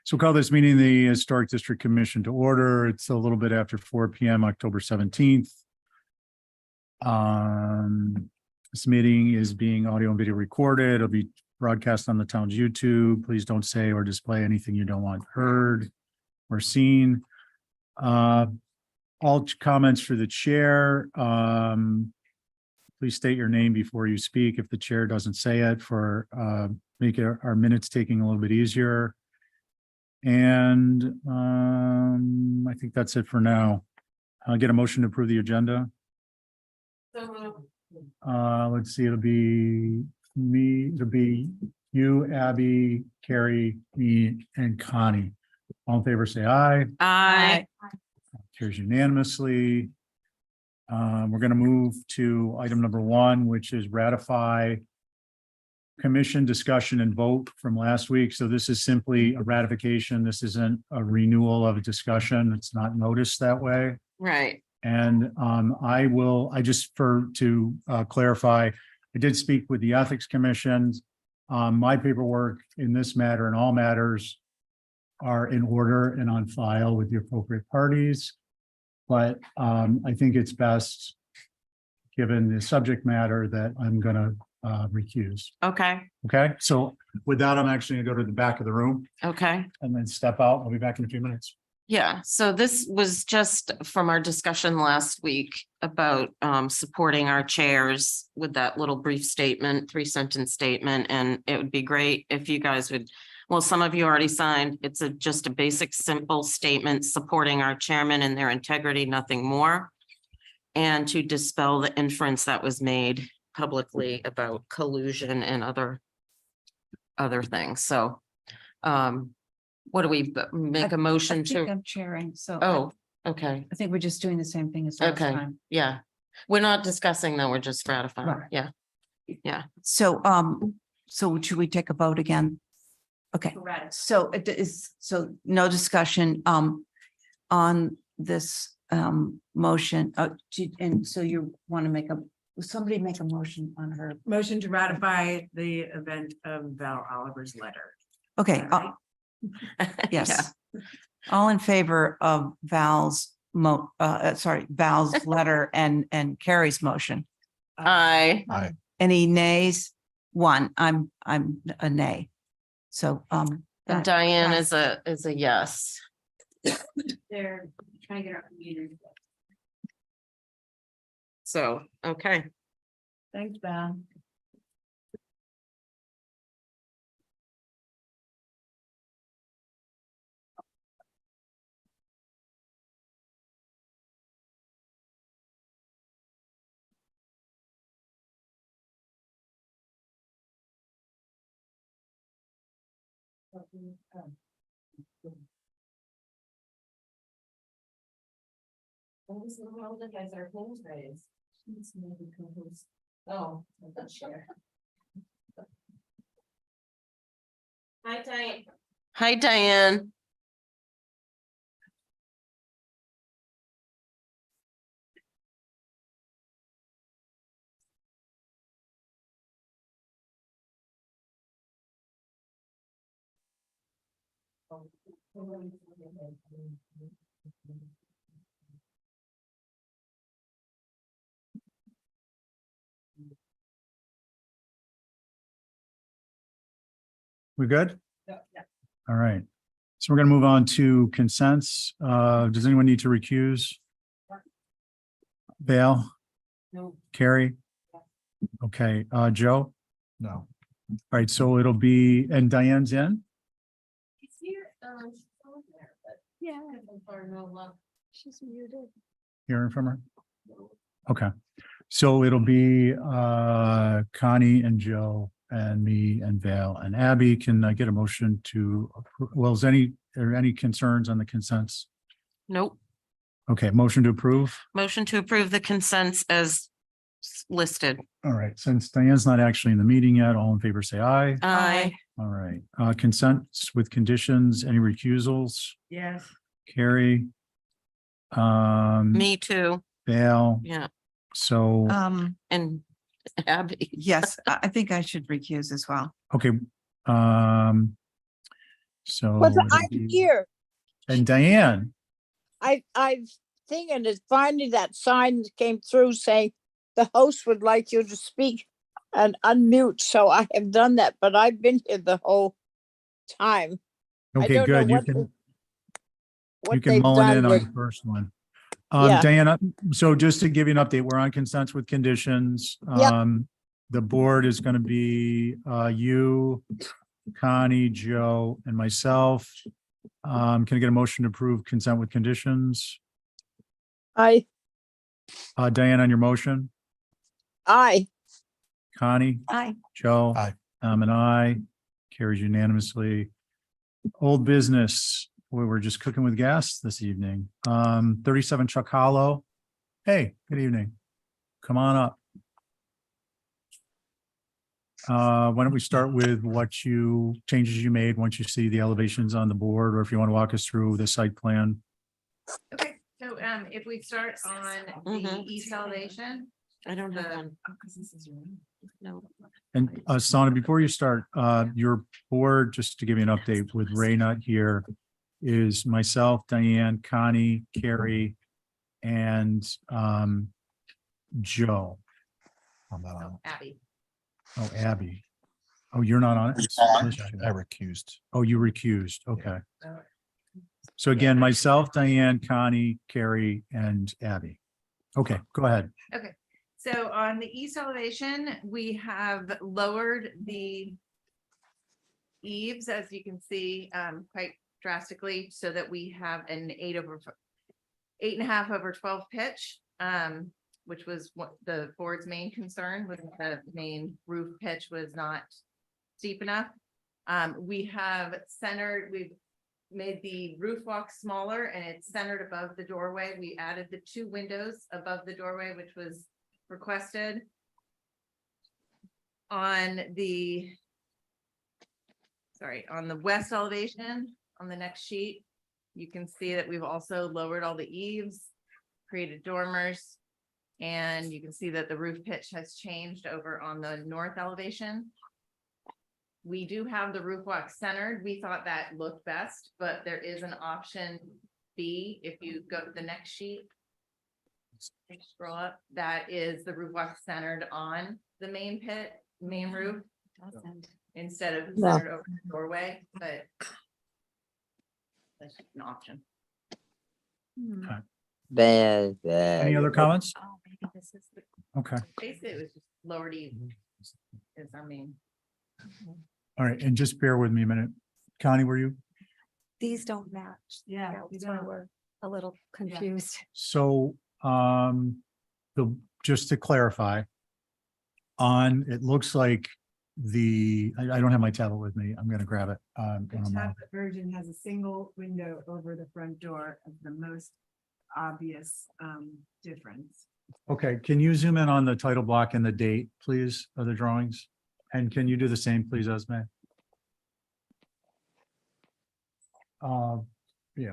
So call this meeting the Historic District Commission to order. It's a little bit after 4 p.m., October 17th. This meeting is being audio and video recorded. It'll be broadcast on the town's YouTube. Please don't say or display anything you don't want heard or seen. All comments for the chair. Please state your name before you speak if the chair doesn't say it, for make our minutes taking a little bit easier. And I think that's it for now. I'll get a motion to approve the agenda. Let's see, it'll be me, it'll be you, Abby, Carrie, me, and Connie. All in favor, say aye. Aye. Carries unanimously. We're going to move to item number 1, which is ratify commission discussion and vote from last week. So this is simply a ratification. This isn't a renewal of a discussion. It's not noticed that way. Right. And to clarify, I did speak with the Ethics Commission. My paperwork in this matter and all matters are in order and on file with the appropriate parties. But I think it's best, given the subject matter, that I'm going to recuse. Okay. Okay. So with that, I'm actually going to go to the back of the room Okay. and then step out. I'll be back in a few minutes. Yeah. So this was just from our discussion last week about supporting our chairs with that little brief statement, 3-sentence statement. And it would be great if you guys would, well, some of you already signed. It's just a basic, simple statement supporting our chairman and their integrity, nothing more. And to dispel the inference that was made publicly about collusion and other things. So what do we make a motion to? I'm chairing, so. Oh, okay. I think we're just doing the same thing as last Okay. time. Yeah. We're not discussing though. We're just ratifying. Right. Yeah. Yeah. So, so should we take a vote again? Okay, so it is, so no discussion, on this, motion, and so you want to make somebody make a motion on her. Motion to ratify the event of Val Oliver's letter. Okay, Right? yes. All in favor of Val's Val's letter and Carrie's motion. Aye. Any nays? One, I'm a nay. So, And that- Diane is a yes. They're trying to get our meeting. So, okay. Thanks, Val. Oh, I'm not sure. Hi, Diane. Hi, Diane. We good? All right. So we're going to move on to consents. Does anyone need to recuse? Val? No. Carrie? Okay, Joe? No. All right, so it'll be, and Diane's in? She's here, she's over there, but Yeah. she's muted. Hearing from her? Okay, so it'll be Connie and Joe and me and Val and Abby. Can I get a motion to approve? Well, are there any concerns on the consents? Nope. Okay, motion to approve. Motion to approve the consents as listed. All right, since Diane's not actually in the meeting yet, all in favor say aye. Aye. All right, consents with conditions, any recusals? Yes. Carrie? Me too. Val? Yeah. So, And Abby. yes, I think I should recuse as well. okay. So. But it'll I'm be- here. And Diane, I've thinking that finally that sign came through saying the host would like you to speak and unmute. So I have done that, but I've been here the whole time. I okay, don't know good. You what can, you what can they've mull it in done on with, the first one. Yeah. Diana, so just to give you an update, we're on consents with conditions. Yep. The board is going to be, you, Connie, Joe, and myself. Can I get a motion to approve consent with conditions? I, Diane, on your motion, I, Connie, Aye. Joe. Aye. And I, carries unanimously. Old business, we were just cooking with gas this evening. 37 Chuck Hollow. Hey, good evening. Come on up. Why don't we start with changes you made once you see the elevations on the board, or if you want to walk us through the site plan. Okay, so if we start on the Mhm. east elevation. I don't have the- one. No. And Sana, before you start, your board, just to give you an update with Ray not here, is myself, Diane, Connie, Carrie, and Joe. I'm not on Abby. Oh, Abby. Oh, you're not on it? it. I recused. Oh, you recused. Okay. Yeah. So again, myself, Diane, Connie, Carrie, and Abby. Okay, go ahead. So on the east elevation, we have lowered the eaves, as you can see, quite drastically, so that we have an 8.5/12 pitch, which was what the board's main concern, was the main roof pitch was not steep enough. We've made the roof walk smaller and it's centered above the doorway. We added the 2 windows above the doorway, which was requested. On the west elevation, on the next sheet, you can see that we've also lowered all the eaves, created dormers, and you can see that the roof pitch has changed over on the north elevation. We do have the roof walk centered. We thought that looked best, but there is an option B if you go to the next sheet. Scroll up, that is the roof walk centered on the main roof instead of No. centered over the doorway, but that's an option. Any other comments? Oh, maybe this is the, Okay, basically it was just lowered eaves is our main. all right, and just bear with me a minute. Connie, were you? These don't match. Yeah, That's why we're a little confused. So, just to clarify, it looks like I don't have my tablet with me. I'm gonna grab it. The tablet version has a single window over the front door of the most obvious difference. Okay, can you zoom in on the title block and the date, please, of the drawings? And can you do the same, please, Esme? Yeah.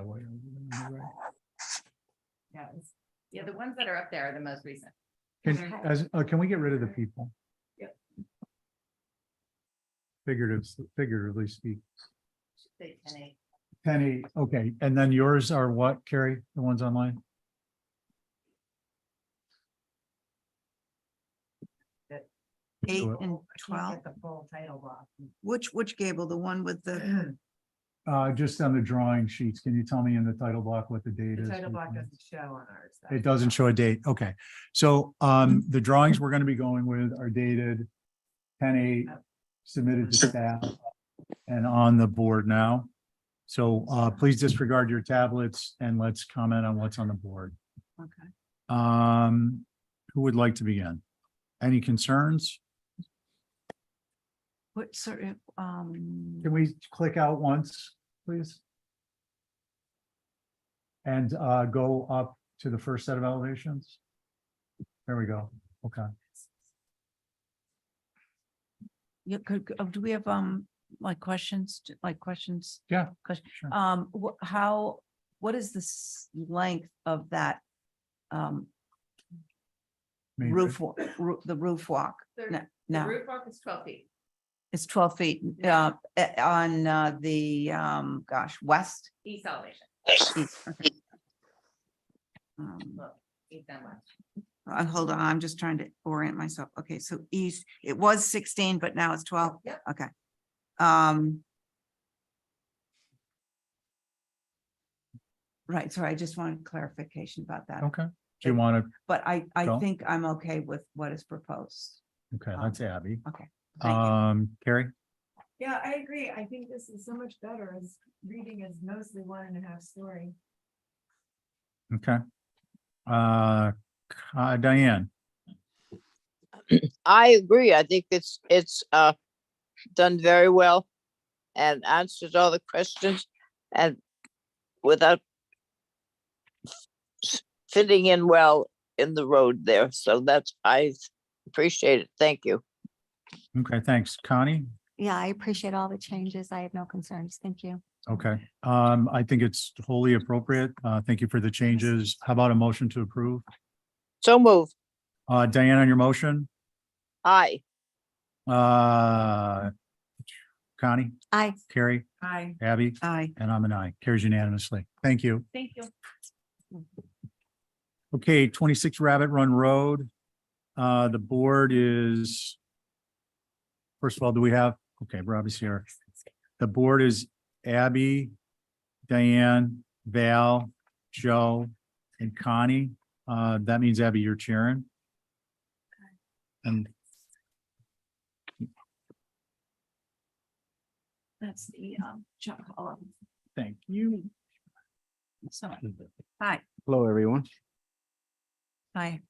Yeah, the ones that are up there are the most recent. Can we get rid of the people? Yep. Figuratively speak. Say 10-8. Penny, okay, and then yours are what, Carrie, the ones online? Eight So, and I can't 12. get the full title block. Which gable? The one with the, Just on the drawing sheets, can you tell me in the title block what the date The is? title block doesn't show on ours. It doesn't show a date, okay. So, the drawings we're gonna be going with are dated 10/8, submitted to staff and on the board now. So, please disregard your tablets and let's comment on what's on the board. okay. Who would like to begin? Any concerns? What sort of, Can we click out once, please? And go up to the first set of elevations? There we go. Okay. yeah, do we have, like questions, Yeah. Question. Sure. What is this length of that, Maybe. roof, the roof walk? The No, the no, roof walk is 12 feet. It's 12 feet, on, the, west. East elevation. East, okay. Look, east and west. Hold on, I'm just trying to orient myself. Okay, so east, it was 16, but now it's 12? Yep. Okay. Right, so I just wanted clarification about that, Okay. Do you want but I Go. think I'm okay with what is proposed. to, okay, that's Abby. Okay. Thank you. Carrie? Yeah, I agree. I think this is so much better as reading as mostly 1.5 story. Okay. Diane? I agree. I think it's done very well and answers all the questions and without fitting in well in the road there. So I appreciate it. Thank you. Okay, thanks. Connie? Yeah, I appreciate all the changes. I have no concerns. Thank you. Okay, I think it's wholly appropriate. Thank you for the changes. How about a motion to approve? So move. Diane, on your motion? Aye. Connie? I, Carrie? Hi. Abby? Aye. And I'm an aye. Carries unanimously. Thank you. Thank you. Okay, 26 Rabbit Run Road. The board is. First of all, do we have, okay, Robbie's here. The board is Abby, Diane, Val, Joe, and Connie. That means Abby, you're chairing. And That's the, Chuck Hollow. thank you. So, hi, Hello, everyone. hi,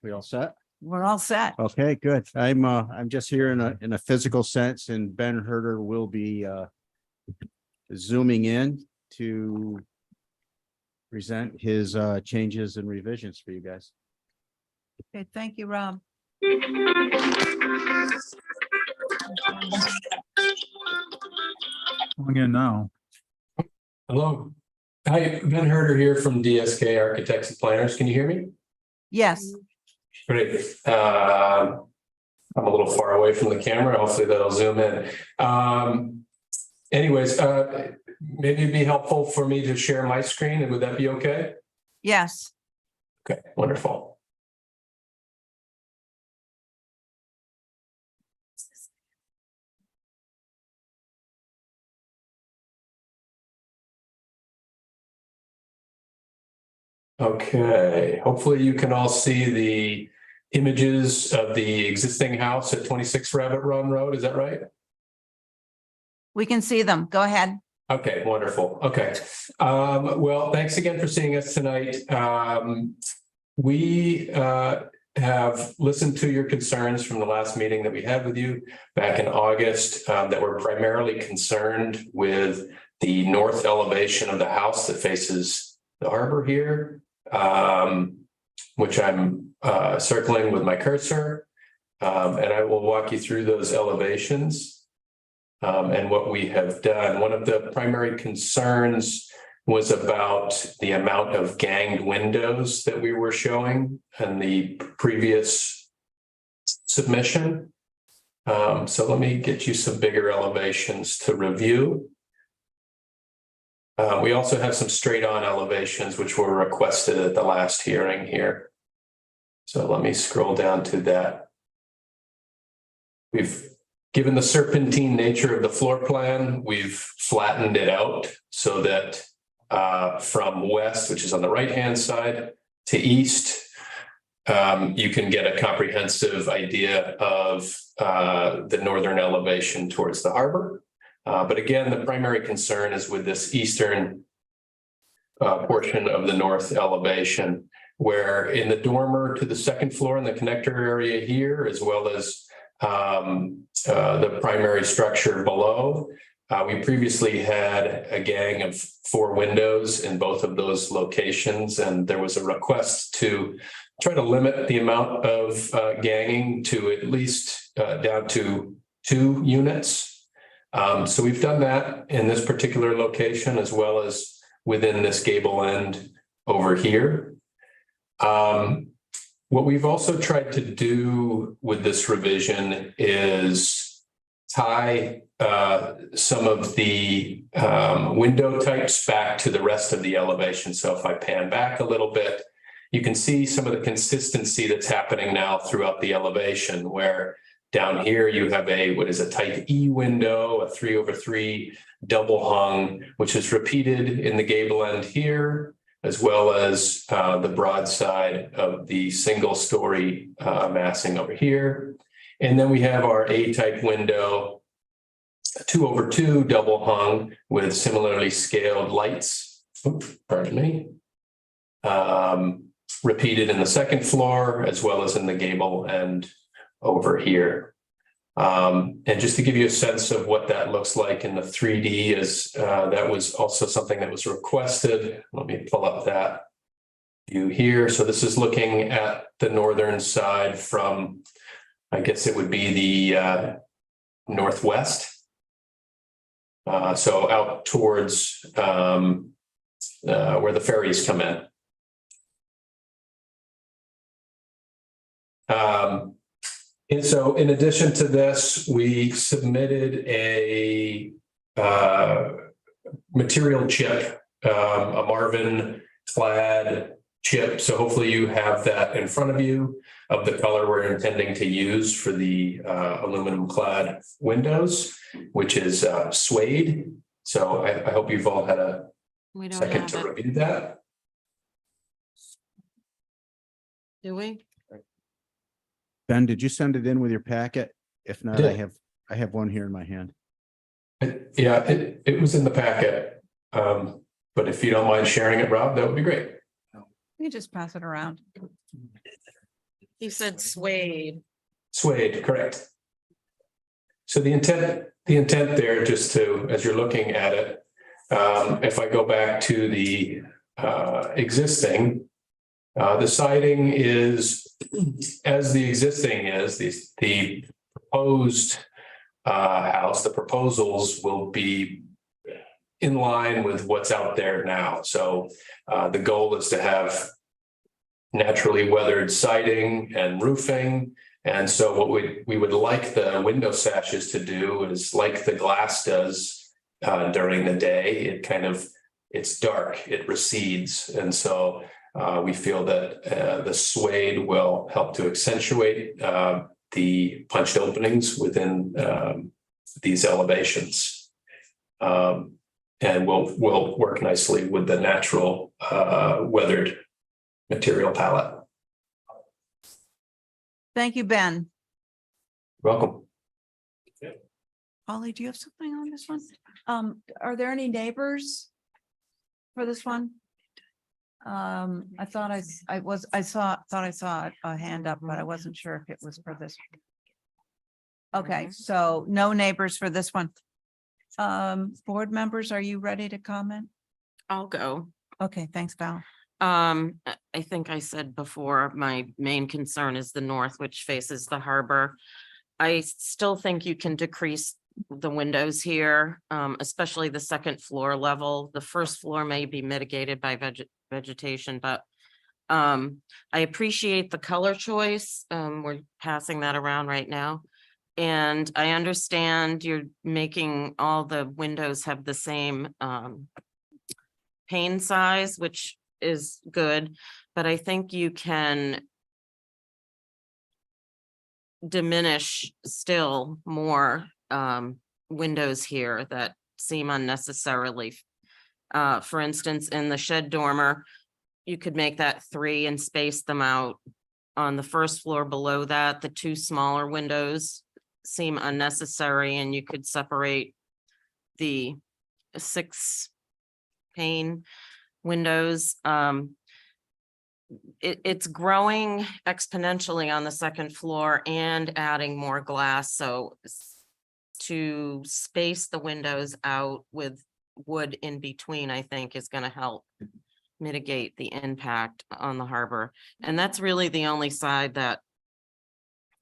We all set? we're all set. Okay, good. I'm just here in a physical sense, and Ben Herder will be zooming in to present his changes and revisions for you guys. Okay, thank you, Rob. Coming in now. Hello. Hi, Ben Herder here from DSK Architects and Planners. Can you hear me? Yes, Great. I'm a little far away from the camera. Hopefully that'll zoom in. Anyways, maybe it'd be helpful for me to share my screen, and would that be okay? yes. Okay, wonderful. Okay, hopefully you can all see the images of the existing house at 26 Rabbit Run Road. Is that right? We can see them. Go ahead. Okay, wonderful. Okay. Well, thanks again for seeing us tonight. We have listened to your concerns from the last meeting that we had with you back in August, that were primarily concerned with the north elevation of the house that faces the harbor here, which I'm circling with my cursor. And I will walk you through those elevations. And what we have done. One of the primary concerns was about the amount of ganged windows that we were showing in the previous submission. So let me get you some bigger elevations to review. We also have some straight on elevations which were requested at the last hearing here. So let me scroll down to that. Given the serpentine nature of the floor plan, we've flattened it out so that from west, which is on the right-hand side, to east, you can get a comprehensive idea of the northern elevation towards the harbor. But again, the primary concern is with this eastern portion of the north elevation, where in the dormer to the second floor in the connector area here, as well as the primary structure below. We previously had a gang of 4 windows in both of those locations, and there was a request to try to limit the amount of ganging to at least down to 2 units. So we've done that in this particular location, as well as within this gable end over here. What we've also tried to do with this revision is tie some of the window types back to the rest of the elevation. So if I pan back a little bit, you can see some of the consistency that's happening now throughout the elevation, where down here you have what is a type E window, a 3/3 double hung, which is repeated in the gable end here, as well as the broad side of the single story massing over here. And then we have our A-type window, 2/2 double hung with similarly scaled lights. Oops, pardon me. Repeated in the second floor as well as in the gable end over here. And just to give you a sense of what that looks like in the 3D is that was also something that was requested. Let me pull up that view here. So this is looking at the northern side from, I guess it would be the northwest. So out towards where the ferries come in. And so in addition to this, we submitted a material chip, a Marvin clad chip. So hopefully you have that in front of you of the color we're intending to use for the aluminum clad windows, which is suede. So I hope you've all had a We don't second have to it, review that. do we? Ben, did you send it in with your packet? If not, I did. have one here in my hand. Yeah, it was in the packet. But if you don't mind sharing it, Rob, that would be great. You just pass it around. He said suede. Suede, correct. So the intent there, just to, as you're looking at it, if I go back to the existing, the siding is as the existing is, the proposed house, the proposals will be in line with what's out there now. So the goal is to have naturally weathered siding and roofing. And so what we would like the window sashes to do is like the glass does during the day. It's dark, it recedes. And so we feel that the suede will help to accentuate the punched openings within these elevations. And will work nicely with the natural weathered material palette. Thank you, Ben. Welcome. Ollie, do you have something on this one? Are there any neighbors for this one? I thought I saw a hand up, but I wasn't sure if it was for this. Okay, so no neighbors for this one. Board members, are you ready to comment? I'll go. Okay, thanks, Val. I think I said before, my main concern is the north, which faces the harbor. I still think you can decrease the windows here, especially the second floor level. The first floor may be mitigated by vegetation, but I appreciate the color choice. We're passing that around right now. And I understand you're making all the windows have the same pane size, which is good, but I think you can diminish still more windows here that seem unnecessarily. For instance, in the shed dormer, you could make that 3 and space them out. On the first floor below that, the 2 smaller windows seem unnecessary, and you could separate the 6 pane windows. It's growing exponentially on the second floor and adding more glass. So to space the windows out with wood in between, I think is going to help mitigate the impact on the harbor. And that's really the only side that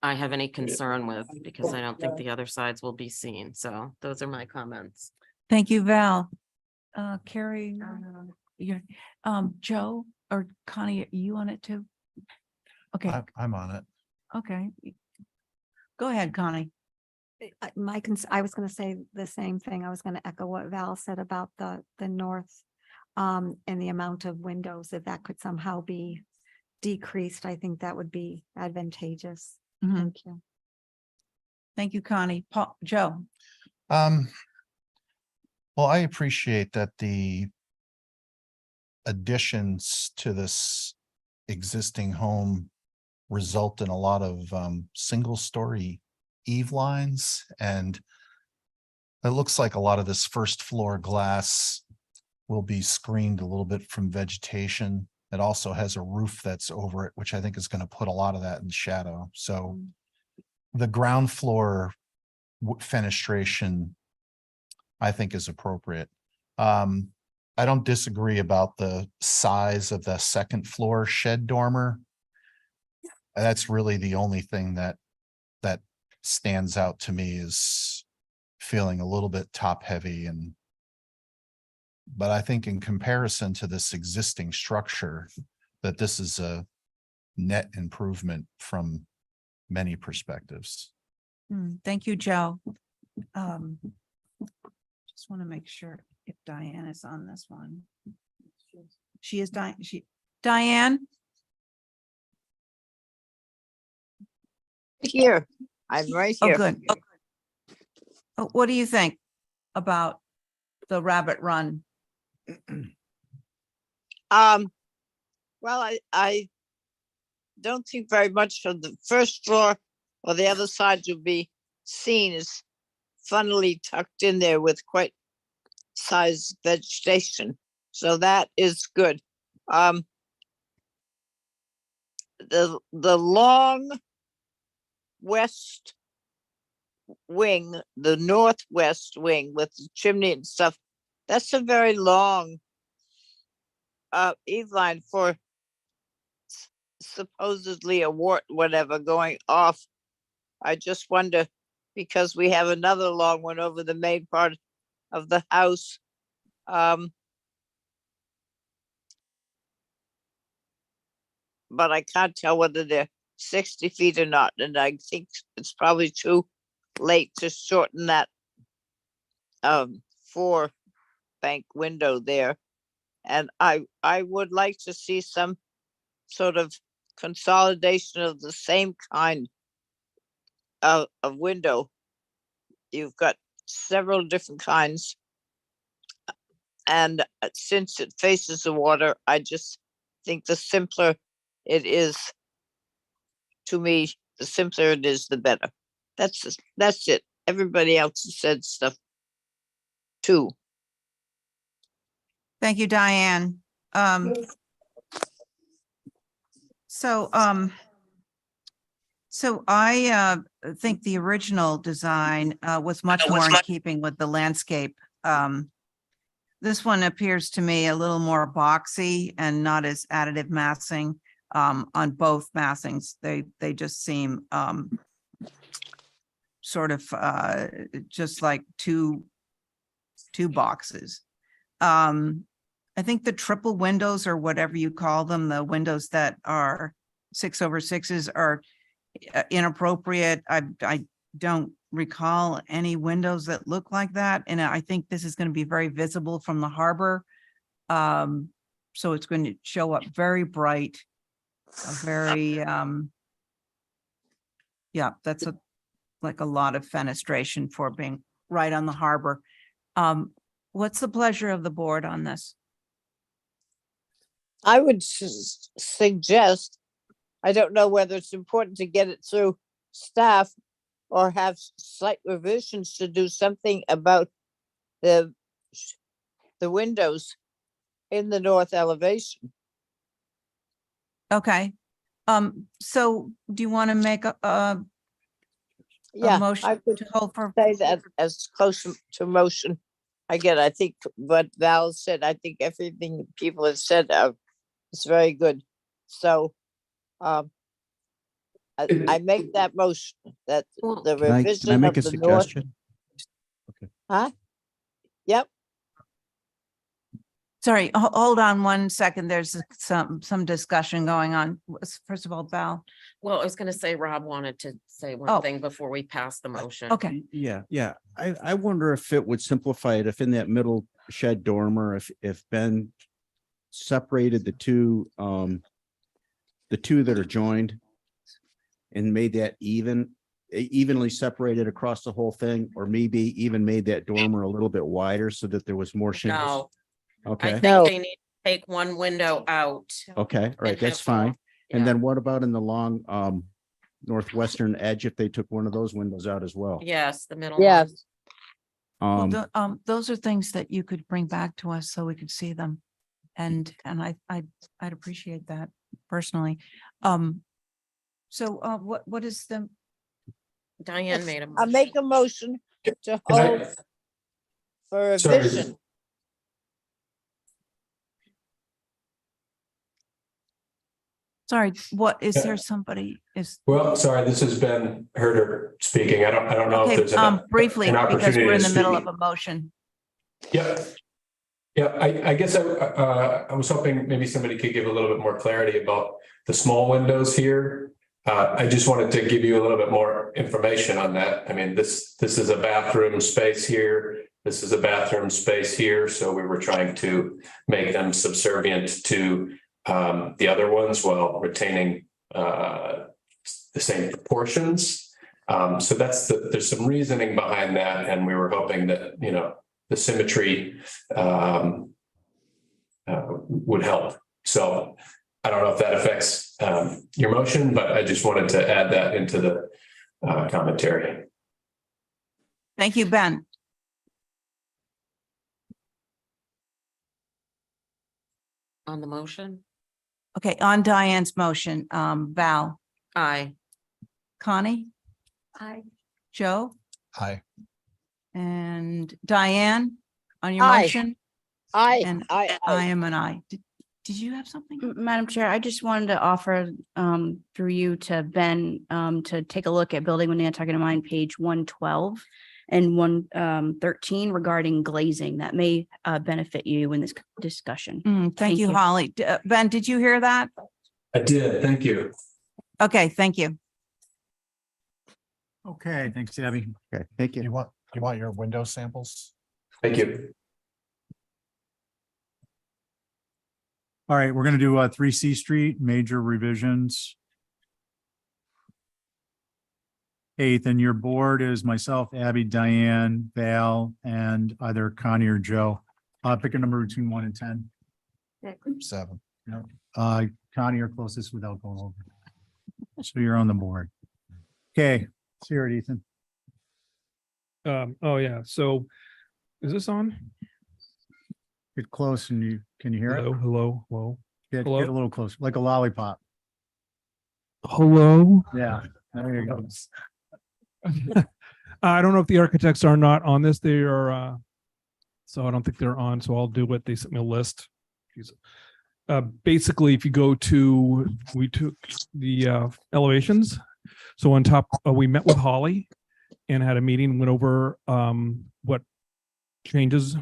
I have any concern with, because I don't think the other sides will be seen. So those are my comments. Thank you, Val. Carrie, you're, Joe or Connie, are you on it too? Okay, I'm on it. okay. Go ahead, Connie. I was gonna say the same thing. I was gonna echo what Val said about the north. And the amount of windows, if that could somehow be decreased, I think that would be advantageous. Mhm. Thank you. Thank you, Connie. Paul, Joe. Well, I appreciate that the additions to this existing home result in a lot of single-story eave lines, and it looks like a lot of this first floor glass will be screened a little bit from vegetation. It also has a roof that's over it, which I think is going to put a lot of that in shadow. So the ground floor fenestration, I think, is appropriate. I don't disagree about the size of the second floor shed dormer. That's really the only thing that stands out to me, is feeling a little bit top heavy. But I think in comparison to this existing structure, that this is a net improvement from many perspectives. Thank you, Joe. Just want to make sure if Diane is on this one. She is Diane? Here, I'm right Oh, here. good. Oh, what do you think about the Rabbit Run? Well, I don't think very much of the first floor or the other side will be seen as funnily tucked in there with quite sized vegetation. So that is good. The long west wing, the northwest wing with the chimney and stuff, that's a very long eave line for supposedly a wart, whatever, going off. I just wonder, because we have another long one over the main part of the house. But I can't tell whether they're 60 feet or not, and I think it's probably too late to shorten that 4 bank window there. And I would like to see some sort of consolidation of the same kind of window. You've got several different kinds. And since it faces the water, I just think the simpler it is, to me, the simpler it is, the better. That's it. Everybody else has said stuff too. Thank you, Diane. So I think the original design was much more in keeping with the landscape. This one appears to me a little more boxy and not as additive massing on both massings. They just seem sort of just like two boxes. I think the triple windows, or whatever you call them, the windows that are 6/6s, are inappropriate. I don't recall any windows that look like that. And I think this is going to be very visible from the harbor. So it's going to show up very bright, very, yeah, that's like a lot of fenestration for being right on the harbor. What's the pleasure of the board on this? I would suggest, I don't know whether it's important to get it through staff or have slight revisions to do something about the windows in the north elevation. Okay. So do you want to make a Yeah, motion I would to hold for? say that as close to motion. Again, I think what Val said, I think everything people have said is very good. So I make that motion that Well, the Can I revision make of a the north. suggestion? Huh? Yep. Sorry, hold on one second. There's some discussion going on. First of all, Val. Well, I was gonna say Rob wanted to say Oh. one thing before we pass the motion. Okay, Yeah. I wonder if it would simplify it if in that middle shed dormer, if Ben separated the two that are joined and made that evenly separated across the whole thing, or maybe even made that dormer a little bit wider so that there was more shingles. No, I Okay, think No. they need to take one window out. okay, all right, and that's have fine. more. And Yeah. then what about in the long northwestern edge, if they took one of those windows out as well? Yes, the middle. Yes. one. Um, those are things that you could bring back to us so we could see them. And I'd appreciate that personally. So what is the, Diane made a. I make a motion to Can I- hold for a Sorry. vision. sorry, what, is Yeah. there somebody is, Well, sorry, this has been Herder speaking. I don't know if okay, there's an briefly, an because opportunity we're in to the middle of speak. a motion. Yep. Yeah, I guess I was hoping maybe somebody could give a little bit more clarity about the small windows here. I just wanted to give you a little bit more information on that. I mean, this is a bathroom space here. This is a bathroom space here. So we were trying to make them subservient to the other ones while retaining the same proportions. So there's some reasoning behind that. And we were hoping that, the symmetry would help. So I don't know if that affects your motion, but I just wanted to add that into the commentary. Thank you, Ben. On the motion? Okay, on Diane's motion, Val, Aye. Connie, I, Joe, Hi. and Diane on your Aye. motion? And I I, am an I. Did you have something? Madam Chair, I just wanted to offer through you to Ben to take a look at building with Nantucket in mind, page 112 and 113 regarding glazing that may benefit you in this discussion. Thank Thank you, you. Holly. Ben, did you hear that? I did. Thank you. Okay, thank you. Okay, thanks, Abby. okay, thank you. You want your window samples? Thank you. All right, we're gonna do 3C Street, major revisions. 8th, and your board is myself, Abby, Diane, Val, and either Connie or Joe. Pick a number between 1 and 10. 7. Connie, you're closest without going over. So you're on the board. Okay, see you, Ethan. Oh yeah, so is this on? Get close and can you hear it? Hello. Get hello? a little closer, like a lollipop. Hello? Yeah, there you go. I don't know if the architects are not on this. They are, so I don't think they're on, so I'll do it. They sent me a list. Basically, if you go to, we took the elevations. So on top, we met with Holly and had a meeting, went over what changes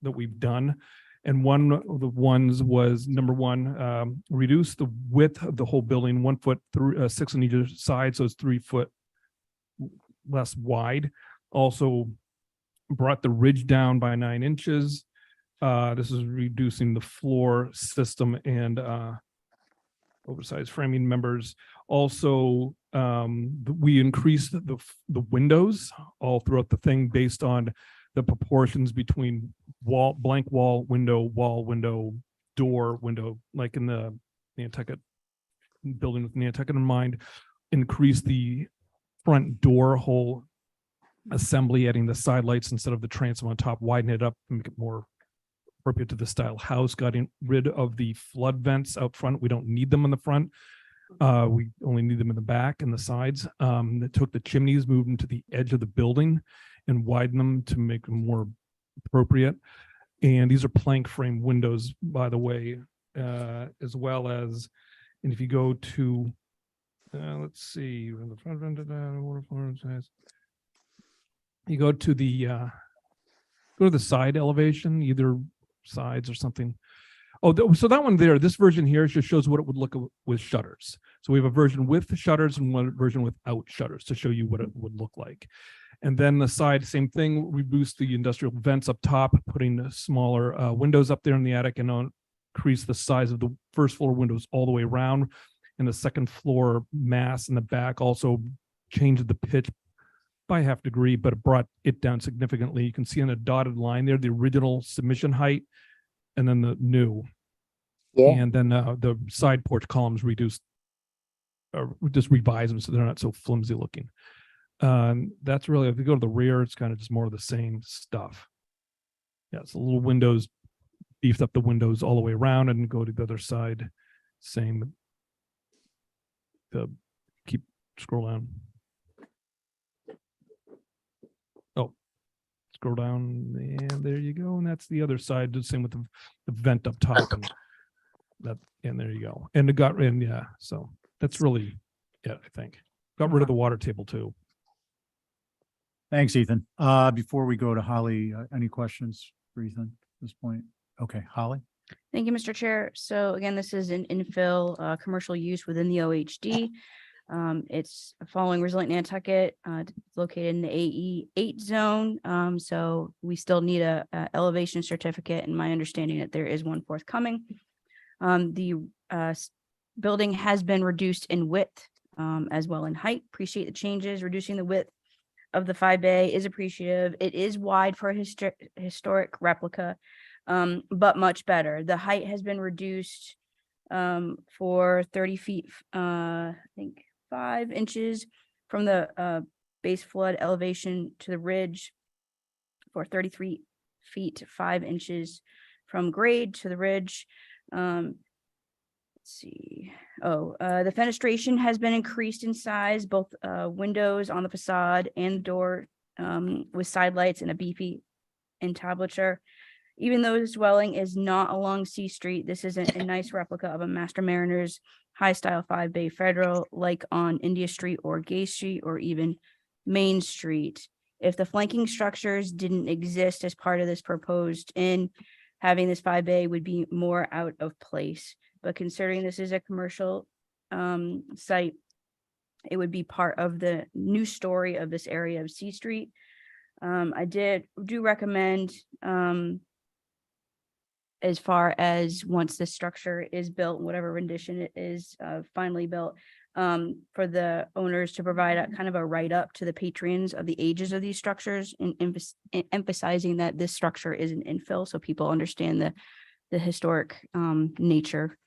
that we've done. And one of the ones was number one, reduce the width of the whole building 1 foot through 6 on either side. So it's 3 foot less wide. Also brought the ridge down by 9 inches. This is reducing the floor system and oversized framing members. Also, we increased the windows all throughout the thing based on the proportions between blank wall, window, door, window, like in the Nantucket building with Nantucket in mind. Increase the front door hole assembly, adding the side lights instead of the transom on top, widen it up, and make it more appropriate to the style house. Getting rid of the flood vents out front. We don't need them in the front. We only need them in the back and the sides. That took the chimneys, moved them to the edge of the building and widen them to make them more appropriate. And these are plank frame windows, by the way, as well as, and if you go to, let's see, in the front, you go to the side elevation, either sides or something. Oh, so that one there, this version here just shows what it would look with shutters. So we have a version with shutters and one version without shutters to show you what it would look like. And then the side, same thing, we boost the industrial vents up top, putting smaller windows up there in the attic and increase the size of the first floor windows all the way around. And the second floor mass in the back also changed the pitch by 0.5 degree, but it brought it down significantly. You can see on the dotted line there, the original submission height and then the new. Yeah. And then the side porch columns reduced, just revise them so they're not so flimsy looking. That's really, if you go to the rear, it's kind of just more of the same stuff. Yeah, so little windows, beefed up the windows all the way around and go to the other side. Same. Keep scroll down. Oh, scroll down and there you go. And that's the other side. The same with the vent up top and that. And there you go. And it got in. Yeah. So that's really it, I think. Got rid of the water table too. Thanks, Ethan. Before we go to Holly, any questions for Ethan at this point? Okay, Holly? Thank you, Mr. Chair. So again, this is an infill commercial use within the OHD. It's following Resilient Nantucket, located in the AE8 zone. So we still need a elevation certificate, and my understanding that there is one forthcoming. The building has been reduced in width as well in height. Appreciate the changes. Reducing the width of the 5 bay is appreciative. It is wide for a historic replica, but much better. The height has been reduced for 30 feet, I think 5 inches from the base flood elevation to the ridge, for 33 feet 5 inches from grade to the ridge. Let's see. The fenestration has been increased in size, both windows on the facade and the door, with side lights and a beefy entablature. Even though this dwelling is not along C Street, this is a nice replica of a Master Mariner's high style 5 bay Federal, like on India Street or Gay Street or even Main Street. If the flanking structures didn't exist as part of this proposed inn, having this 5 bay would be more out of place. But considering this is a commercial site, it would be part of the new story of this area of C Street. I do recommend, as far as once this structure is built, whatever rendition it is finally built, for the owners to provide a kind of a write-up to the patrons of the ages of these structures, and emphasizing that this structure is an infill, so people understand the historic nature.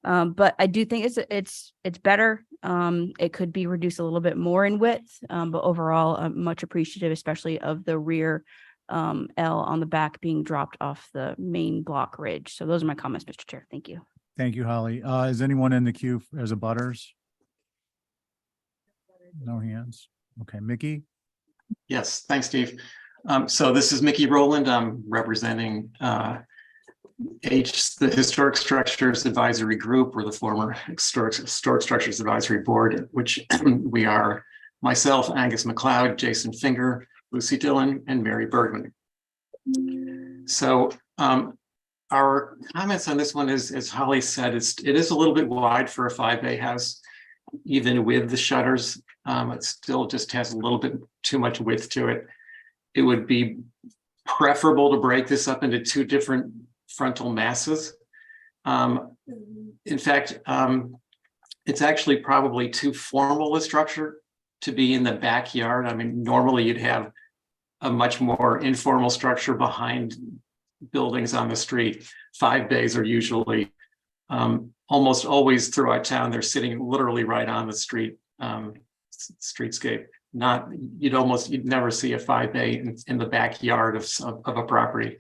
But I do think it's better. It could be reduced a little bit more in width, but overall, I'm much appreciative, especially of the rear L on the back being dropped off the main block ridge. So those are my comments, Mr. Chair. Thank you. Thank you, Holly. Is anyone in the queue as a butters? No hands. Okay, Mickey? Yes, thanks, Steve. So this is Mickey Rowland. I'm representing the Historic Structures Advisory Group, or the former Historic Structures Advisory Board, which we are myself, Angus McLeod, Jason Finger, Lucy Dillon, and Mary Bergman. So our comments on this one is, as Holly said, it is a little bit wide for a 5 bay house, even with the shutters. It still just has a little bit too much width to it. It would be preferable to break this up into 2 different frontal masses. In fact, it's actually probably too formal a structure to be in the backyard. I mean, normally you'd have a much more informal structure behind buildings on the street. 5 bays are usually almost always throughout town. They're sitting literally right on the street, streetscape. You'd never see a 5 bay in the backyard of a property.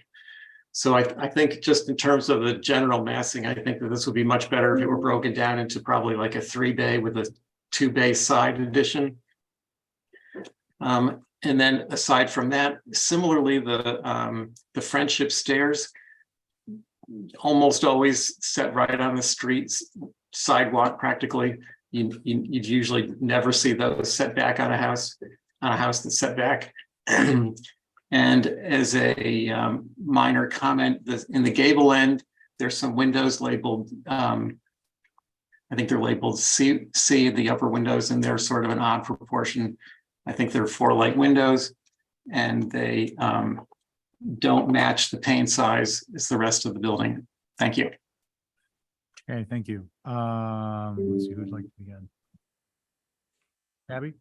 So I think just in terms of the general massing, I think that this would be much better if it were broken down into probably like a 3 bay with a 2 bay side addition. And then aside from that, similarly, the Friendship Stairs almost always set right on the streets sidewalk practically. You'd usually never see those set back on a house that's set back. And as a minor comment, in the gable end, there's some windows labeled, I think they're labeled C, the upper windows, and they're sort of an odd proportion. I think they're 4 light windows, and they don't match the pane size as the rest of the building. Thank you. Okay, thank you. Let's see who'd like to begin. Abby?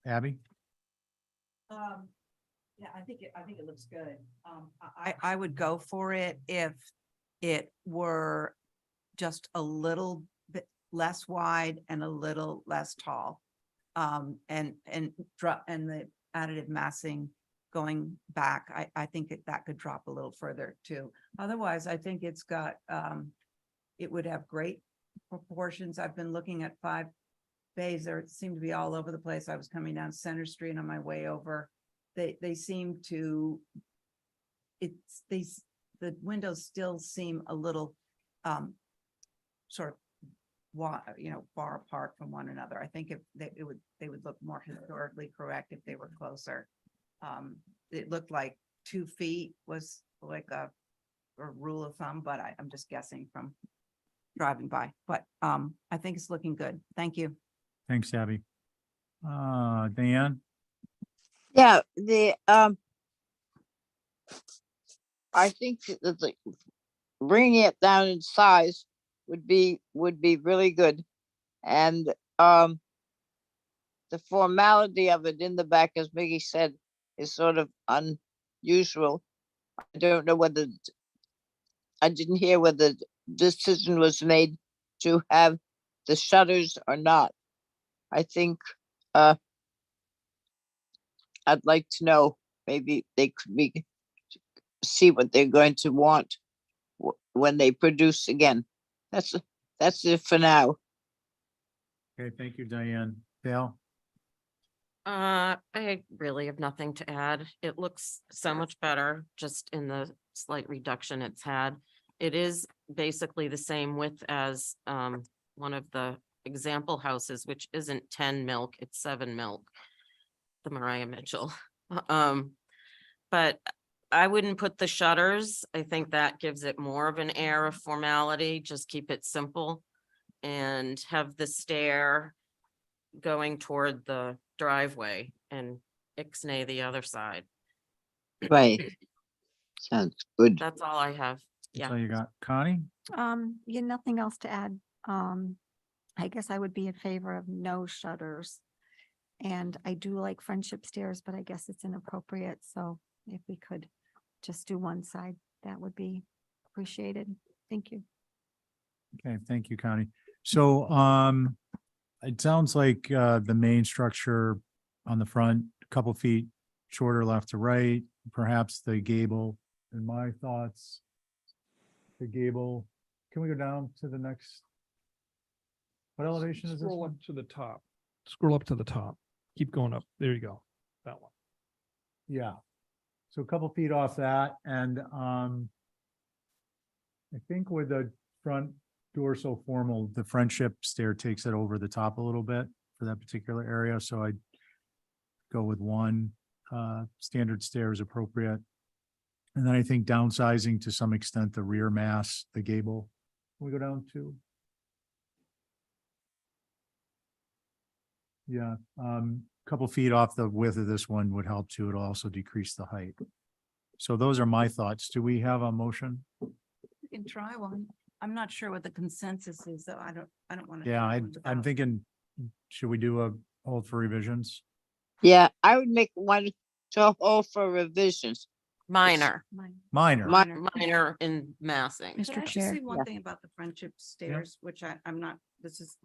Abby? Yeah, I think it looks good. I would go for it if it were just a little bit less wide and a little less tall. And the additive massing going back, I think that could drop a little further too. Otherwise, I think it's got, it would have great proportions. I've been looking at 5 bays. There seem to be all over the place. I was coming down Center Street on my way over. They seem to, the windows still seem a little sort of far apart from one another. I think if they would look more historically correct if they were closer. It looked like 2 feet was like a rule of thumb, but I'm just guessing from driving by. But I think it's looking good. Thank you. Thanks, Abby. Diane? Yeah, I think that the bringing it down in size would be really good. And the formality of it in the back, as Miggy said, is sort of unusual. I don't know whether, I didn't hear whether decision was made to have the shutters or not. I think I'd like to know, maybe they could see what they're going to want when they produce again. That's it for now. Okay, thank you, Diane. Dale? I really have nothing to add. It looks so much better just in the slight reduction it's had. It is basically the same width as one of the example houses, which isn't 10 milk, it's 7 milk, the Mariah Mitchell. But I wouldn't put the shutters. I think that gives it more of an air of formality. Just keep it simple and have the stair going toward the driveway and ixnay the other side. Right. Sounds good. That's all I have. That's Yeah. all you got. Connie? Yeah, nothing else to add. I guess I would be in favor of no shutters. And I do like friendship stairs, but I guess it's inappropriate. So if we could just do one side, that would be appreciated. Thank you. Okay, thank you, Connie. So, it sounds like, the main structure on the front, a couple feet shorter left to right, perhaps the gable. In my thoughts, the gable, can we go down to the next? What elevation is this Scroll one? up to the top. Scroll up to the top. Keep going up. There you go. That one. Yeah. So a couple feet off that, and, I think with the front door so formal, the friendship stair takes it over the top a little bit for that particular area, so I'd go with one, standard stair is appropriate. And then I think downsizing to some extent, the rear mass, the gable, can we go down to? Yeah, couple feet off the width of this one would help too. It'll also decrease the height. So those are my thoughts. Do we have a motion? You can try one. I'm not sure what the consensus is, though. I don't want to. Yeah, I'm thinking, should we do a hold for revisions? Yeah, I would make one to hold for revisions. Minor, Minor. minor in massing. Could I Mr. just Chair. say one thing about the friendship stairs, which I'm not, this is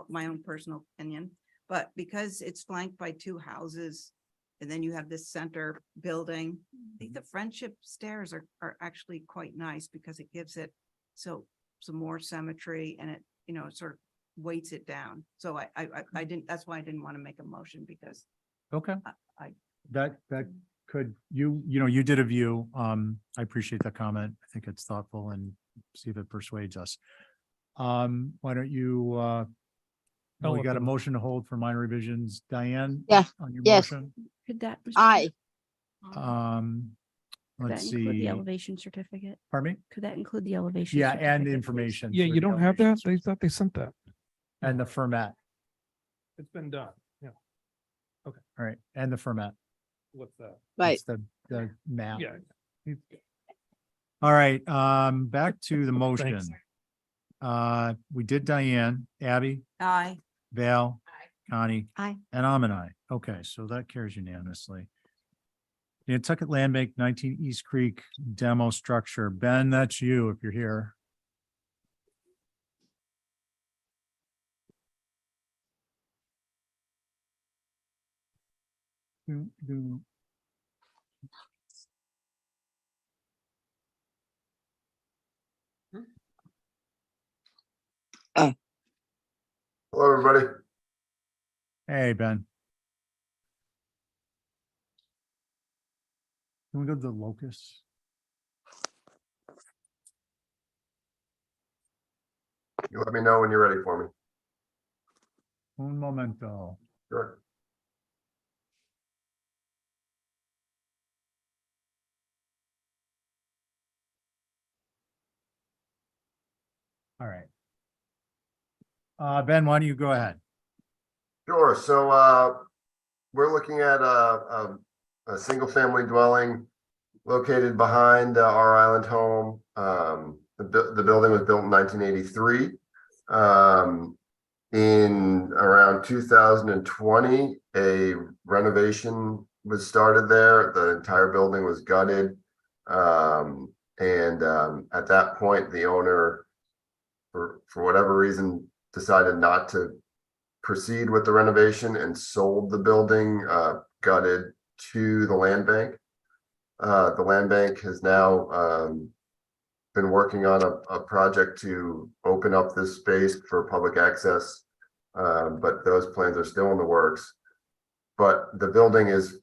my own personal opinion, but because it's flanked by 2 houses, and then you have this center building, I think the friendship stairs are actually quite nice because it gives it some more symmetry, and it, sort of weights it down. So I didn't, that's why I didn't want to make a motion, because Okay. I That could, you did a view. I appreciate that comment. I think it's thoughtful and see if it persuades us. Why don't you, we got a motion to hold for minor revisions. Diane? Yeah, On your yes. motion? Could that? Mr. Chair? Aye. Could let's that include the see, elevation certificate? pardon me? Could that include the elevation? Yeah, and certificate, please? information. Yeah, for you the don't have that? elevations They thought they sent that. And the format, It's been done. Yeah. all right, and the format. What's that? Right. It's the map. Yeah. All right, back to the Thanks. motion. We did Diane, Abby, Aye. Val, Connie. Aye. And I'm an aye. Okay, so that carries unanimously. The Nantucket Land Bank 19 East Creek demo structure. Ben, that's you if you're here. Do- Hello, everybody. Hey, Ben. Can we go to the locus? You let me know when you're ready for me. Un momento. Sure. All right. Ben, why don't you go ahead? Sure. So we're looking at a single family dwelling located behind our island home. The building was built in 1983. In around 2020, a renovation was started there. The entire building was gutted. At that point, the owner, for whatever reason, decided not to proceed with the renovation and sold the building gutted to the land bank. The land bank has now been working on a project to open up this space for public access, but those plans are still in the works. But the building is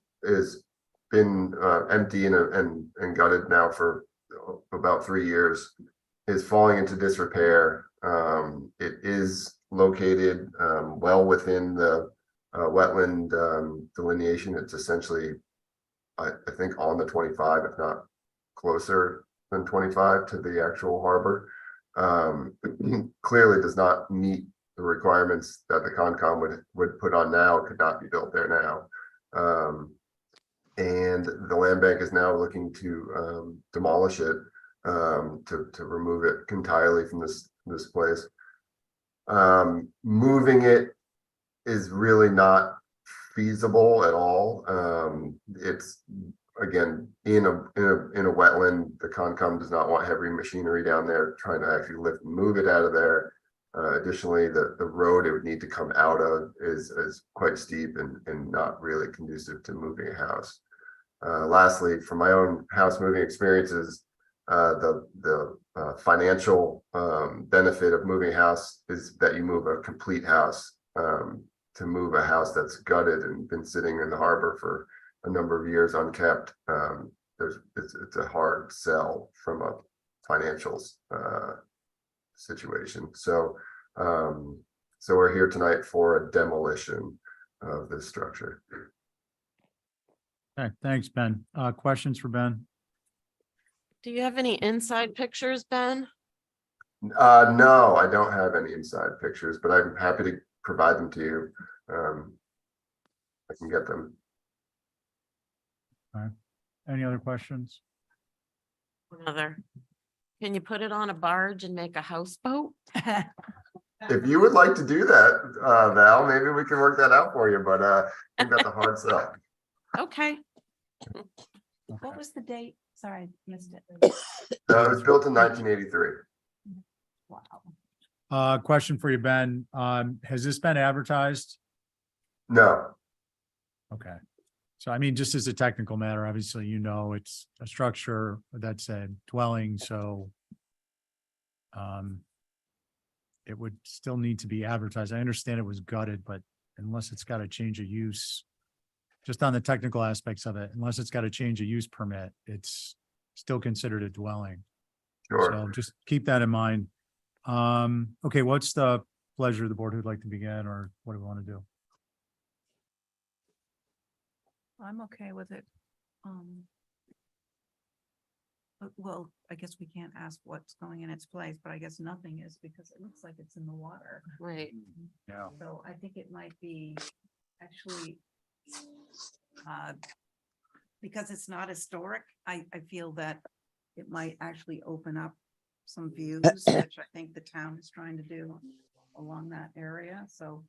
been empty and gutted now for about 3 years. Is falling into disrepair. It is located well within the wetland delineation. It's essentially, I think, on the 25, if not closer than 25 to the actual harbor. Clearly does not meet the requirements that the Concom would put on now. It could not be built there now. And the land bank is now looking to demolish it, to remove it entirely from this place. Moving it is really not feasible at all. It's again in a wetland. The Concom does not want heavy machinery down there trying to actually lift and move it out of there. Additionally, the road it would need to come out of is quite steep and not really conducive to moving a house. Lastly, from my own house moving experiences, the financial benefit of moving a house is that you move a complete house. To move a house that's gutted and been sitting in the harbor for a number of years unkept, it's a hard sell from a financials situation. So we're here tonight for a demolition of this structure. Okay, thanks, Ben. Questions for Ben? Do you have any inside pictures, Ben? No, I don't have any inside pictures, but I'm happy to provide them to you. I can get them. All right. Any other questions? Another. Can you put it on a barge and make a houseboat? If you would like to do that, Val, maybe we can work that out for you, but I think that's a hard sell. Okay. What was the date? Sorry, I missed it. It was built in 1983. Wow. Question for you, Ben. Has this been advertised? No. Okay. So I mean, just as a technical matter, obviously, it's a structure that's a dwelling, so it would still need to be advertised. I understand it was gutted, but unless it's got a change of use, just on the technical aspects of it, unless it's got a change of use permit, it's still considered a dwelling. Sure. So just keep that in mind. Okay, what's the pleasure of the board who'd like to begin, or what do we want to do? I'm okay with it. Well, I guess we can't ask what's going in its place, but I guess nothing is because it looks like it's in the water. Right. Yeah. So I think it might be actually, because it's not historic, I feel that it might actually open up some views, which I think the town is trying to do along that area, so.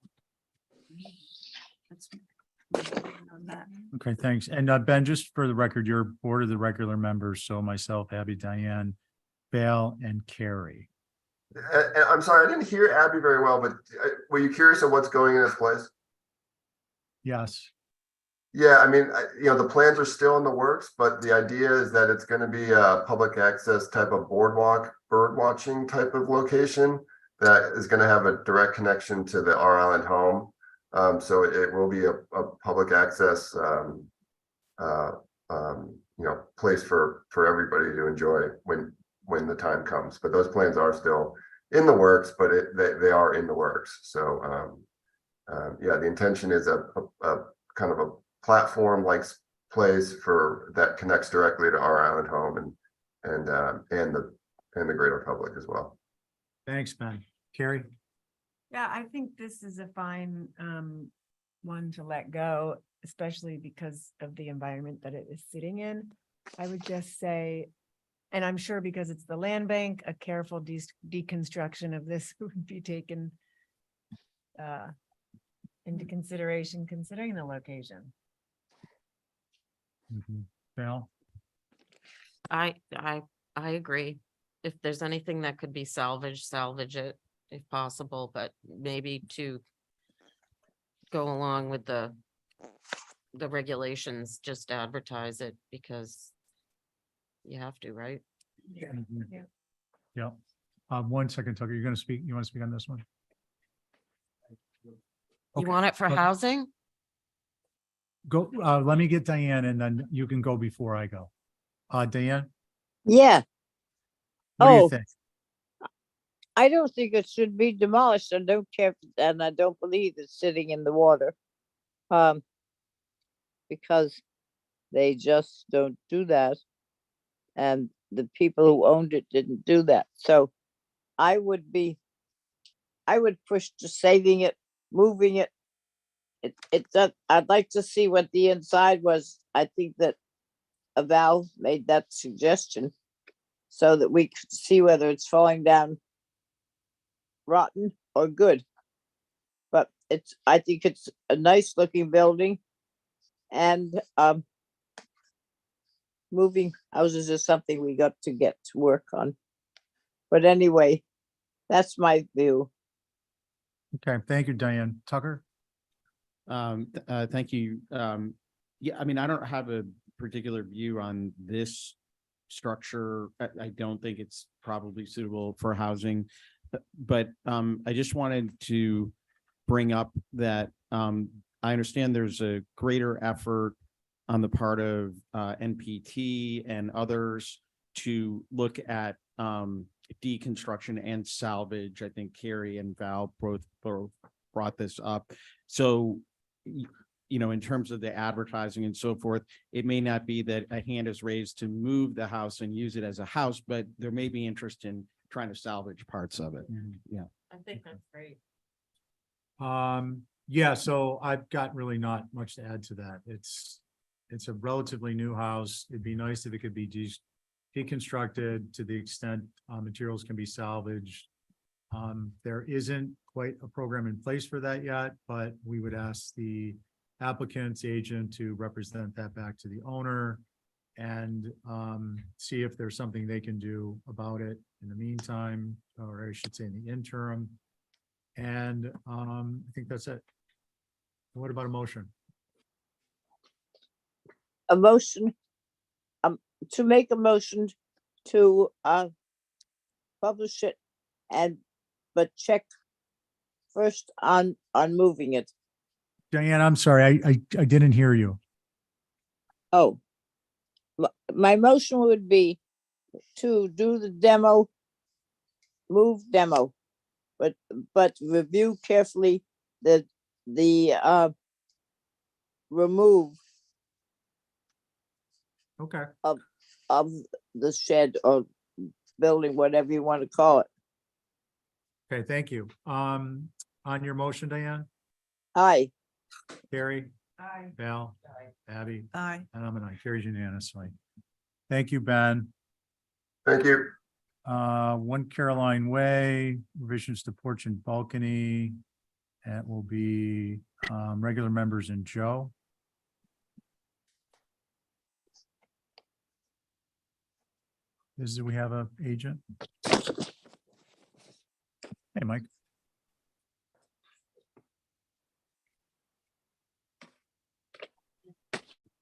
That's my opinion on that. Okay, thanks. And Ben, just for the record, you're board of the regular members, so myself, Abby, Diane, Val, and Carrie. I'm sorry, I didn't hear Abby very well, but were you curious of what's going in its place? Yes. Yeah, I mean, the plans are still in the works, but the idea is that it's going to be a public access type of boardwalk, bird watching type of location that is going to have a direct connection to the R Island home. So it will be a public access, place for everybody to enjoy when the time comes. But those plans are still in the works, but they are in the works. So yeah, the intention is a kind of a platform like place for that connects directly to our island home and the greater public as well. Thanks, Ben. Carrie? Yeah, I think this is a fine one to let go, especially because of the environment that it is sitting in. I would just say, and I'm sure because it's the land bank, a careful deconstruction of this would be taken into consideration, considering the location. Val? I agree. If there's anything that could be salvaged, salvage it if possible, but maybe to go along with the regulations, just advertise it because you have to, right? Yeah. 1 second, Tucker, you're going to speak. You want to speak on this one? You Okay, want it for but- housing? Go, let me get Diane and then you can go before I go. Diane, Yeah, what do you Oh. think? I don't think it should be demolished. I don't care, and I don't believe it's sitting in the water. Because they just don't do that. And the people who owned it didn't do that. So I would push to saving it, moving it. I'd like to see what the inside was. I think that Val made that suggestion so that we could see whether it's falling down rotten or good. But I think it's a nice looking building, and moving houses is something we got to get to work on. But anyway, that's my view. Okay, thank you, Diane. Tucker? Thank you. Yeah, I mean, I don't have a particular view on this structure. I don't think it's probably suitable for housing. But I just wanted to bring up that I understand there's a greater effort on the part of NPT and others to look at deconstruction and salvage. I think Carrie and Val both brought this up. So, in terms of the advertising and so forth, it may not be that a hand is raised to move the house and use it as a house, but there may be interest in trying to salvage parts of it. Yeah. I think that's great. Yeah, so I've got really not much to add to that. It's a relatively new house. It'd be nice if it could be deconstructed to the extent materials can be salvaged. There isn't quite a program in place for that yet, but we would ask the applicant's agent to represent that back to the owner and see if there's something they can do about it in the meantime, or I should say in the interim. And I think that's it. What about a motion? A motion, to make a motion to publish it but check first on moving it. Diane, I'm sorry, I didn't hear you. Oh, my motion would be to do the demo, move demo, but review carefully the remove Okay, of the shed or building, whatever you want to call it. okay, thank you. On your motion, Diane, Aye. Carrie, Aye. Val, Abby, Aye. and I'm an aye, carries unanimously. Thank you, Ben. Thank you. 1 Caroline Way, revisions to porch and balcony. That will be, regular members and Joe. Do we have a agent? Hey, Mike.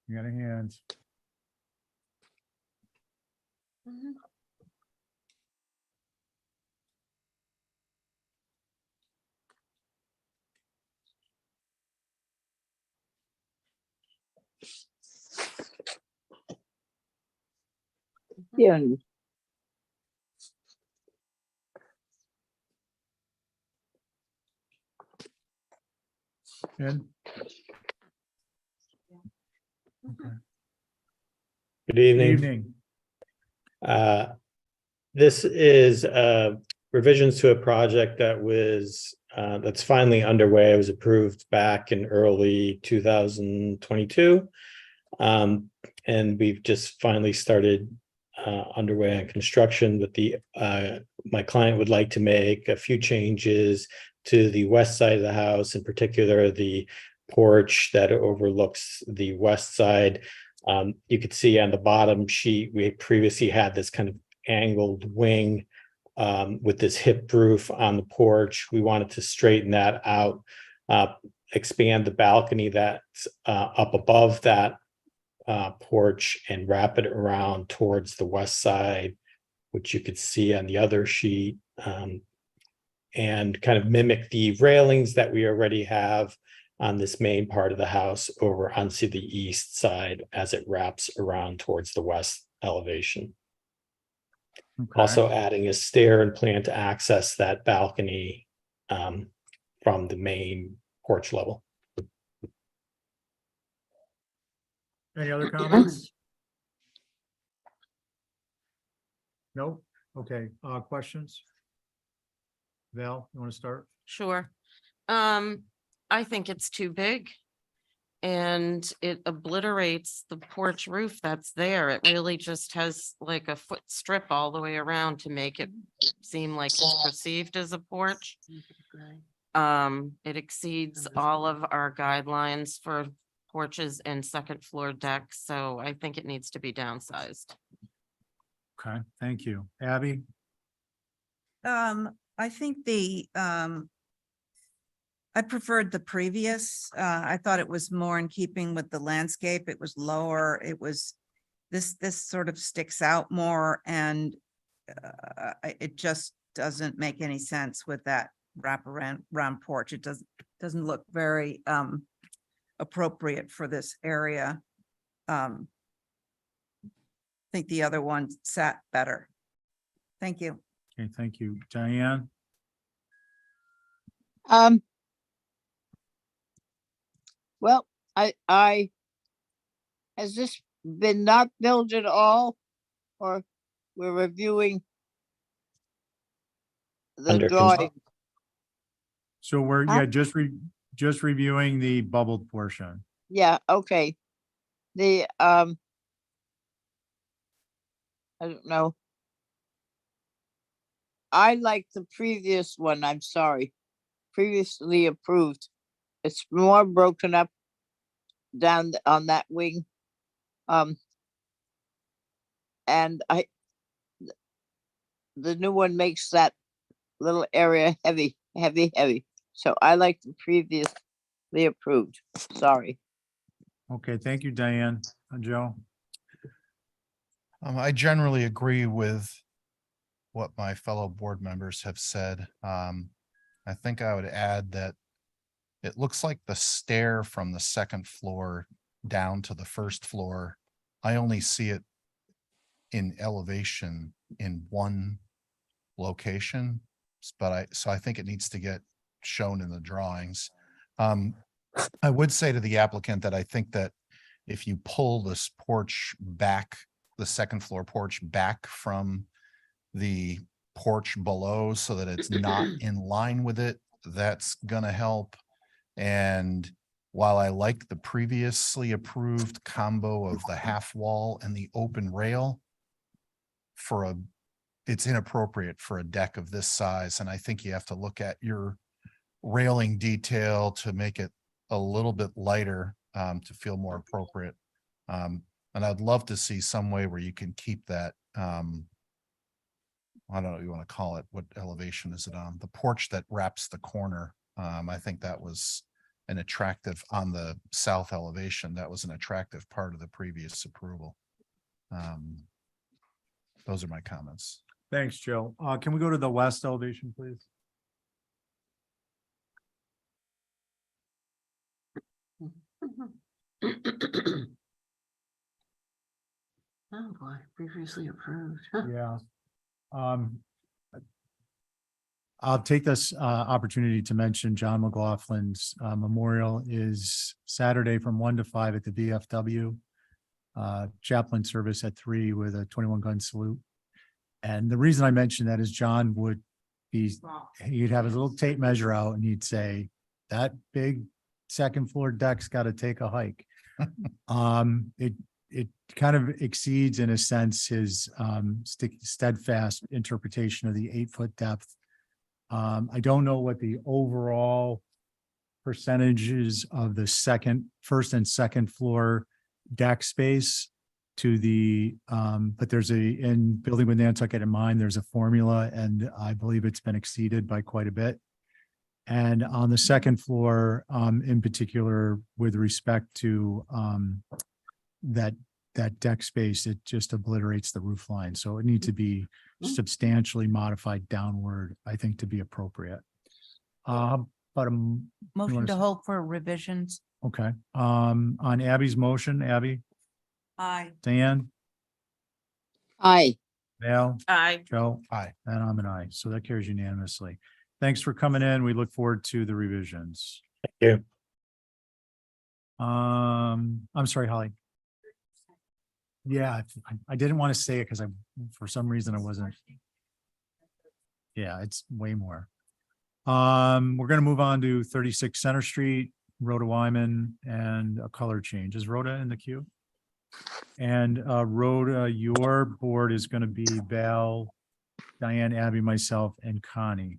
You got a hand. Yeah. In? Good evening. Evening. This is revisions to a project that was that's finally underway. It was approved back in early 2022. And we've just finally started underway on construction with the my client would like to make a few changes to the west side of the house, in particular the porch that overlooks the west side. You could see on the bottom sheet, we previously had this kind of angled wing with this hip roof on the porch. We wanted to straighten that out, expand the balcony that's up above that porch and wrap it around towards the west side, which you could see on the other sheet, and kind of mimic the railings that we already have on this main part of the house over onto the east side as it wraps around towards the west elevation. Okay. Also adding a stair and plan to access that balcony from the main porch level. Any other comments? Nope. Okay, questions? Val, you want to start? Sure. I think it's too big. And it obliterates the porch roof that's there. It really just has like a foot strip all the way around to make it seem like it's perceived as a porch. It exceeds all of our guidelines for porches and second floor decks, so I think it needs to be downsized. Okay, thank you. Abby? I think I preferred the previous. I thought it was more in keeping with the landscape. It was lower. It was, this sort of sticks out more, and it just doesn't make any sense with that wraparound porch. It doesn't look very appropriate for this area. I think the other one sat better. Thank you. Okay, thank you. Diane? Well, has this been not built at all? Or we're reviewing the Under drawing? So we're, Huh? just reviewing the bubbled portion. Yeah, okay. The, I don't know. I like the previous one, I'm sorry, previously approved. It's more broken up down on that wing. And the new one makes that little area heavy. So I like the previously approved, sorry. Okay, thank you, Diane. Joe? I generally agree with what my fellow board members have said. I think I would add that it looks like the stair from the second floor down to the first floor, I only see it in elevation in one location, but so I think it needs to get shown in the drawings. I would say to the applicant that I think that if you pull this porch back, the second floor porch back from the porch below so that it's not in line with it, that's gonna help. And while I like the previously approved combo of the half wall and the open rail, it's inappropriate for a deck of this size. And I think you have to look at your railing detail to make it a little bit lighter, to feel more appropriate. And I'd love to see some way where you can keep that, I don't know what you want to call it. What elevation is it on? The porch that wraps the corner. I think that was an attractive on the south elevation. That was an attractive part of the previous approval. Those are my comments. Thanks, Joe. Can we go to the west elevation, please? Oh, boy, previously approved. Yeah. I'll take this opportunity to mention John McLaughlin's memorial is Saturday from 1 to 5 at the VFW. Chaplain service at 3 with a 21 gun salute. And the reason I mention that is John would be, he'd have his little tape measure out and he'd say, that big second floor deck's got to take a hike. It kind of exceeds in a sense his steadfast interpretation of the 8-foot depth. I don't know what the overall percentages of the first and second floor deck space to the, but there's in building with Nantucket in mind, there's a formula and I believe it's been exceeded by quite a bit. And on the second floor, in particular, with respect to that deck space, it just obliterates the roof line. So it needs to be substantially modified downward, I think, to be appropriate. But Motion to hold for revisions. okay. On Abby's motion, Abby, Aye. Dan, Aye. Val, Aye. Joe, Aye. and I'm an aye. So that carries unanimously. Thanks for coming in. We look forward to the revisions. Thank you. I'm sorry, Holly. Yeah, I didn't want to say it because for some reason I wasn't. Yeah, it's way more. We're gonna move on to 36 Center Street, Rhoda Wyman, and a color change. Is Rhoda in the queue? And Rhoda, your board is gonna be Val, Diane, Abby, myself, and Connie.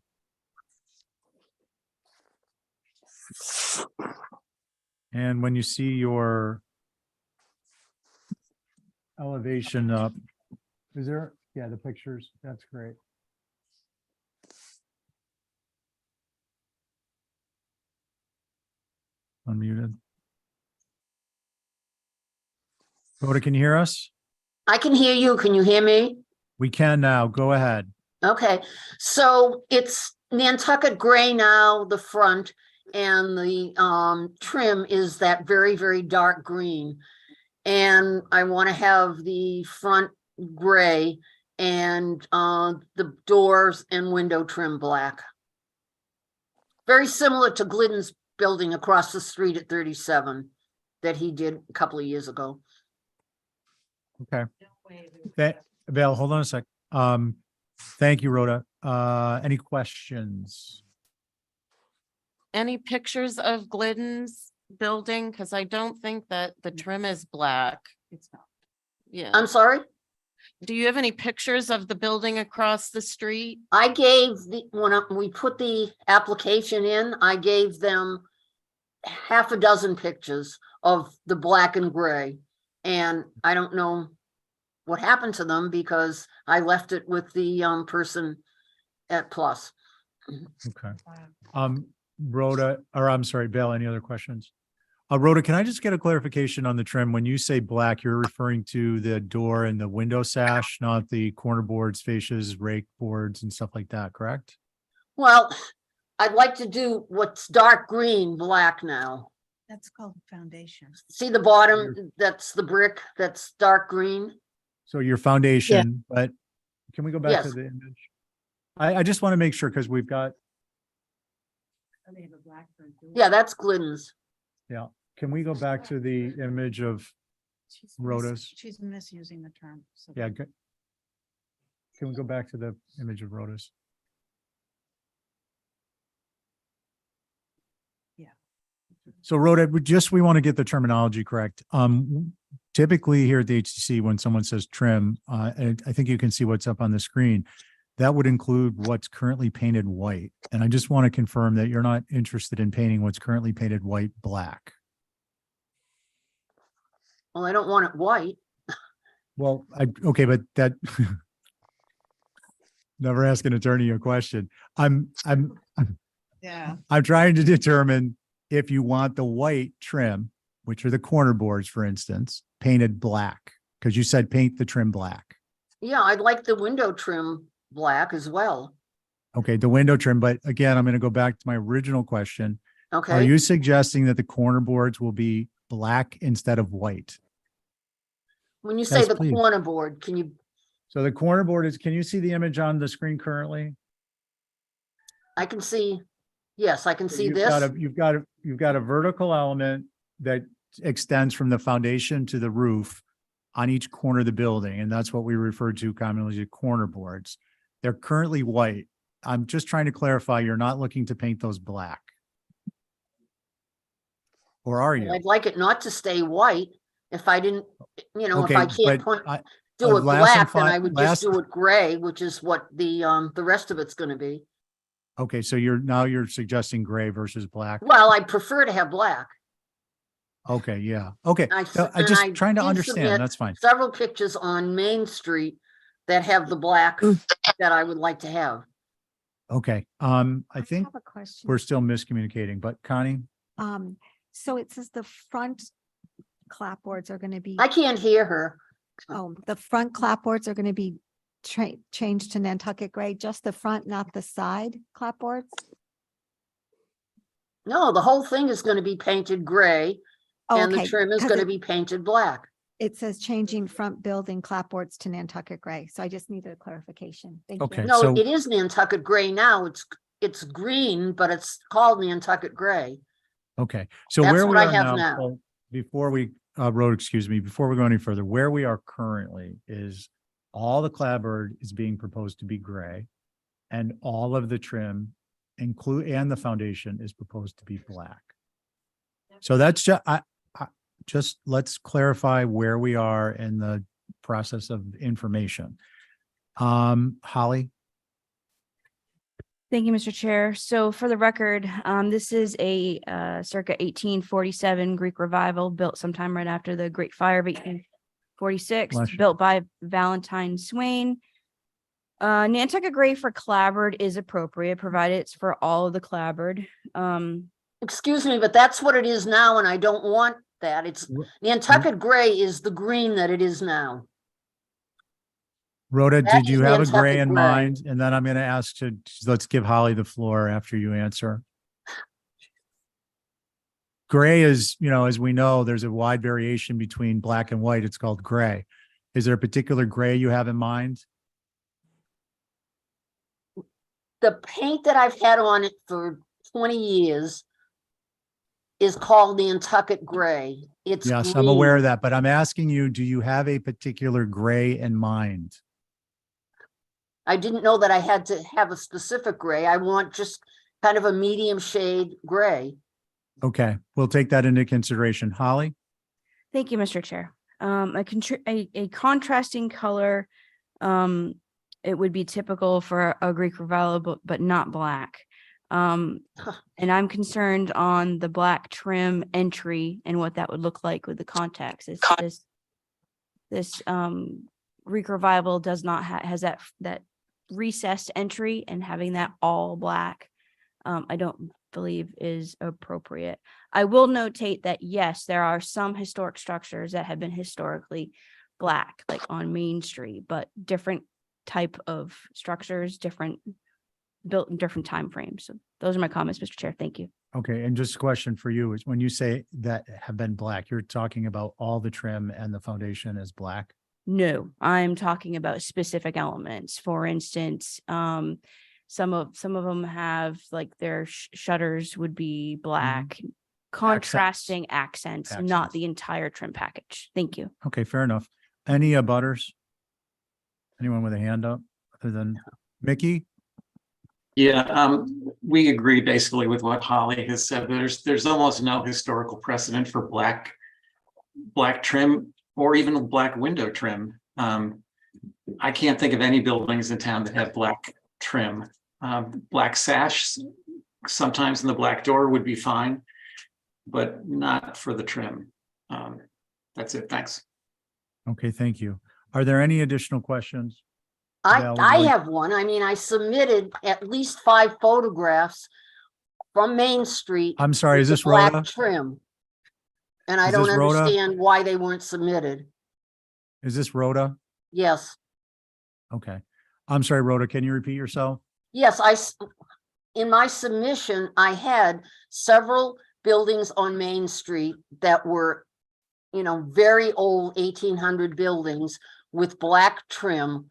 And when you see your elevation up, is there, yeah, the pictures, that's great. Unmuted. Rhoda, can you hear us? I can hear you. Can you hear me? We can now. Go ahead. Okay, so it's Nantucket gray now, the front, and the trim is that very, very dark green. And I want to have the front gray and the doors and window trim black. Very similar to Glidden's building across the street at 37 that he did a couple of years ago. Okay. Val, hold on a sec. Thank you, Rhoda. Any questions? Any pictures of Glidden's building? Because I don't think that the trim is black. It's not. Yeah. I'm sorry? Do you have any pictures of the building across the street? I gave when we put the application in, I gave them half a dozen pictures of the black and gray. And I don't know what happened to them because I left it with the person at Plus. Okay. Rhoda, or I'm sorry, Val, any other questions? Rhoda, can I just get a clarification on the trim? When you say black, you're referring to the door and the window sash, not the corner boards, fascias, rake boards and stuff like that, correct? Well, I'd like to do what's dark green, black now. That's called foundation. See the bottom, that's the brick, that's dark green. So your foundation, but can we go back to Yes. the image? I just want to make sure because we've got, Yeah, that's Glidden's. yeah, can we go back to the image of, Rhoda's? She's misusing the term. so- yeah, can we go back to the image of Rhoda's? Yeah. So Rhoda, we want to get the terminology correct. Typically here at the HTC, when someone says trim, and I think you can see what's up on the screen. That would include what's currently painted white. And I just want to confirm that you're not interested in painting what's currently painted white, black. Well, I don't want it white. Well, okay, but that never ask an attorney a question. Yeah. I'm trying to determine if you want the white trim, which are the corner boards, for instance, painted black, because you said paint the trim black. Yeah, I'd like the window trim black as well. Okay, the window trim, but again, I'm going to go back to my original question. Are Okay, you suggesting that the corner boards will be black instead of white? when you say Yes, the please. corner board, can you, So the corner board is, can you see the image on the screen currently? I can see, yes, I can So see you've this. got you've got a vertical element that extends from the foundation to the roof on each corner of the building, and that's what we refer to commonly as corner boards. They're currently white. I'm just trying to clarify, you're not looking to paint those black. Or are you? I'd like it not to stay white. If I didn't, if Okay, I can't but do it last and black, then I would just last- do it gray, which is what the rest of it's gonna be. Okay, so you're suggesting gray versus black? Well, I prefer to have black. Okay, yeah, okay. I No, I and just I trying to did understand, submit that's fine. Several pictures on Main Street that have the black that I would like to have. Okay, I think have a question. we're still miscommunicating, but Connie? So it says the front clapboards are gonna be, I can't hear her. the front clapboards are gonna be changed to Nantucket gray, just the front, not the side clapboards? No, the whole thing is gonna be painted gray and the Okay, trim is 'cause gonna it- be painted black. It says changing front building clapboards to Nantucket gray, so I just needed a clarification. Thank you. Okay. No, so- it is Nantucket gray now. It's green, but it's called Nantucket gray. Okay, so That's where what we I are have now, now. so before we, before we go any further, where we are currently is all the clapboard is being proposed to be gray, and all of the trim and the foundation is proposed to be black. So that's just, let's clarify where we are in the process of information. Holly? Thank you, Mr. Chair. So for the record, this is a circa 1847 Greek revival built sometime right after the Great Fire of 1846, Bless you. built by Valentine Swain. Nantucket gray for clapboard is appropriate, provided it's for all of the clapboard. Excuse me, but that's what it is now, and I don't want that. It's Nantucket gray is the green that it is now. Rhoda, That did you is have a gray Nantucket in gray. mind? And then I'm going to ask let's give Holly the floor after you answer. Gray is, as we know, there's a wide variation between black and white. It's called gray. Is there a particular gray you have in mind? The paint that I've had on it for 20 years is called Nantucket gray. It's Yes, I'm aware of green. that, but I'm asking you, do you have a particular gray in mind? I didn't know that I had to have a specific gray. I want just kind of a medium shade gray. Okay, we'll take that into consideration. Holly? Thank you, Mr. Chair. A contrasting color, it would be typical for a Greek revival, but not black. And I'm concerned on the black trim entry and what that would look like with the context. This Greek revival does not has that recessed entry, and having that all black, I don't believe is appropriate. I will notate that yes, there are some historic structures that have been historically black, like on Main Street, but different type of structures, built in different time frames. So those are my comments, Mr. Chair. Thank you. Okay, and just a question for you is when you say that have been black, you're talking about all the trim and the foundation is black? No, I'm talking about specific elements. For instance, some of them have like their shutters would be black. contrasting accents, not Accents. the entire trim package. Thank you. Okay, fair enough. Any abutters? Anyone with a hand up other than Mickey? Yeah, we agree basically with what Holly has said. There's almost no historical precedent for black trim or even black window trim. I can't think of any buildings in town that have black trim. Black sash, sometimes in the black door would be fine, but not for the trim. That's it. Thanks. Okay, thank you. Are there any additional questions? Val, would you I like- have one. I mean, I submitted at least 5 photographs from Main Street. I'm sorry, is with the this Rhoda? black trim. And I Is don't this Rhoda? understand why they weren't submitted. Is this Rhoda? Yes, Okay. I'm sorry, Rhoda, can you repeat yourself? yes, in my submission, I had several buildings on Main Street that were, very old 1800 buildings with black trim,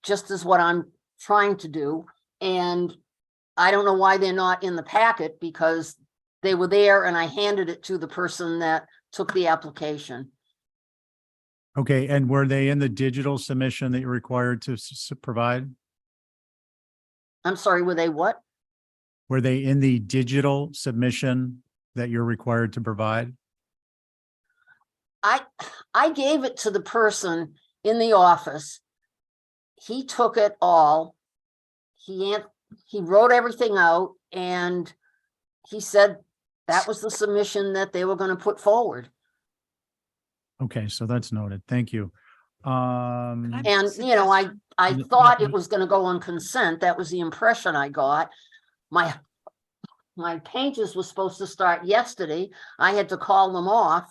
just as what I'm trying to do. And I don't know why they're not in the packet, because they were there and I handed it to the person that took the application. Okay, and were they in the digital submission that you're required to provide? I'm sorry, were they what? Were they in the digital submission that you're required to provide? I gave it to the person in the office. He took it all. He wrote everything out and he said that was the submission that they were going to put forward. Okay, so that's noted. Thank you. And, I thought it was going to go on consent. That was the impression I got. My painters was supposed to start yesterday. I had to call them off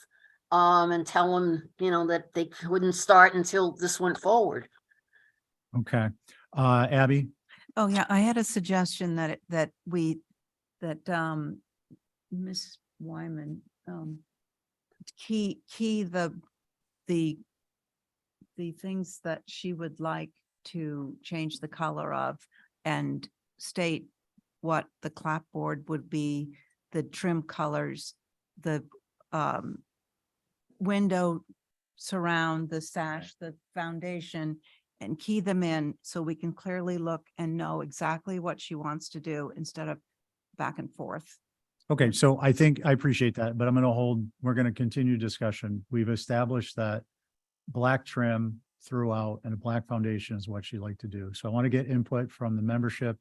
and tell them, that they couldn't start until this went forward. Okay, Abby? Oh, yeah, I had a suggestion that Miss Wyman, key the things that she would like to change the color of, and state what the clapboard would be, the trim colors, the window surround, the sash, the foundation, and key them in so we can clearly look and know exactly what she wants to do instead of back and forth. Okay, so I appreciate that, but we're going to continue discussion. We've established that black trim throughout and a black foundation is what she'd like to do. So I want to get input from the membership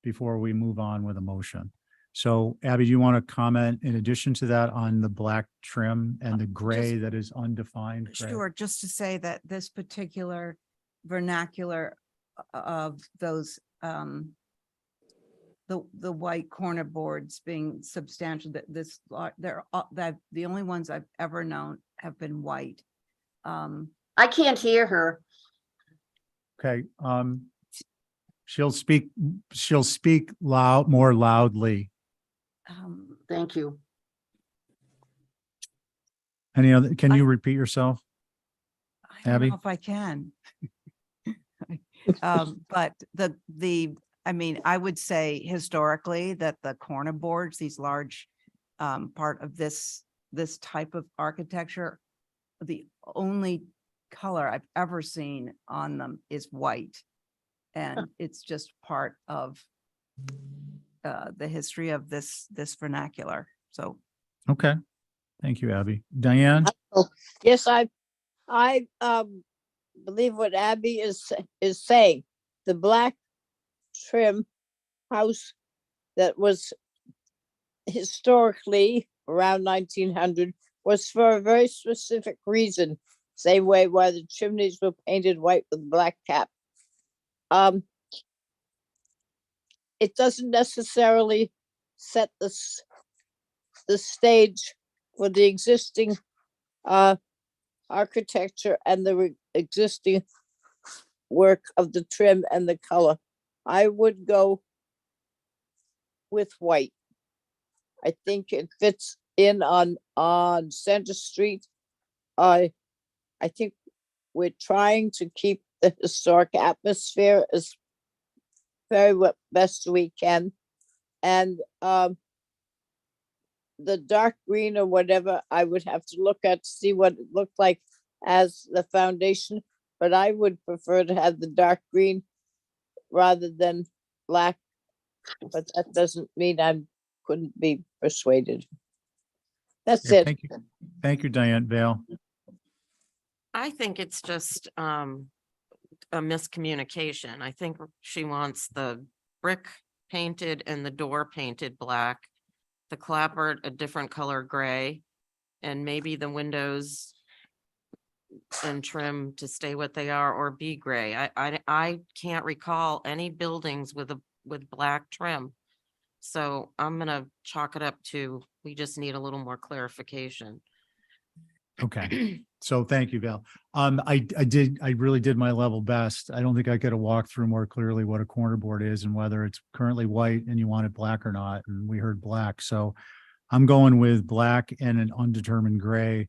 before we move on with a motion. So Abby, do you want to comment in addition to that on the black trim and the gray that is undefined? gray? Sure, just to say that this particular vernacular of those, the white corner boards being substantial, that they're the only ones I've ever known have been white. I can't hear her. Okay, she'll speak more loudly. Thank you. Any other, can you repeat yourself? I don't Abby? know if I can. But I mean, I would say historically that the corner boards, these large part of this type of architecture, the only color I've ever seen on them is white. And it's just part of the history of this vernacular. So. Okay, thank you, Abby. Diane? Yes, I believe what Abby is saying. The black trim house that was historically around 1900 was for a very specific reason. Same way why the chimneys were painted white with black cap. It doesn't necessarily set the stage for the existing architecture and the existing work of the trim and the color. I would go with white. I think it fits in on Center Street. I think we're trying to keep the historic atmosphere as very best we can. And the dark green or whatever, I would have to look at, to see what it looked like as the foundation, but I would prefer to have the dark green rather than black. But that doesn't mean I couldn't be persuaded. That's Yeah, it. Thank you. Thank you, Diane Vale. I think it's just a miscommunication. I think she wants the brick painted and the door painted black, the clapboard a different color gray, and maybe the windows and trim to stay what they are or be gray. I can't recall any buildings with black trim. So I'm gonna chalk it up to, we just need a little more clarification. Okay, so thank you, Val. I really did my level best. I don't think I could have walked through more clearly what a corner board is and whether it's currently white and you want it black or not, and we heard black, so I'm going with black and an undetermined gray.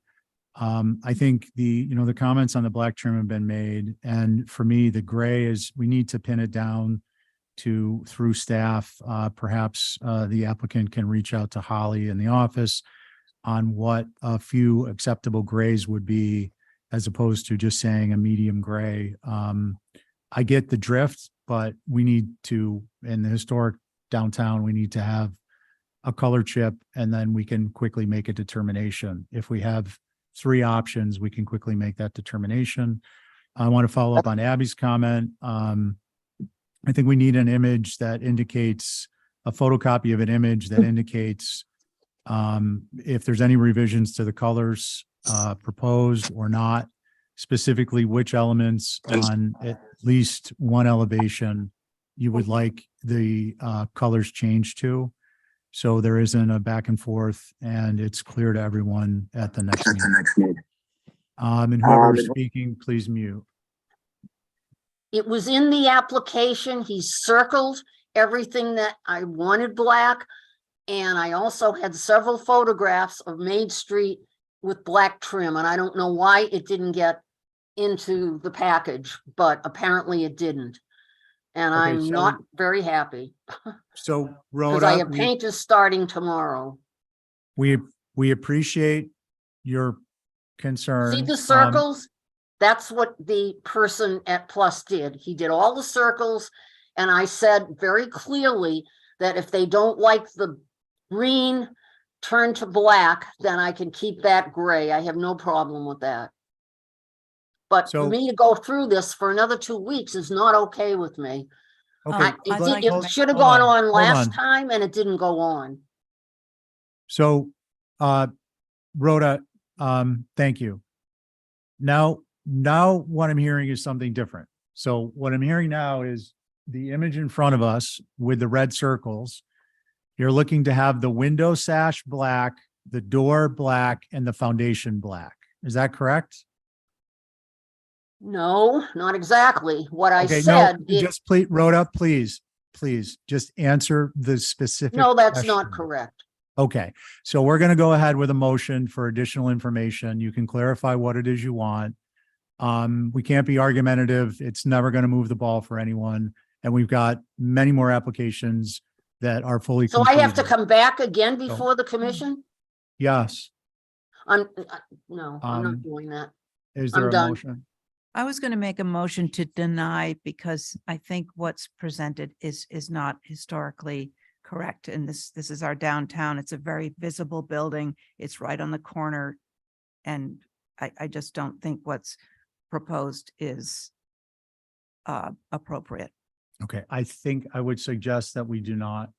I think the comments on the black trim have been made, and for me, the gray is, we need to pin it down through staff. Perhaps the applicant can reach out to Holly in the office on what a few acceptable grays would be, as opposed to just saying a medium gray. I get the drift, but we need to, in the historic downtown, we need to have a color chip, and then we can quickly make a determination. If we have 3 options, we can quickly make that determination. I want to follow up on Abby's comment. I think we need an image that indicates, a photocopy of an image that indicates if there's any revisions to the colors proposed or not, specifically which elements on at least one elevation you would like the colors changed to. So there isn't a back and forth and it's clear to everyone at the next meeting. And whoever's speaking, please mute. It was in the application. He circled everything that I wanted black. And I also had several photographs of Main Street with black trim, and I don't know why it didn't get into the package, but apparently it didn't. And Okay, I'm not very happy So because I Rhoda, have painters starting tomorrow. we appreciate your concern. See the circles? That's what the person at Plus did. He did all the circles. And I said very clearly that if they don't like the green turn to black, then I can keep that gray. I have no problem with that. But for me to go through this for another 2 weeks is not okay with me. Okay, It should have gone on last time and it didn't go on. So, Rhoda, thank you. Now what I'm hearing is something different. So what I'm hearing now is the image in front of us with the red circles. You're looking to have the window sash black, the door black, and the foundation black. Is that correct? No, not exactly. What I Okay, said. no, just please, Rhoda, please just answer the specific. No, that's not question. correct. Okay, so we're going to go ahead with a motion for additional information. You can clarify what it is you want. We can't be argumentative. It's never going to move the ball for anyone. And we've got many more applications that are fully. So I have to completed. come back again before the commission? Yes. No, I'm not doing that. Is there I'm a done. motion? I was going to make a motion to deny because I think what's presented is not historically correct. And this is our downtown. It's a very visible building. It's right on the corner. And I just don't think what's proposed is appropriate. Okay, I think I would suggest that we do not,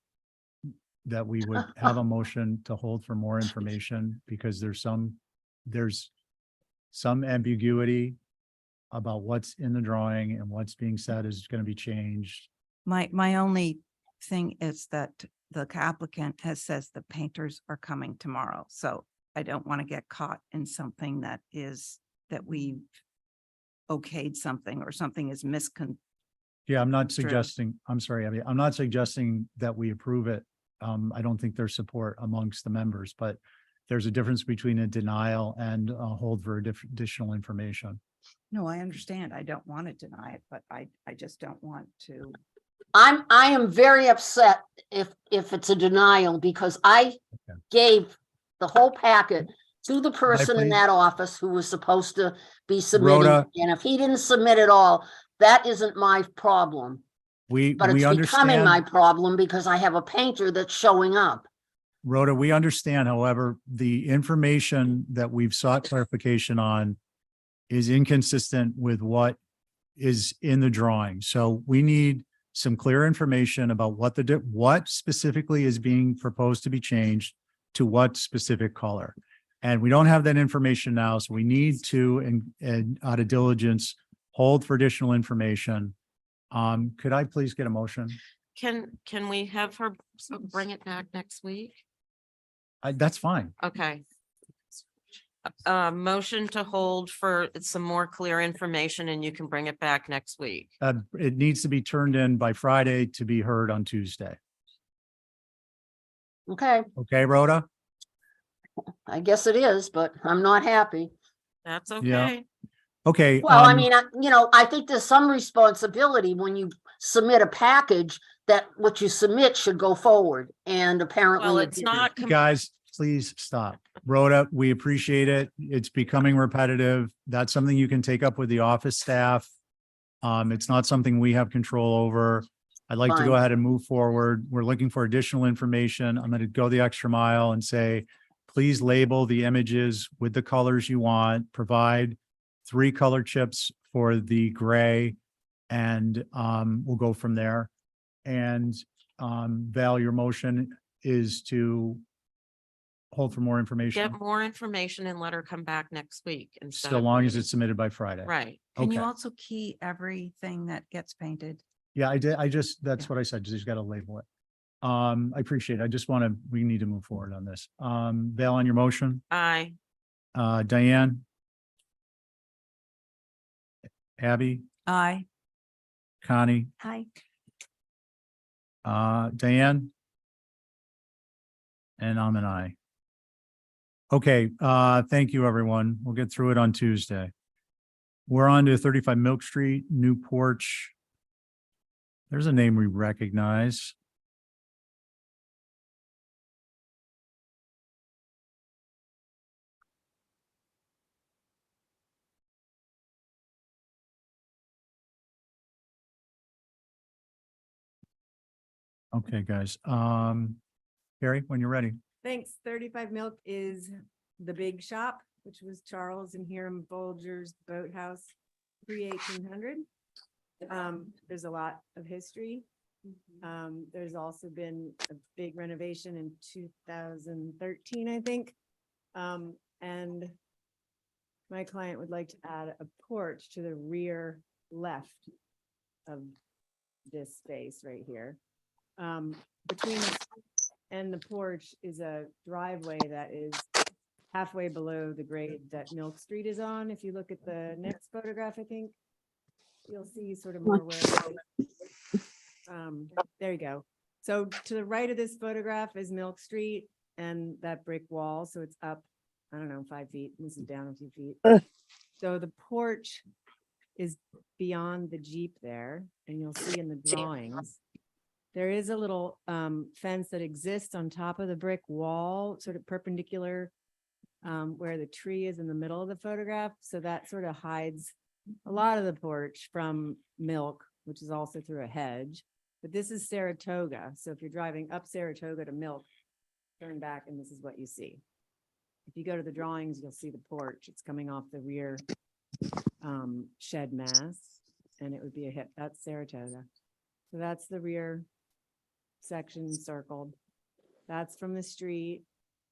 that we would have a motion to hold for more information because there's some ambiguity about what's in the drawing and what's being said is going to be changed. My only thing is that the applicant says the painters are coming tomorrow. So I don't want to get caught in something that we've okayed something or something is Yeah, I'm not suggesting, I'm sorry, Abby, I'm not suggesting that we approve it. I don't think there's support amongst the members, but there's a difference between a denial and a hold for additional information. No, I understand. I don't want to deny it, but I just don't want to. I am very upset if it's a denial because I gave the whole packet to the person in please? that office who was supposed to be submitting. Rhoda. And if he didn't submit it all, that isn't my problem. We But it's becoming my understand, problem because I have a painter that's showing up. Rhoda, we understand. However, the information that we've sought clarification on is inconsistent with what is in the drawing. So we need some clear information about what specifically is being proposed to be changed to what specific color. And we don't have that information now, so we need to, and out of diligence, hold for additional information. Could I please get a motion? Can we have her bring it back next week? That's fine. Okay. Motion to hold for some more clear information and you can bring it back next week. It needs to be turned in by Friday to be heard on Tuesday. Okay, Okay, Rhoda? I guess it is, but I'm not happy. That's Yeah. okay. Okay. Well, I mean, I think there's some responsibility when you submit a package that what you submit should go forward. And apparently. Well, it it's didn't. not. Guys, please stop. Rhoda, we appreciate it. It's becoming repetitive. That's something you can take up with the office staff. It's not something we have control over. I'd like to go Fine. ahead and move forward. We're looking for additional information. I'm going to go the extra mile and say, please label the images with the colors you want, provide 3 color chips for the gray, and we'll go from there. And Val, your motion is to hold for more information, Get more information and let her come back next week. instead so of long as waiting. it's submitted by Friday. Right. Can you Okay. also key everything that gets painted? Yeah, I did. That's what I said. Just got to label it. I appreciate it. We need to move forward on this. Val, on your motion, Aye. Diane, Abby, Aye. Connie, Hi. Diane, and I'm an aye. Okay, thank you, everyone. We'll get through it on Tuesday. We're on to 35 Milk Street, new porch. There's a name we recognize. Okay, guys. Carrie, when you're ready. Thanks. 35 Milk is the big shop, which was Charles and Hiram Folger's boathouse pre-1800. There's a lot of history. There's also been a big renovation in 2013, I think. And my client would like to add a porch to the rear left of this space right here. Between and the porch is a driveway that is halfway below the grade that Milk Street is on. If you look at the next photograph, I think you'll see sort of more where it is. There you go. So to the right of this photograph is Milk Street and that brick wall. So it's up, I don't know, 5 feet. This is down a few feet. So the porch is beyond the Jeep there, and you'll see in the drawings. There is a little fence that exists on top of the brick wall, sort of perpendicular where the tree is in the middle of the photograph. So that sort of hides a lot of the porch from Milk, which is also through a hedge. But this is Saratoga. So if you're driving up Saratoga to Milk, turn back and this is what you see. If you go to the drawings, you'll see the porch. It's coming off the rear shed mass, and it would be a hip. That's Saratoga. So that's the rear section circled. That's from the street,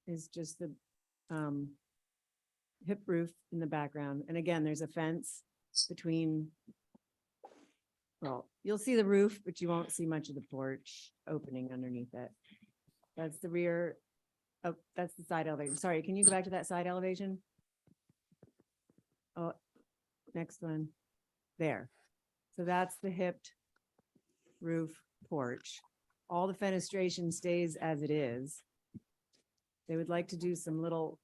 is just the hip roof in the background. And again, there's a fence between, well, you'll see the roof, but you won't see much of the porch opening underneath it. That's the rear. Oh, that's the side elevation. Sorry, can you go back to that side elevation? Oh, next one. There. So that's the hipped roof porch. All the fenestration stays as it is. They would like to do some little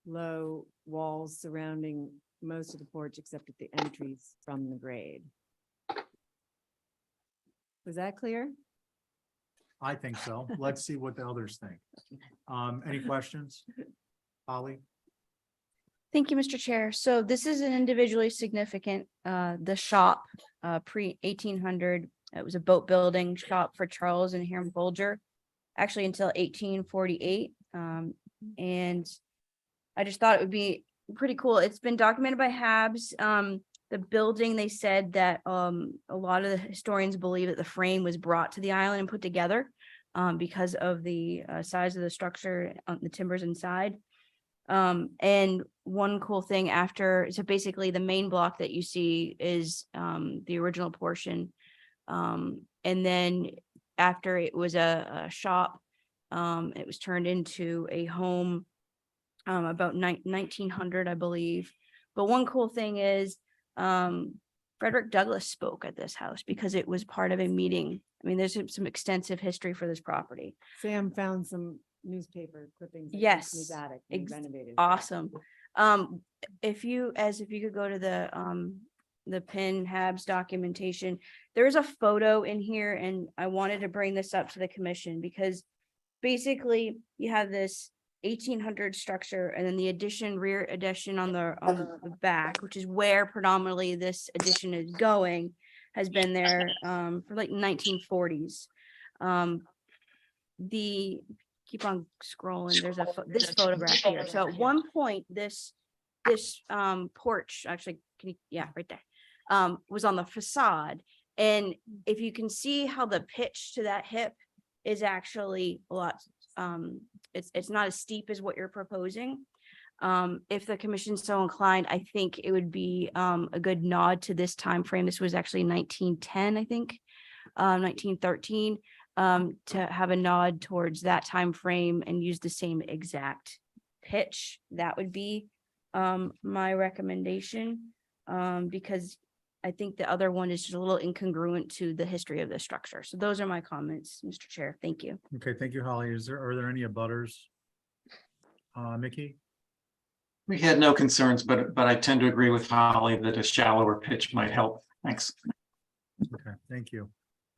low walls surrounding most of the porch except at the entries from the grade. Was that clear? I think so. Let's see what the others think. Any questions? Holly? Thank you, Mr. Chair. So this is an individually significant, the shop, pre 1800. It was a boat building shop for Charles and Hiram Folger, actually until 1848. And I just thought it would be pretty cool. It's been documented by Habs. The building, they said that a lot of the historians believe that the frame was brought to the island and put together because of the size of the structure on the timbers inside. And one cool thing so basically the main block that you see is the original portion. And then after it was a shop, it was turned into a home about 1900, I believe. But one cool thing is Frederick Douglass spoke at this house because it was part of a meeting. I mean, there's some extensive history for this property. Sam found some newspaper clippings. I think, in Yes, his attic when he renovated. Awesome. If you could go to the Penn Habs documentation, there's a photo in here, and I wanted to bring this up to the commission because basically you have this 1800 structure and then the rear addition on the back, which is where predominantly this addition is going, has been there for like 1940s. Keep on scrolling. There's this photograph here. So at one point, this porch, actually, right there, was on the facade. And if you can see how the pitch to that hip is actually a lot, it's not as steep as what you're proposing. If the commission's so inclined, I think it would be a good nod to this time frame. This was actually 1910, I think, 1913. To have a nod towards that time frame and use the same exact pitch. That would be my recommendation, because I think the other one is just a little incongruent to the history of the structure. So those are my comments, Mr. Chair. Thank you. Okay, thank you, Holly. Are there any abutters? Mickey? We had no concerns, but I tend to agree with Holly that a shallower pitch might help. Thanks. Okay, thank you.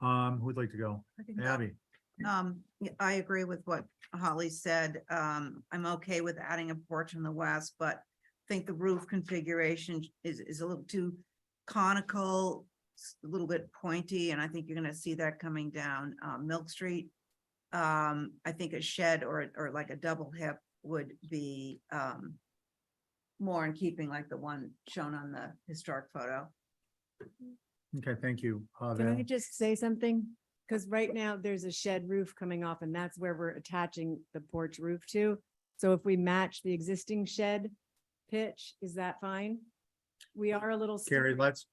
Who'd like to go? Abby? Yeah, I agree with what Holly said. I'm okay with adding a porch on the west, but I think the roof configuration is a little too conical, a little bit pointy, and I think you're gonna see that coming down Milk Street. I think a shed or like a double hip would be more in keeping like the one shown on the historic photo. Okay, thank you. Can I just say something? Because right now there's a shed roof coming off and that's where we're attaching the porch roof to. So if we match the existing shed pitch, is that fine? We are a little. Carrie, let's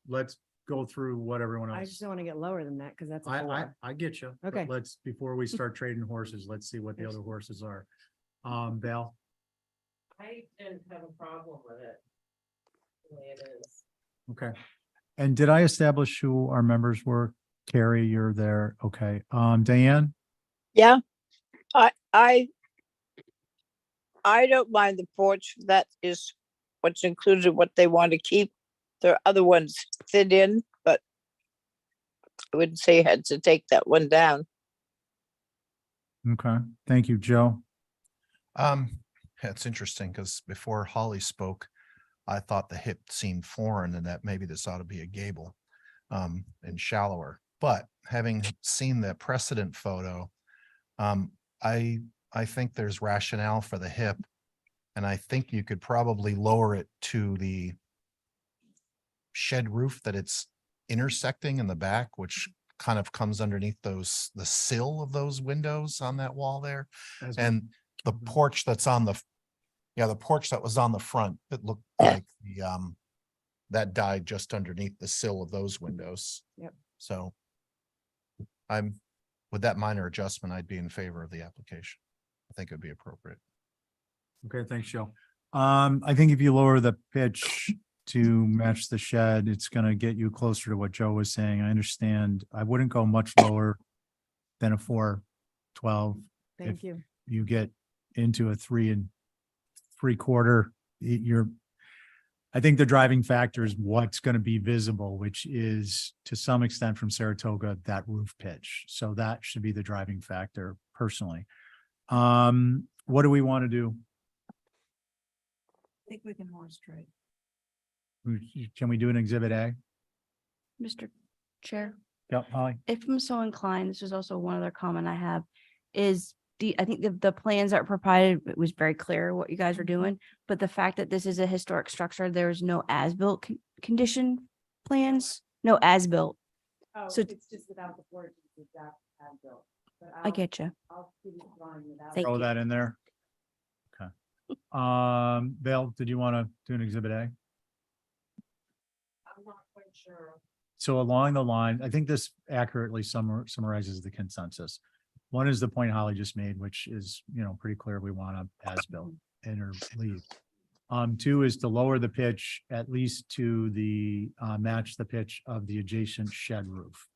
go through what everyone I else. just don't want to get lower than that because that's. a floor. I get you. but Okay. Before we start trading horses, let's see what the other horses are. Val? I didn't have a problem with it. The way it is. Okay. And did I establish who our members were? Carrie, you're there. Okay. Diane? Yeah, I don't mind the porch. That is what's included, what they want to keep. There are other ones fit in, but I wouldn't say you had to take that one down. Okay. Thank you, Joe. It's interesting because before Holly spoke, I thought the hip seemed foreign and that maybe this ought to be a gable and shallower. But having seen the precedent photo, I think there's rationale for the hip. And I think you could probably lower it to the shed roof that it's intersecting in the back, which kind of comes underneath the sill of those windows on that wall there. And the porch that's on the porch that was on the front, it looked like that died just underneath the sill of those windows. Yep. So with that minor adjustment, I'd be in favor of the application. I think it'd be appropriate. Okay, thanks, Joe. I think if you lower the pitch to match the shed, it's gonna get you closer to what Joe was saying. I understand. I wouldn't go much lower than a 412. Thank you. You get into a 3 3/4, I think the driving factor is what's going to be visible, which is to some extent from Saratoga, that roof pitch. So that should be the driving factor personally. what do we want to do? I think we can more straight. Can we do an exhibit A? Mr. Chair, Yep, Holly. if I'm so inclined, this is also one other comment I have, is I think the plans that were provided, it was very clear what you guys were doing, but the fact that this is a historic structure, there is no as-built condition plans, no as-built. So it's just without the porch. I get you. Thank Throw you. that in there. Okay. Bill, did you want to do an exhibit A? I'm not quite sure. So along the line, I think this accurately summarizes the consensus. One is the point Holly just made, which is, pretty clear. We want to as-built in or leave. Two is to lower the pitch at least to the match the pitch of the adjacent shed roof.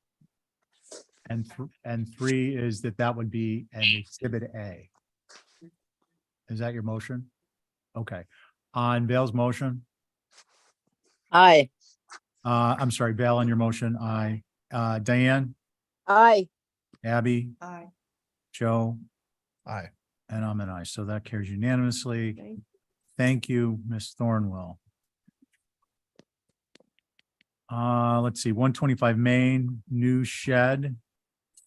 And three is that would be an exhibit A. Is that your motion? Okay. On Vale's motion, Aye. I'm sorry, Val, on your motion, aye. Diane, Aye. Abby, Aye. Joe, Aye. and I'm an aye. So that carries unanimously. Thank you, Ms. Thornwell. Let's see, 125 Main, new shed.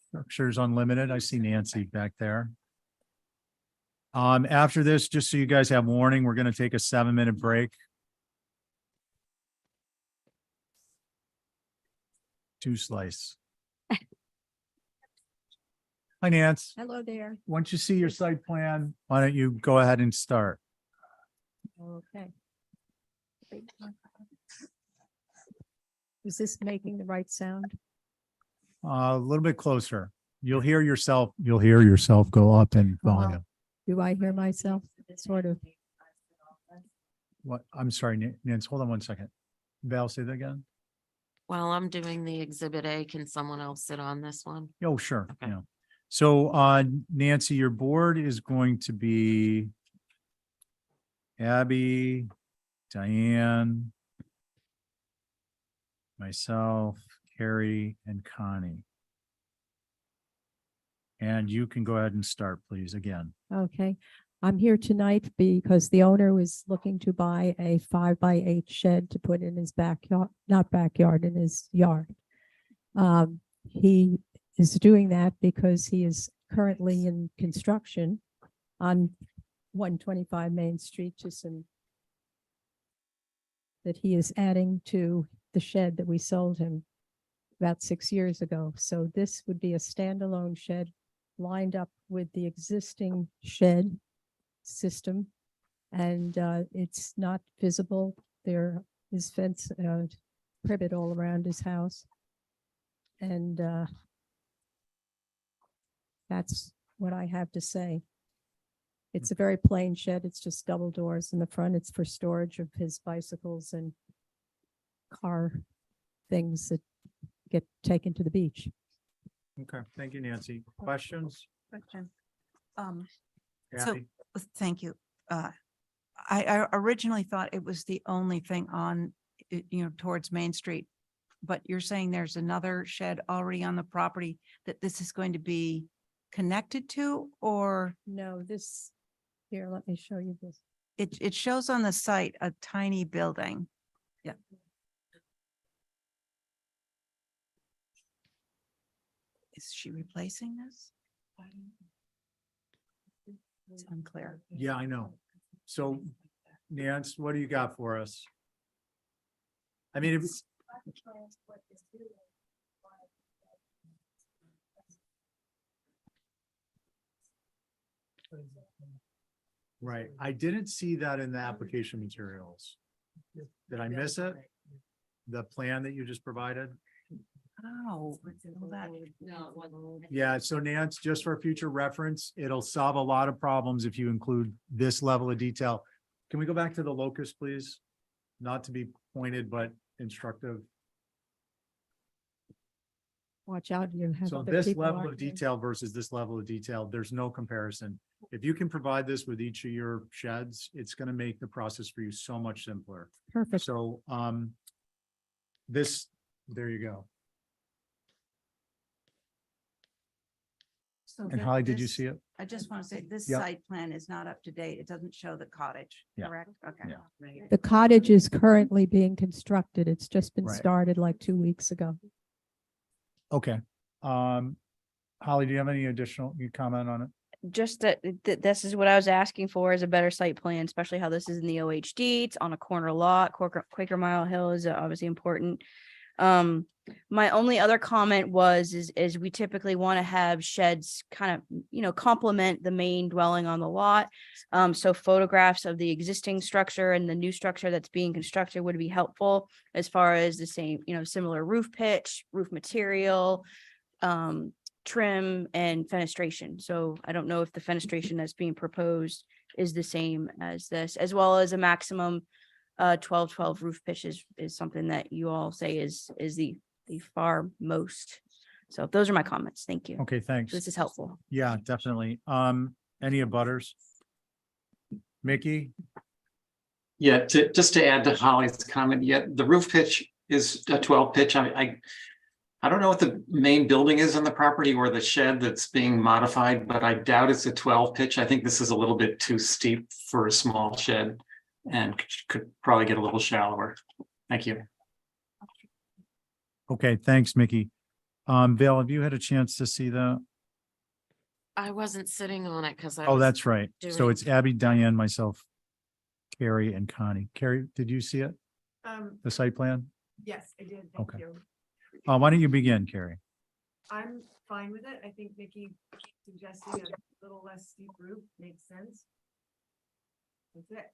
Structures Unlimited. I see Nancy back there. After this, just so you guys have warning, we're going to take a 7-minute break. Two slice. Hi, Nance. Hello there. Once you see your site plan, why don't you go ahead and start? Okay. Is this making the right sound? A little bit closer. You'll hear yourself go up in volume. Do I hear myself? Sort of. What? I'm sorry, Nance, hold on one second. Val, say that again. While I'm doing the exhibit A, can someone else sit on this one? Oh, sure. Okay. Yeah. So, Nancy, your board is going to be Abby, Diane, myself, Carrie, and Connie. And you can go ahead and start, please, again. Okay. I'm here tonight because the owner was looking to buy a 5x8 shed to put in his backyard, not backyard, in his yard. He is doing that because he is currently in construction on 125 Main Street that he is adding to the shed that we sold him about 6 years ago. So this would be a standalone shed lined up with the existing shed system, and it's not visible. There is fence privet all around his house, and that's what I have to say. It's a very plain shed. It's just double doors in the front. It's for storage of his bicycles and car things that get taken to the beach. Okay, thank you, Nancy. Questions? Question. So, Abby? thank you. I originally thought it was the only thing on, towards Main Street. But you're saying there's another shed already on the property that this is going to be connected to, or? No, here, let me show you this. It shows on the site a tiny building. Yeah. Is she replacing this? It's unclear. Yeah, I know. So, Nance, what do you got for us? I mean, it's. Right. I didn't see that in the application materials. Did I miss it? The plan that you just provided? Oh, well, that, Yeah, so Nance, just for future reference, it'll solve a lot of problems if you include this level of detail. Can we go back to the locus, please? Not to be pointed, but instructive. Watch out, you have So other this people level of arguing. detail versus this level of detail, there's no comparison. If you can provide this with each of your sheds, it's gonna make the process for you so much simpler. Perfect. So, there you go. So And Holly, did you see it? I just want to say this Yep. site plan is not up to date. It doesn't show the cottage, Yeah. correct? Okay. Yeah. The cottage is currently being constructed. It's just been Right. started like 2 weeks ago. Okay. Holly, do you have any additional, you comment on it? Just that this is what I was asking for, is a better site plan, especially how this is in the OHD. It's on a corner lot. Quaker Mile Hill is obviously important. My only other comment is we typically want to have sheds kind of, complement the main dwelling on the lot. So photographs of the existing structure and the new structure that's being constructed would be helpful as far as the same, similar roof pitch, roof material, trim and fenestration. So I don't know if the fenestration that's being proposed is the same as this, as well as a maximum 12-12 roof pitch is something that you all say is the far most. So those are my comments. Thank you. Okay, thanks. This is helpful. Yeah, definitely. Any abutters? Mickey? Yeah, just to add to Holly's comment, yeah, the roof pitch is a 12 pitch. I don't know what the main building is on the property or the shed that's being modified, but I doubt it's a 12 pitch. I think this is a little bit too steep for a small shed and could probably get a little shallower. Thank you. Okay, thanks, Mickey. Bill, have you had a chance to see that? I wasn't sitting on it because I. Oh, was that's right. So doing- it's Abby, Diane, myself, Carrie and Connie. Carrie, did you see it? The site plan? Yes, I did. Okay. Thank you. Why don't you begin, Carrie? I'm fine with it. I think Mickey suggesting a little less steep roof makes sense. That's it.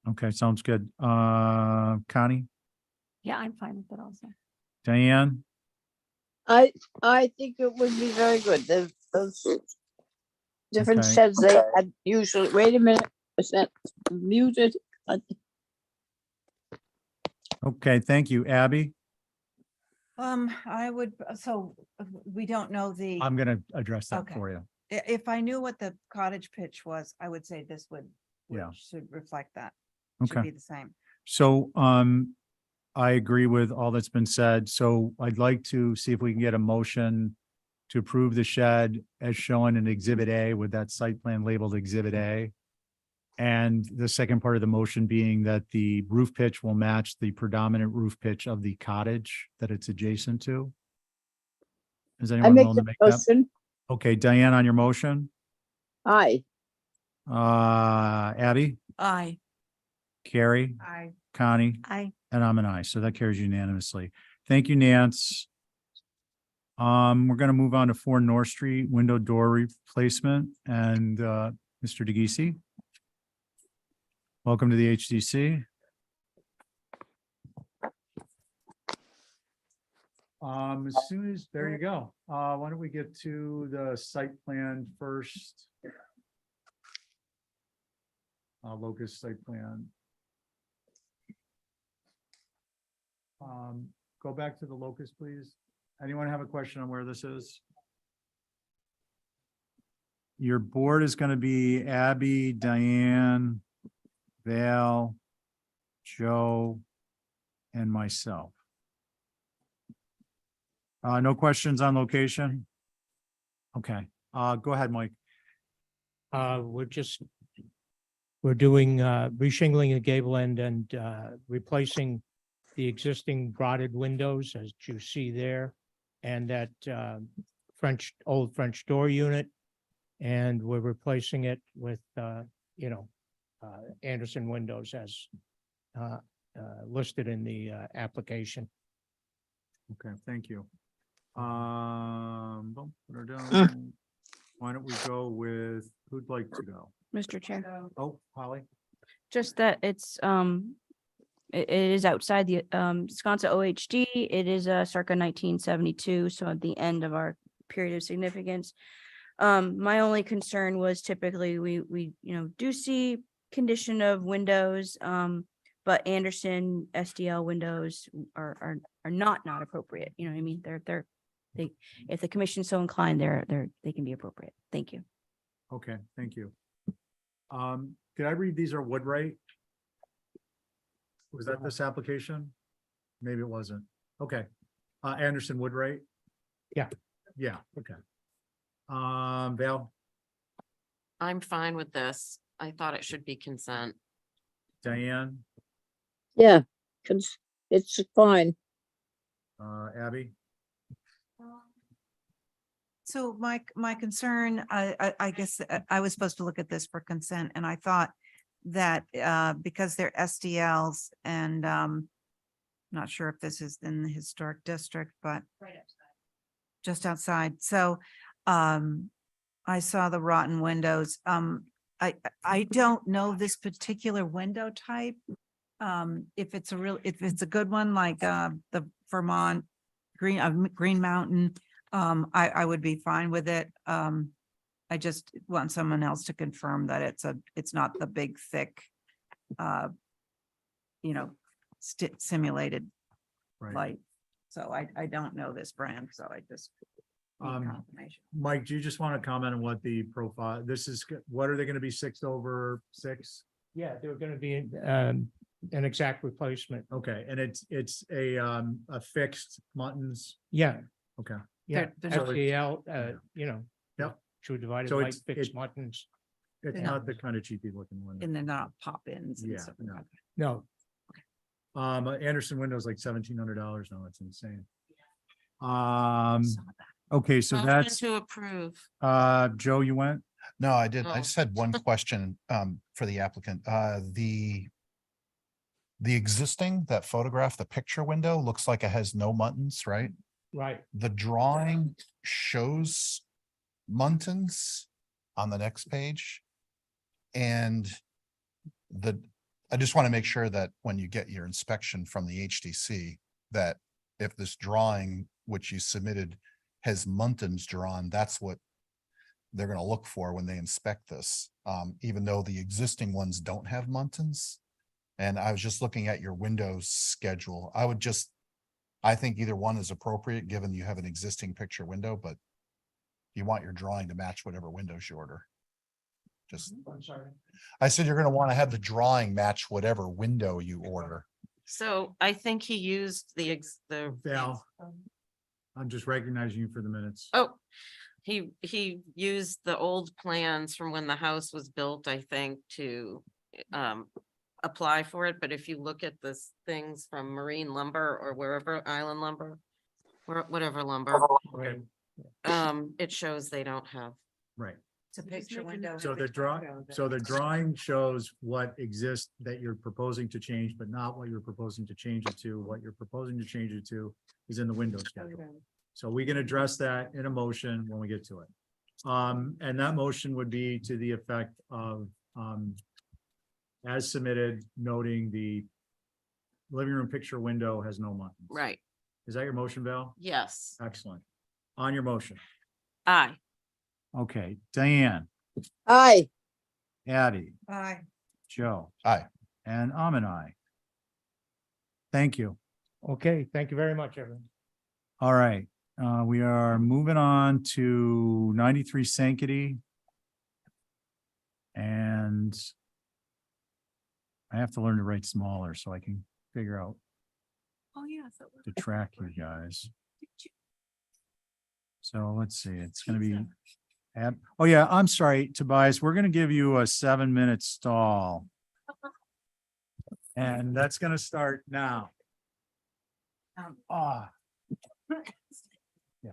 Okay, sounds good. Connie, Yeah, I'm fine with it also. Diane, I think it would be very good. Those different Okay. sheds they had usually, wait a minute, was that muted? okay, thank you. Abby, I would, so we don't know the, I'm gonna address that Okay. for you. if I knew what the cottage pitch was, I would say this would Yeah. should reflect that. Should Okay. be the same. So, I agree with all that's been said. So I'd like to see if we can get a motion to approve the shed as shown in Exhibit A with that site plan labeled Exhibit A. And the second part of the motion being that the roof pitch will match the predominant roof pitch of the cottage that it's adjacent to. Is I anyone make willing the to make that? motion. Okay, Diane, on your motion, Aye. Abby, Aye. Carrie, I Connie, I, and I'm an aye, so that carries unanimously. Thank you, Nance. We're gonna move on to 4 North Street window door replacement and Mr. DeGisi. Welcome to the HDC. As soon as, there you go. Why don't we get to the site plan first? Locust site plan. Go back to the locust, please. Anyone have a question on where this is? Your board is going to be Abby, Diane, Val, Joe, and myself. No questions on location? Okay, go ahead, Mike. We're doing reshingling the gable end and replacing the existing rotted windows as you see there. And that old French door unit. And we're replacing it with Anderson windows as listed in the application. Okay, thank you. Why don't we go with, who'd like to go? Mr. Chair, Oh, Holly? just that it's it is outside the Sconsa OHD. It is circa 1972, so at the end of our period of significance. My only concern was typically we do see condition of windows, but Anderson SDL windows are not appropriate. You know what I mean? They if the commission's so inclined, they can be appropriate. Thank you. Okay, thank you. Did I read these are wood rate? Was that this application? Maybe it wasn't. Okay. Anderson wood rate? Yeah. Yeah, okay. Val, I'm fine with this. I thought it should be consent. Diane, Yeah, it's fine. Abby, So my concern, I guess I was supposed to look at this for consent and I thought that because they're SDLs and not sure if this is in the historic district, but just outside. So I saw the rotten windows. I don't know this particular window type. If it's a good one, like the Vermont Green Mountain, I would be fine with it. I just want someone else to confirm that it's not the big, thick, simulated right. light. So I don't know this brand, so I just need confirmation. Mike, do you just want to comment on what the profile, what are they going to be 6/6? Yeah, they were gonna be an exact replacement. Okay, and it's a fixed Muntins. Yeah. Okay. Yeah, They're not- FGL, Yep. True divided So light it's- fixed buttons. It's Yeah. not the kind of cheapy looking one. And they're not pop-ins and Yeah, stuff. no. No, Anderson Windows like $1,700 now. It's insane. Okay, so Motion that's, to approve. Joe, you went? No, I did. I Oh. just had one question for the applicant. The existing, that photograph, the picture window looks like it has no muntins, right? right. The drawing shows muntins on the next page. And I just want to make sure that when you get your inspection from the HDC, that if this drawing, which you submitted, has muntins drawn, that's what they're going to look for when they inspect this. Even though the existing ones don't have muntins. And I was just looking at your Windows schedule. I think either one is appropriate, given you have an existing picture window, but you want your drawing to match whatever windows you order. Just, I'm sorry. I said you're gonna want to have the drawing match whatever window you order. So I think he used the Val, I'm just recognizing you for the minutes. oh, he used the old plans from when the house was built, I think, to apply for it. But if you look at this things from Marine Lumber or wherever, Island Lumber, whatever lumber, Okay, it shows they don't have. right. It's a picture window. So the drawing shows what exists that you're proposing to change, but not what you're proposing to change it to. What you're proposing to change it to is in the window schedule. So we can address that in a motion when we get to it. And that motion would be to the effect of, as submitted, noting the living room picture window has no muntins. Right, Is that your motion, Val? yes, Excellent. On your motion. aye. Okay, Diane, Aye. Addie, Aye. Joe, Aye. and I'm an aye. Thank you. Okay, thank you very much, everyone. All right, we are moving on to 93 Sankaty. And I have to learn to write smaller so I can figure out Oh, yeah. to track you guys. So let's see, it's gonna be. Oh yeah, I'm sorry, Tobias, we're gonna give you a 7-minute stall. And that's gonna start now. Ah. Yeah.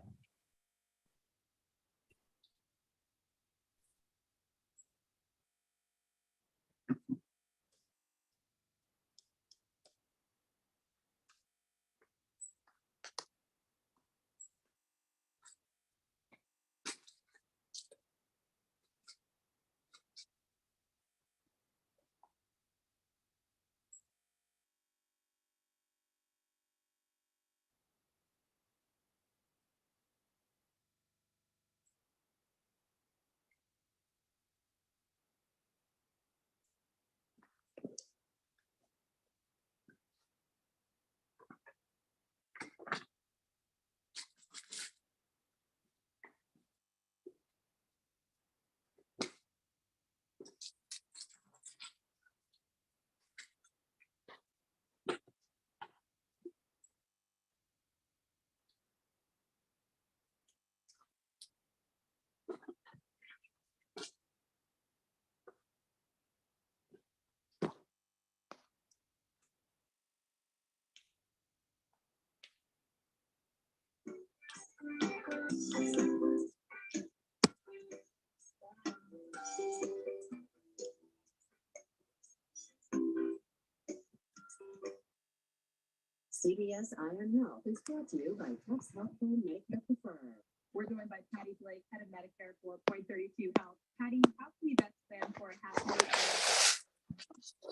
CBS Iron Health is brought to you by Tufts Health Plan Medicare Preferred. We're joined by Patty Blake, head of Medicare for Point 32 Health. Patty, how can we best plan for a happy retirement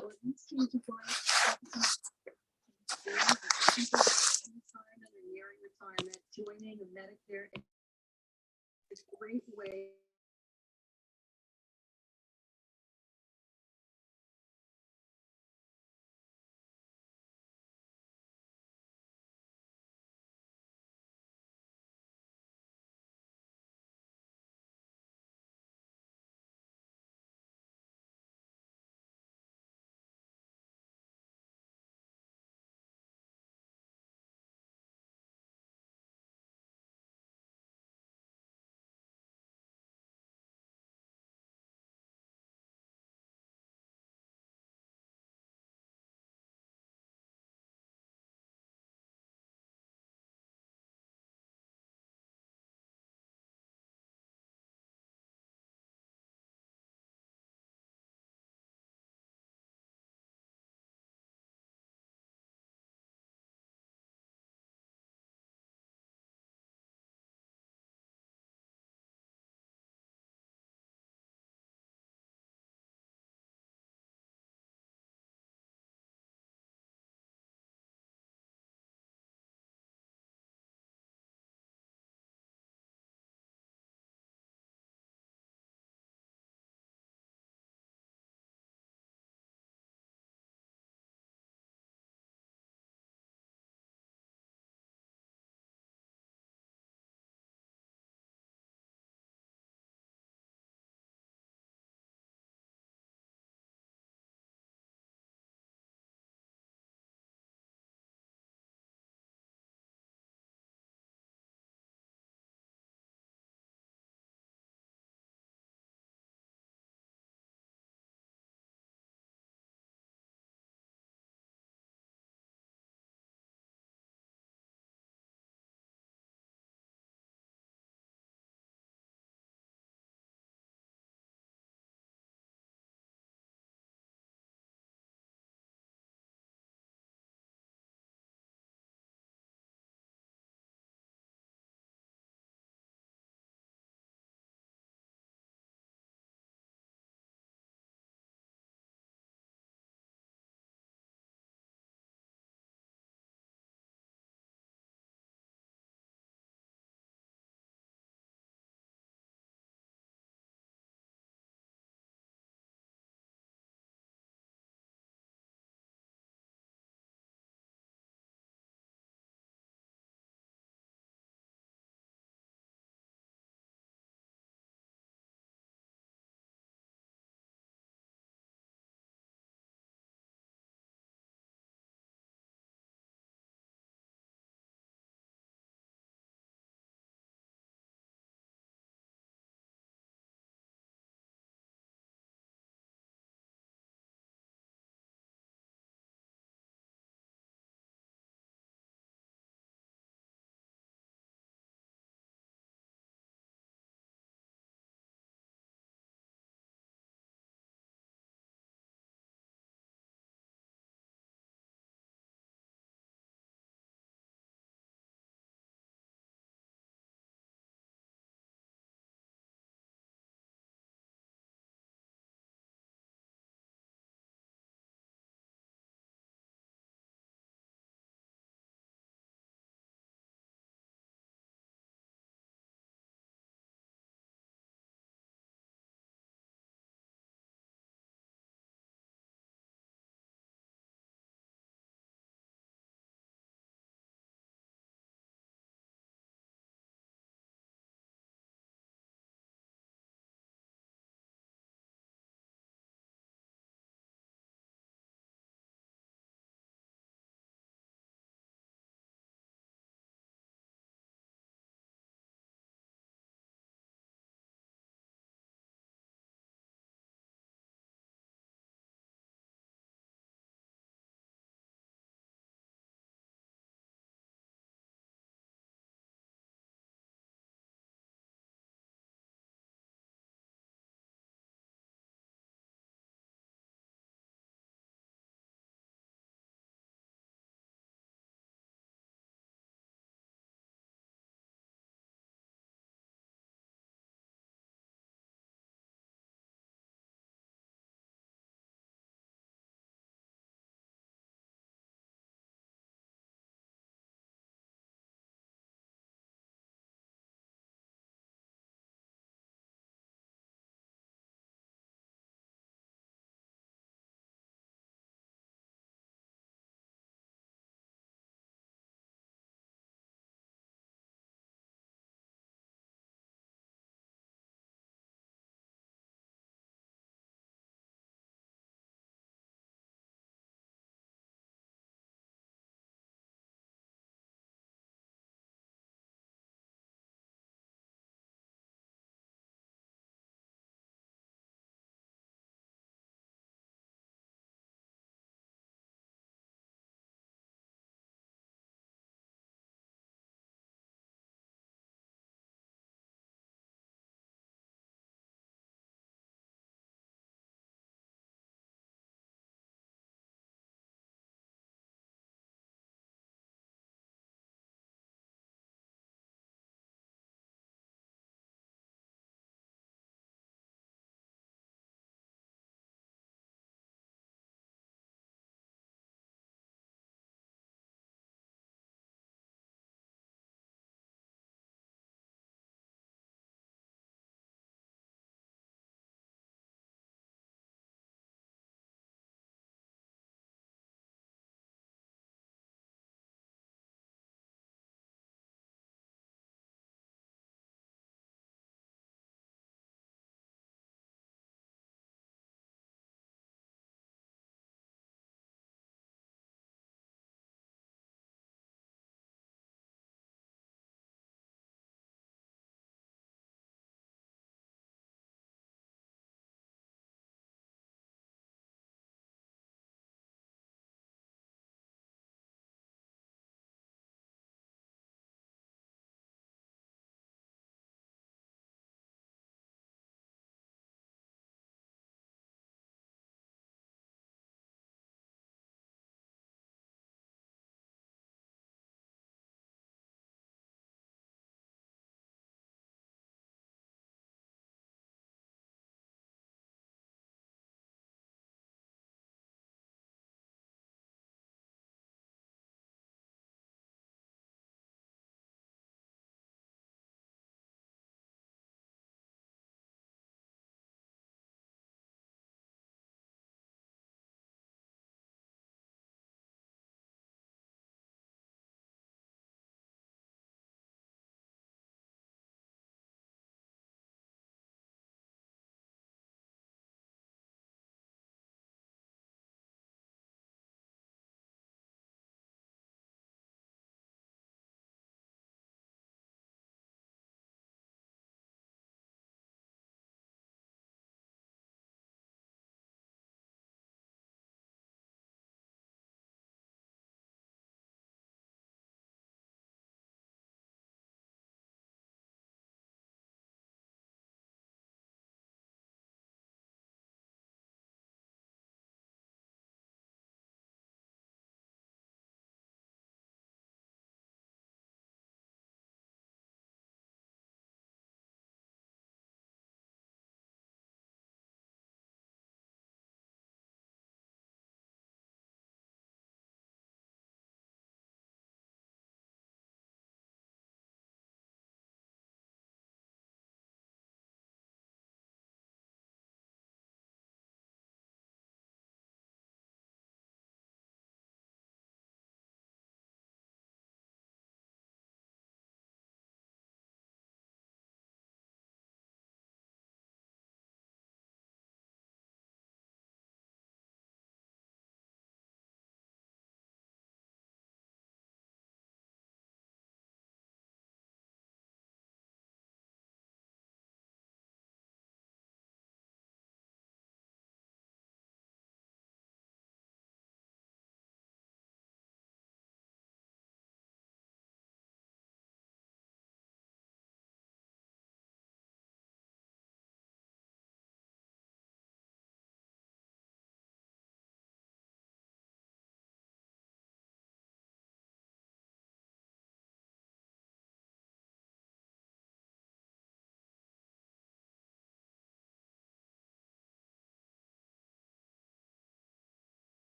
or nearing retirement? Joining Medicare is a great way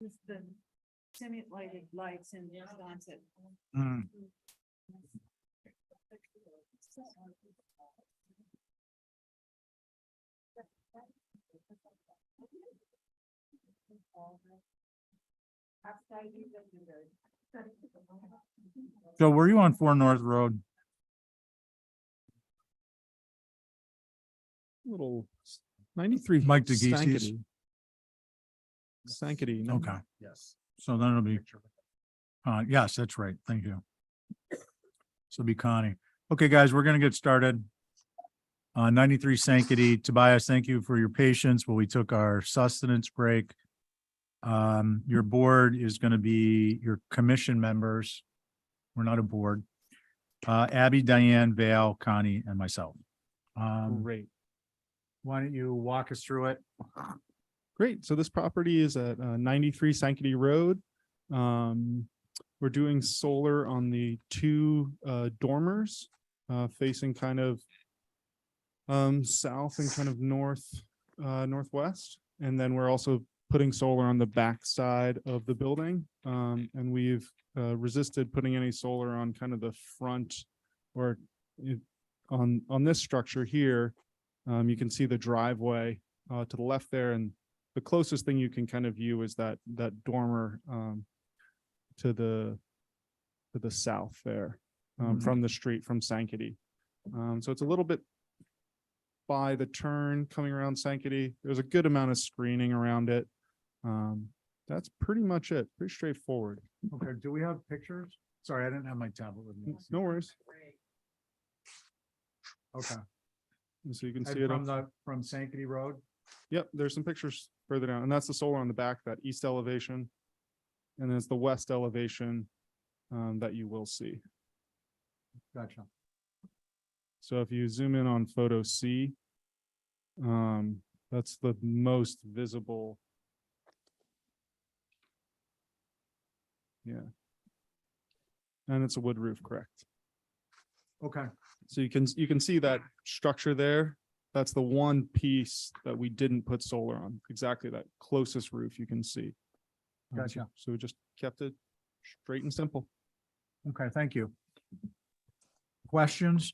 Just the simulated lights in Wisconsin. Mm. So were you on 4 North Road? Little 93. Mike DeGeese's? Sankety. Okay. Yes. So then it'll be, yes, that's right. Thank you. So it'll be Connie. Okay, guys, we're gonna get started. 93 Sankety. Tobias, thank you for your patience while we took our sustenance break. Your board is gonna be your commission members. We're not a board. Abby, Diane, Val, Connie, and myself. Great. Why don't you walk us through it? Great. So this property is at 93 Sankety Road. We're doing solar on the 2 dormers facing kind of south and kind of northwest. And then we're also putting solar on the back side of the building. And we've resisted putting any solar on kind of the front or on this structure here. You can see the driveway to the left there, and the closest thing you can kind of view is that dormer to the south there from the street from Sankety. So it's a little bit by the turn coming around Sankety. There's a good amount of screening around it. That's pretty much it. Pretty straightforward. Okay, do we have pictures? Sorry, I didn't have my tablet with me. No worries. Okay. And so you can And see it from Sankety Road? Yep, there's some pictures further down, and that's the solar on the back, that east elevation. And then it's the west elevation that you will see. Gotcha. So if you zoom in on photo C, that's the most visible. Yeah. And it's a wood roof, correct? Okay. So you can see that structure there. That's the one piece that we didn't put solar on, exactly that closest roof you can see. Gotcha. So we just kept it straight and simple. Okay, thank you. Questions?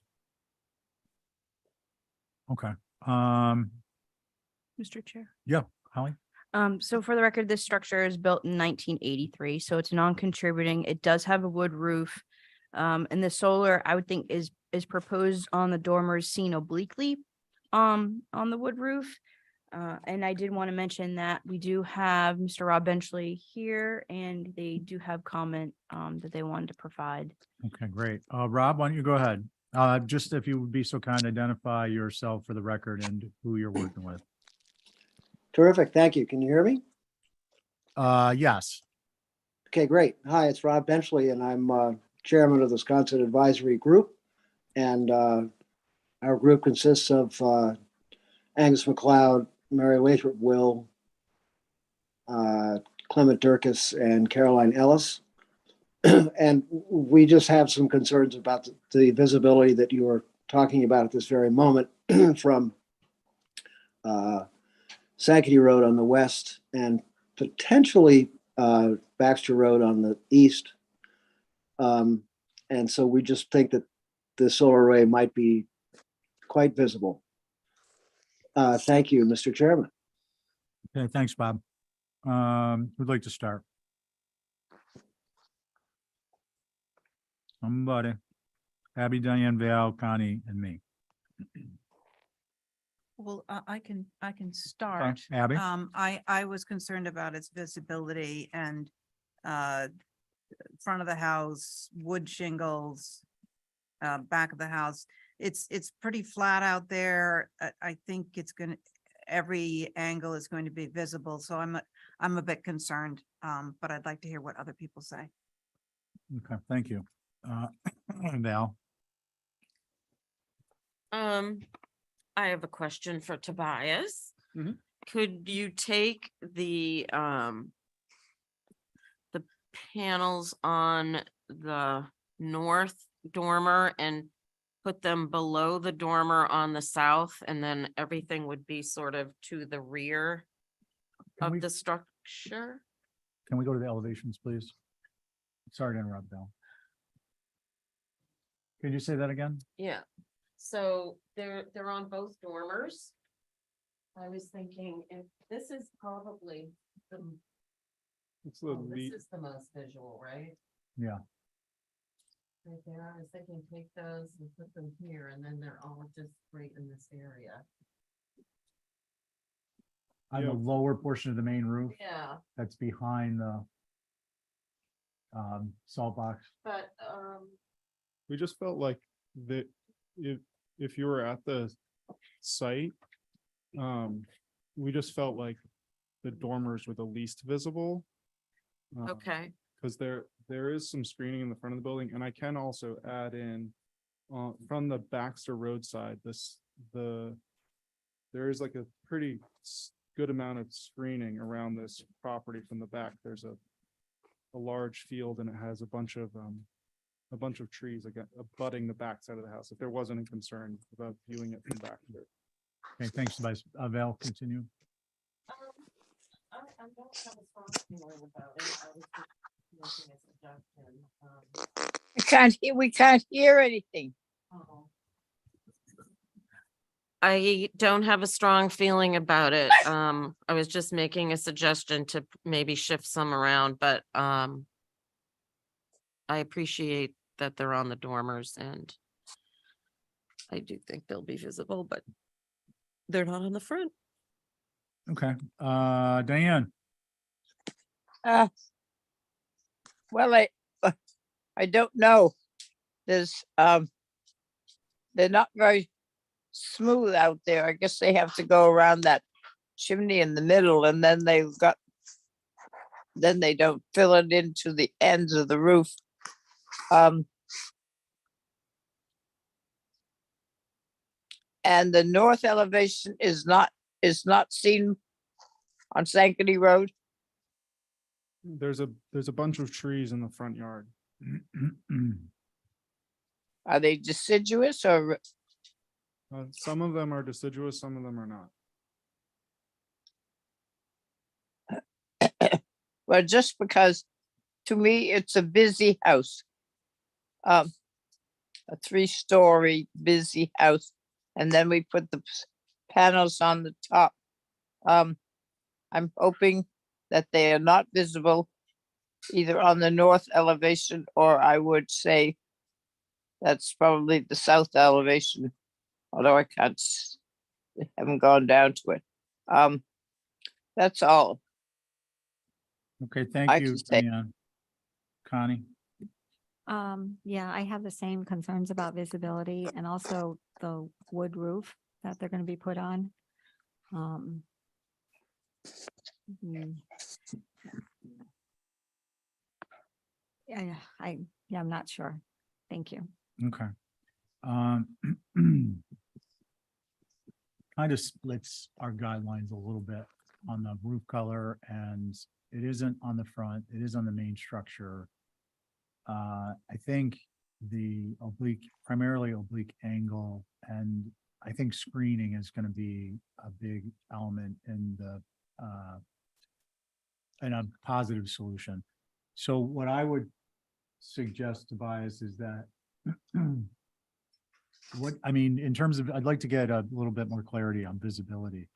Okay, Mr. Chair. yeah, Holly? So for the record, this structure is built in 1983, so it's non-contributing. It does have a wood roof. And the solar, I would think, is proposed on the dormers seen obliquely on the wood roof. And I did want to mention that we do have Mr. Rob Benchley here, and they do have comment that they wanted to provide. Okay, great. Rob, why don't you go ahead? Just if you would be so kind, identify yourself for the record and who you're working with. Terrific. Thank you. Can you hear me? Yes. Okay, great. Hi, it's Rob Benchley, and I'm chairman of the Wisconsin Advisory Group. And our group consists of Angus McLeod, Mary Lathrop Will, Clement Durkis, and Caroline Ellis. And we just have some concerns about the visibility that you are talking about at this very moment from Sankety Road on the west and potentially Baxter Road on the east. And so we just think that the solar array might be quite visible. Thank you, Mr. Chairman. Okay, thanks, Bob. Who'd like to start? Somebody. Abby, Diane, Val, Connie, and me. Well, I can start. Abby? I was concerned about its visibility and front of the house, wood shingles, back of the house. It's pretty flat out there. I think every angle is going to be visible, so I'm a bit concerned, but I'd like to hear what other people say. Okay, thank you. Val? I have a question for Tobias. Could you take the panels on the north dormer and put them below the dormer on the south, and then everything would be sort of to the rear of the structure. Can we go to the elevations, please? Sorry to interrupt, Bill. Can you say that again? Yeah, so they're on both dormers. I was thinking if this is probably the, this is the most visual, right? Yeah. Right there, I was thinking take those and put them here, and then they're all just right in this area. On the lower portion of the main roof. Yeah, That's behind the salt box. but, We just felt like that if you were at the site, we just felt like the dormers were the least visible. okay, Because there is some screening in the front of the building, and I can also add in from the Baxter roadside, there is like a pretty good amount of screening around this property from the back. There's a large field and it has a bunch of trees again abutting the back side of the house. If there wasn't a concern about viewing it from back there. Okay, thanks, Vice. Val, continue. I don't have a strong feeling about it. I was just making a suggestion. We can't hear anything. I don't have a strong feeling about it. I was just making a suggestion to maybe shift some around, but I appreciate that they're on the dormers and I do think they'll be visible, but they're not on the front. Okay, Diane. Well, I don't know. There's, they're not very smooth out there. I guess they have to go around that chimney in the middle and then then they don't fill it into the ends of the roof. And the north elevation is not seen on Sankaty Road. There's a bunch of trees in the front yard. Are they deciduous or? Some of them are deciduous, some of them are not. Well, just because to me, it's a busy house. A 3-story busy house. And then we put the panels on the top. I'm hoping that they are not visible either on the north elevation, or I would say that's probably the south elevation, although I haven't gone down to it. That's all. Okay, thank you, Diane. Connie. Yeah, I have the same concerns about visibility and also the wood roof that they're gonna be put on. Yeah, I'm not sure. Thank you. Okay. Kind of splits our guidelines a little bit on the roof color, and it isn't on the front, it is on the main structure. I think the primarily oblique angle, and I think screening is going to be a big element in a positive solution. So what I would suggest, Tobias, is that in terms of, I'd like to get a little bit more clarity on visibility.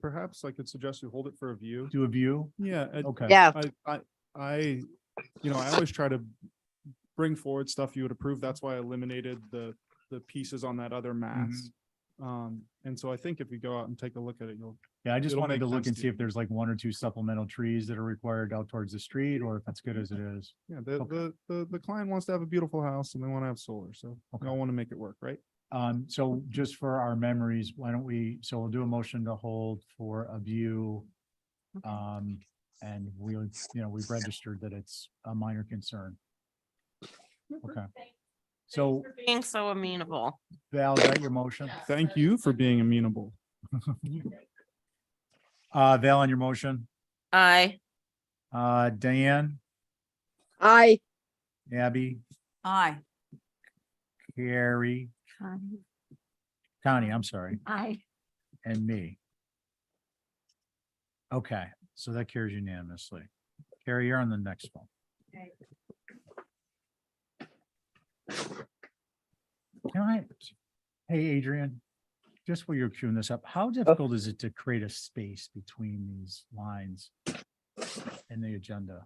Perhaps I could suggest you hold it for a view. Do a view? Yeah. Okay. Yeah. I always try to bring forward stuff you would approve. That's why I eliminated the pieces on that other mass. And so I think if you go out and take a look at it, I just it'll wanted make to look sense and to see you. if there's like 1 or 2 supplemental trees that are required out towards the street, or if it's good as it is. Yeah, the client wants to have a beautiful house and they want to have solar, so we all want to make it work, right? So just for our memories, why don't we'll do a motion to hold for a view. And we've registered that it's a minor concern. Okay. So For being so amenable. Val, is that your motion? Thank you for being amenable. Val, on your motion? Aye. Diane, Aye. Abby, Aye. Carrie, Connie, Connie, I'm sorry, aye. and me. Okay, so that carries unanimously. Carrie, you're on the next one. Can I, hey, Adrian, just while you're queuing this up, how difficult is it to create a space between these lines in the agenda?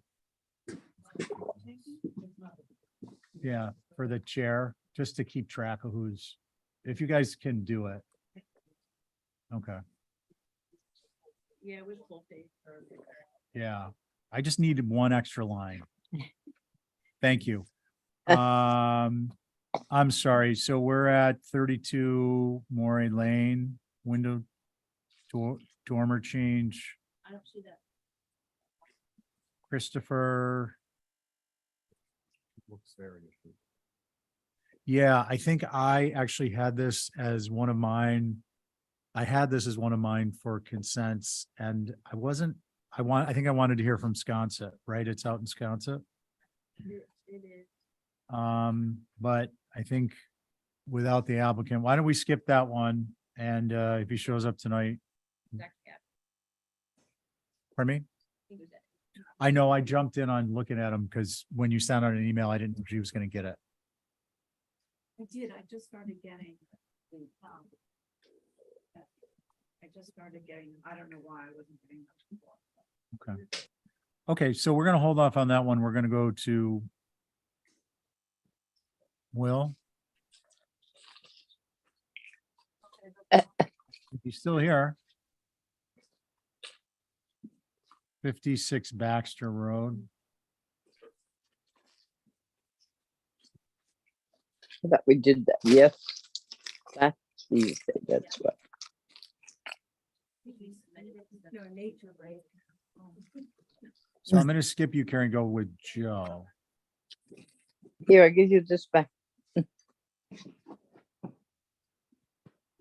Yeah, for the chair, just to keep track of who's, if you guys can do it. Okay, Yeah, with full face. yeah, I just needed one extra line. Thank you. I'm sorry, so we're at 32 Moray Lane, window dormer change. I don't see that. Christopher, Looks very. yeah, I think I actually had this as one of mine. I had this as one of mine for consents, and I wasn't, I think I wanted to hear from Sconset, right? It's out in Sconset. It is. But I think without the applicant, why don't we skip that one? And if he shows up tonight, pardon me? I know I jumped in on looking at him because when you sent out an email, I didn't know she was going to get it. I did. I just started getting. I just started getting, I don't know why I wasn't getting much before. Okay. Okay, so we're going to hold off on that one. We're going to go to Will. He's still here. 56 Baxter Road. That we did that, yes. That's Tuesday, that's what. So I'm going to skip you, Karen, go with Joe. Here, I give you this back.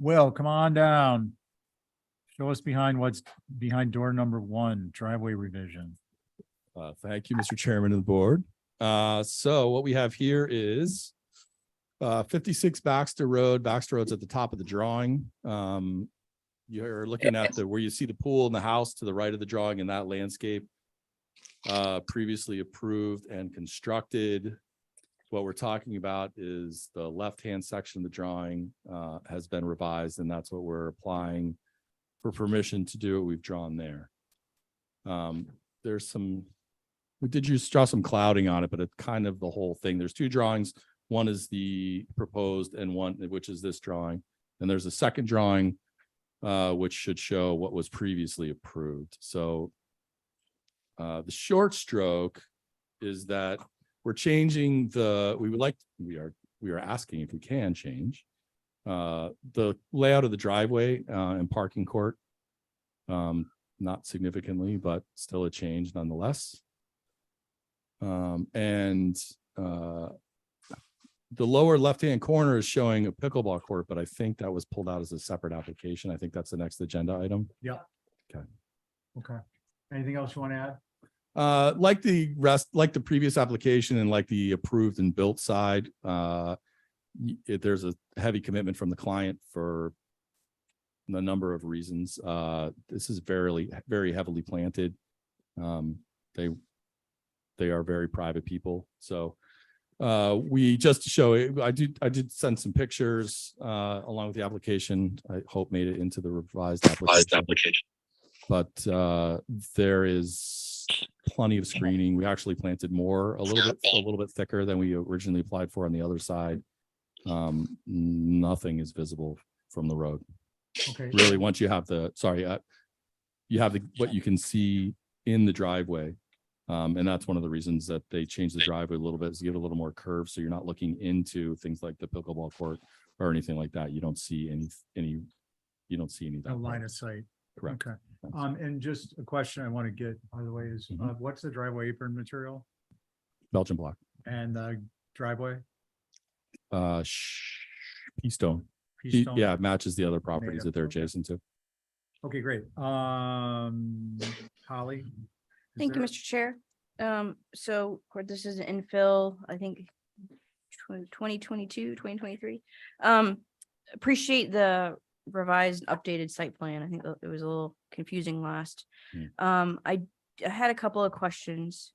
Will, come on down. Show us behind what's behind door number 1, driveway revision. Thank you, Mr. Chairman of the board. So what we have here is 56 Baxter Road. Baxter Road's at the top of the drawing. You're looking at where you see the pool and the house to the right of the drawing in that landscape. Previously approved and constructed. What we're talking about is the left-hand section of the drawing has been revised, and that's what we're applying for permission to do what we've drawn there. There's some, we did draw some clouding on it, but it's kind of the whole thing. There's 2 drawings. One is the proposed and one, which is this drawing. And there's a second drawing, which should show what was previously approved. So the short stroke is that we're changing we are asking if we can change the layout of the driveway and parking court. Not significantly, but still a change nonetheless. The lower left-hand corner is showing a pickleball court, but I think that was pulled out as a separate application. I think that's the next agenda item. Yeah. Okay. Okay. Anything else you want to add? Like the previous application and like the approved and built side, there's a heavy commitment from the client for a number of reasons. This is very heavily planted. They are very private people. So we just to show it, I did send some pictures along with the application. I hope made it into the revised application. But there is plenty of screening. We actually planted more, a little bit thicker than we originally applied for on the other side. Nothing is visible from the road. Okay. Really, once you have what you can see in the driveway. And that's one of the reasons that they changed the driveway a little bit, is to give it a little more curve. So you're not looking into things like the pickleball court or anything like that. You don't see any No line of sight. Correct. Okay. And just a question I want to get, by the way, is what's the driveway apron material Belgian block. and the driveway? Pea stone. Pea stone? Yeah, it matches the other properties Native, that they're okay. adjacent to. Okay, great. Holly? is Thank you, there- Mr. Chair. So this is an infill, I think 2022, 2023. Appreciate the revised updated site plan. I think it was a little confusing last. I had a couple of questions.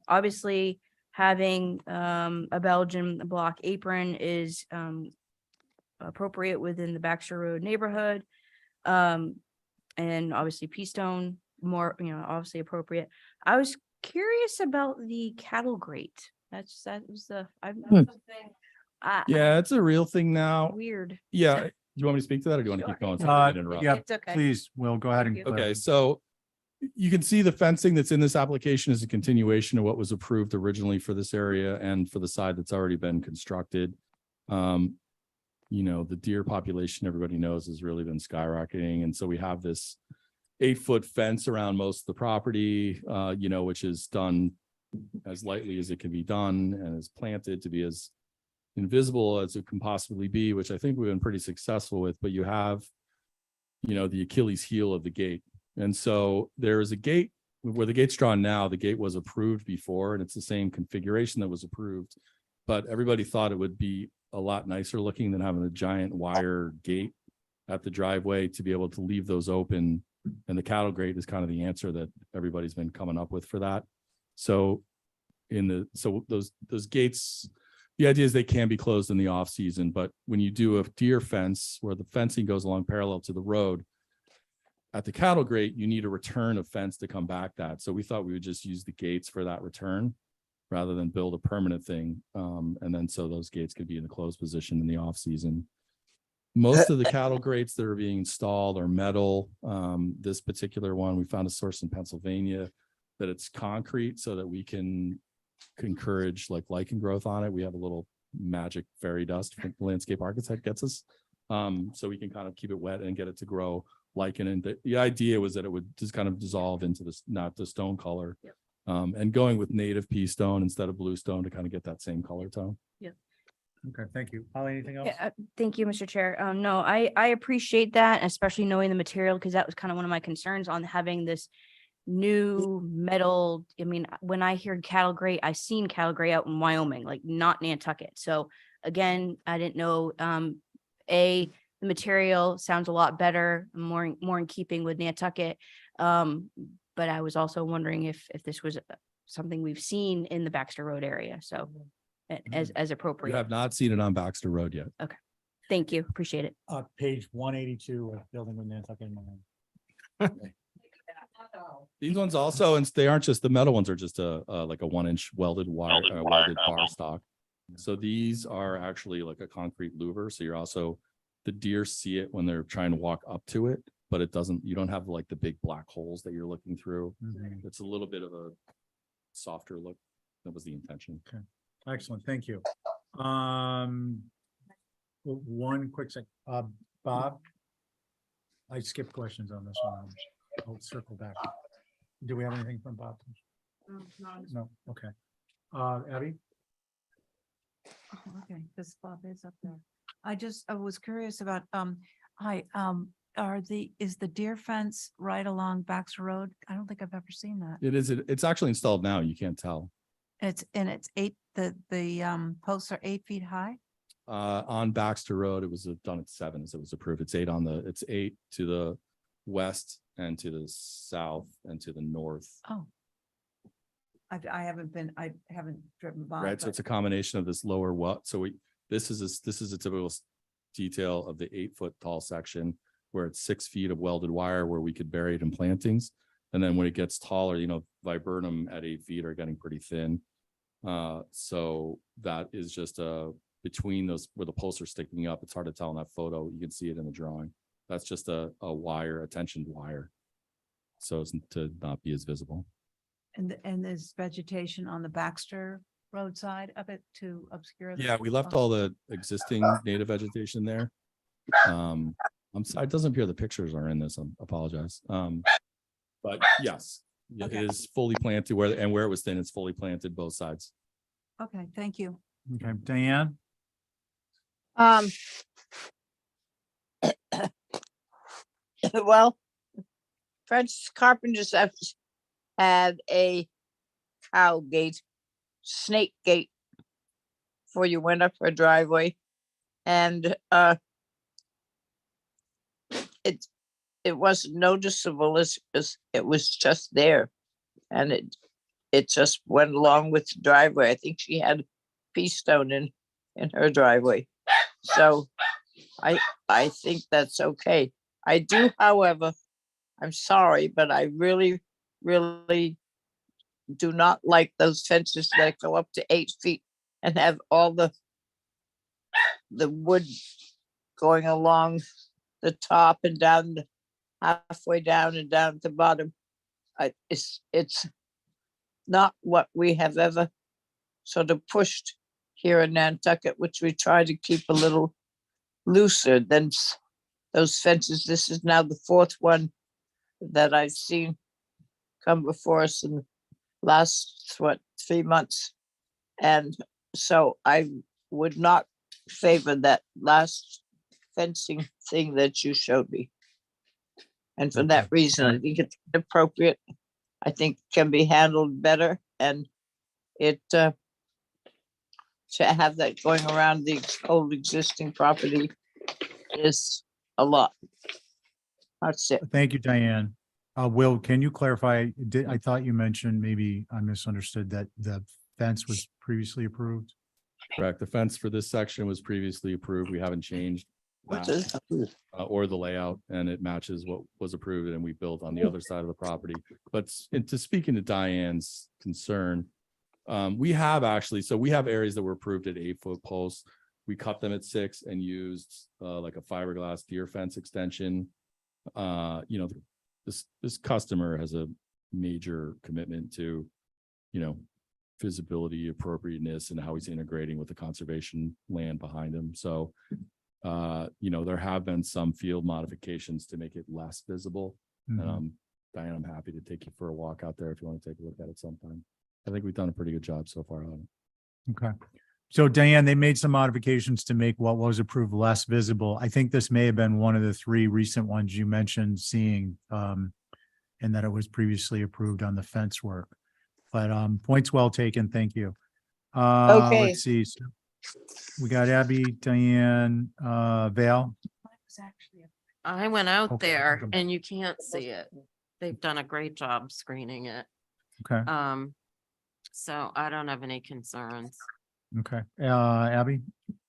Obviously having a Belgian block apron is appropriate within the Baxter Road neighborhood. And obviously Peastone more, obviously appropriate. I was curious about the cattle grate. That was the, Yeah, it's a real thing now. weird. Yeah. Do you want me to speak to that or do you want to keep going? Sorry, I didn't interrupt. Yeah, It's okay. please, Will, go ahead and. Okay, so you can see the fencing that's in this application is a continuation of what was approved originally for this area and for the side that's already been constructed. The deer population, everybody knows, has really been skyrocketing. And so we have this 8-foot fence around most of the property, which is done as lightly as it can be done and is planted to be as invisible as it can possibly be, which I think we've been pretty successful with. But you have, the Achilles heel of the gate. And so there is a gate where the gate's drawn now. The gate was approved before, and it's the same configuration that was approved. But everybody thought it would be a lot nicer looking than having a giant wire gate at the driveway to be able to leave those open. And the cattle grate is kind of the answer that everybody's been coming up with for that. So those gates, the idea is they can be closed in the off season, but when you do a deer fence where the fencing goes along parallel to the road, at the cattle grate, you need a return of fence to come back that. So we thought we would just use the gates for that return rather than build a permanent thing. And then so those gates could be in a closed position in the off season. Most of the cattle grates that are being installed are metal. This particular one, we found a source in Pennsylvania that it's concrete so that we can encourage like lichen growth on it. We have a little magic fairy dust from the landscape architect gets us. So we can kind of keep it wet and get it to grow lichen. And the idea was that it would just kind of dissolve into this, not the stone color. Yep. And going with native pea stone instead of blue stone to kind of get that same color tone. Yeah. Okay, thank you. Holly, anything else? Yeah, thank you, Mr. Chair. No, I appreciate that, especially knowing the material, because that was kind of one of my concerns on having this new metal. I mean, when I hear cattle grate, I seen cattle grate out in Wyoming, like not Nantucket. So again, I didn't know, the material sounds a lot better, more in keeping with Nantucket. But I was also wondering if this was something we've seen in the Baxter Road area. So as appropriate. You have not seen it on Baxter Road yet. Okay. Thank you. Appreciate it. Page 182 of building with Nantucket in mind. These ones also, and they aren't just the metal ones, are just like a 1-inch welded wire, welded bar stock. So these are actually like a concrete louver. So you're also, the deer see it when they're trying to walk up to it, but it doesn't, you don't have like the big black holes that you're looking through. It's a little bit of a softer look. That was the intention. Okay. Excellent, thank you. One quick sec, Bob. I skipped questions on this one. I'll circle back. Do we have anything from Bob? No, okay. Abby? Oh, okay, this Bob is up there. I was curious about, is the deer fence right along Baxter Road? I don't think I've ever seen that. It is, it's actually installed now. You can't tell. It's 8, the posts are 8 feet high? On Baxter Road, it was done at 7 as it was approved. It's 8 to the west and to the south and to the north. Oh. I haven't driven by. Right, so it's a combination of this lower this is a typical detail of the 8-foot tall section where it's 6 feet of welded wire where we could bury it in plantings. And then when it gets taller, viburnum at 8 feet are getting pretty thin. So that is just between those where the posts are sticking up. It's hard to tell in that photo. You can see it in the drawing. That's just a wire, a tensioned wire. So as to not be as visible. And there's vegetation on the Baxter roadside of it to obscure. Yeah, we left all the existing native vegetation there. I'm sorry, it doesn't appear the pictures are in this. I apologize. But yes, it is fully planted where it was thin, it's fully planted both sides. Okay, thank you. Okay, Diane? Well, French carpenters have had a cow gate, snake gate for your winter for a driveway. And it wasn't noticeable as it was just there. And it just went along with the driveway. I think she had pea stone in her driveway. So I think that's okay. I do, however, I'm sorry, but I really, really do not like those fences that go up to 8 feet and have all the wood going along the top and down, halfway down and down at the bottom. It's not what we have ever sort of pushed here in Nantucket, which we try to keep a little looser than those fences. This is now the 4th one that I've seen come before us in the last, 3 months. And so I would not favor that last fencing thing that you showed me. And for that reason, I think it's appropriate. I think it can be handled better, and it to have that going around the old existing property is a lot. That's it. Thank you, Diane. Will, can you clarify? I thought you mentioned, maybe I misunderstood, that the fence was previously approved? Correct. The fence for this section was previously approved. We haven't changed that, or the layout, and it matches what was approved and we built on the other side of the property. But to speak into Diane's concern, we have actually, so we have areas that were approved at 8-foot posts. We cut them at 6 and used like a fiberglass deer fence extension. You know, this customer has a major commitment to, you know, visibility, appropriateness, and how he's integrating with the conservation land behind him. So, you know, there have been some field modifications to make it less visible. Mhm. Diane, I'm happy to take you for a walk out there if you want to take a look at it sometime. I think we've done a pretty good job so far on it. Okay. So Diane, they made some modifications to make what was approved less visible. I think this may have been one of the 3 recent ones you mentioned seeing, and that it was previously approved on the fence work. But points well taken. Thank you. Okay. Let's see. So we got Abby, Diane, Val. I went out Okay. there and you can't see it. They've done a great job screening it. Okay. So I don't have any concerns. Okay. Abby.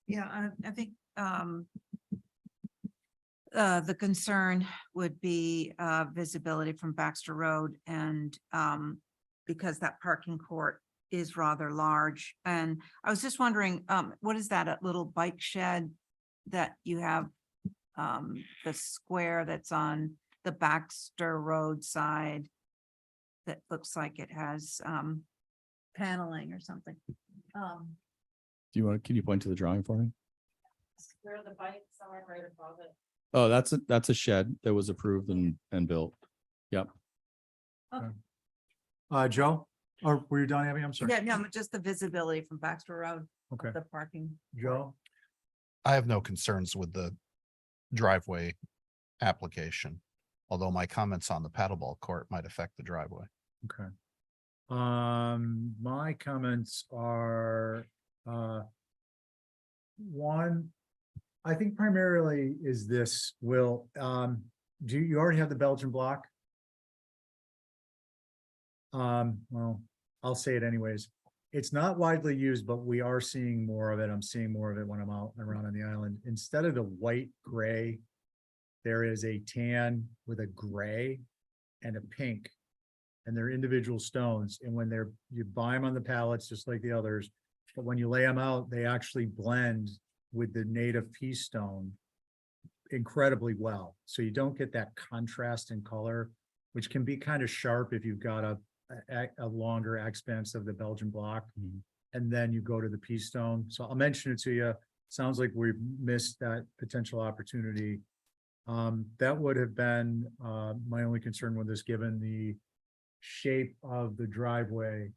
Yeah, I think the concern would be visibility from Baxter Road, and because that parking court is rather large. And I was just wondering, what is that, a little bike shed that you have, the square that's on the Baxter Road side that looks like it has paneling or something? Do you want, can you point to the drawing for me? Where the bikes are, right above it. Oh, that's a shed that was approved and built. Yep. Joe, or were you done, Abby? I'm sorry. Yeah, no, just the visibility from Baxter Road, Okay. the parking. Joe. I have no concerns with the driveway application, although my comments on the paddleball court might affect the driveway. Okay. My comments are, one, I think primarily is this, Will, do you already have the Belgian block? Well, I'll say it anyways. It's not widely used, but we are seeing more of it. I'm seeing more of it when I'm out and around on the island. Instead of the white gray, there is a tan with a gray and a pink. And they're individual stones. And when you buy them on the pallets, just like the others, but when you lay them out, they actually blend with the native pea stone incredibly well. So you don't get that contrast in color, which can be kind of sharp if you've got a longer expanse of the Belgian block. And then you go to the pea stone. So I'll mention it to you. Sounds like we've missed that potential opportunity. That would have been my only concern with this, given the shape of the driveway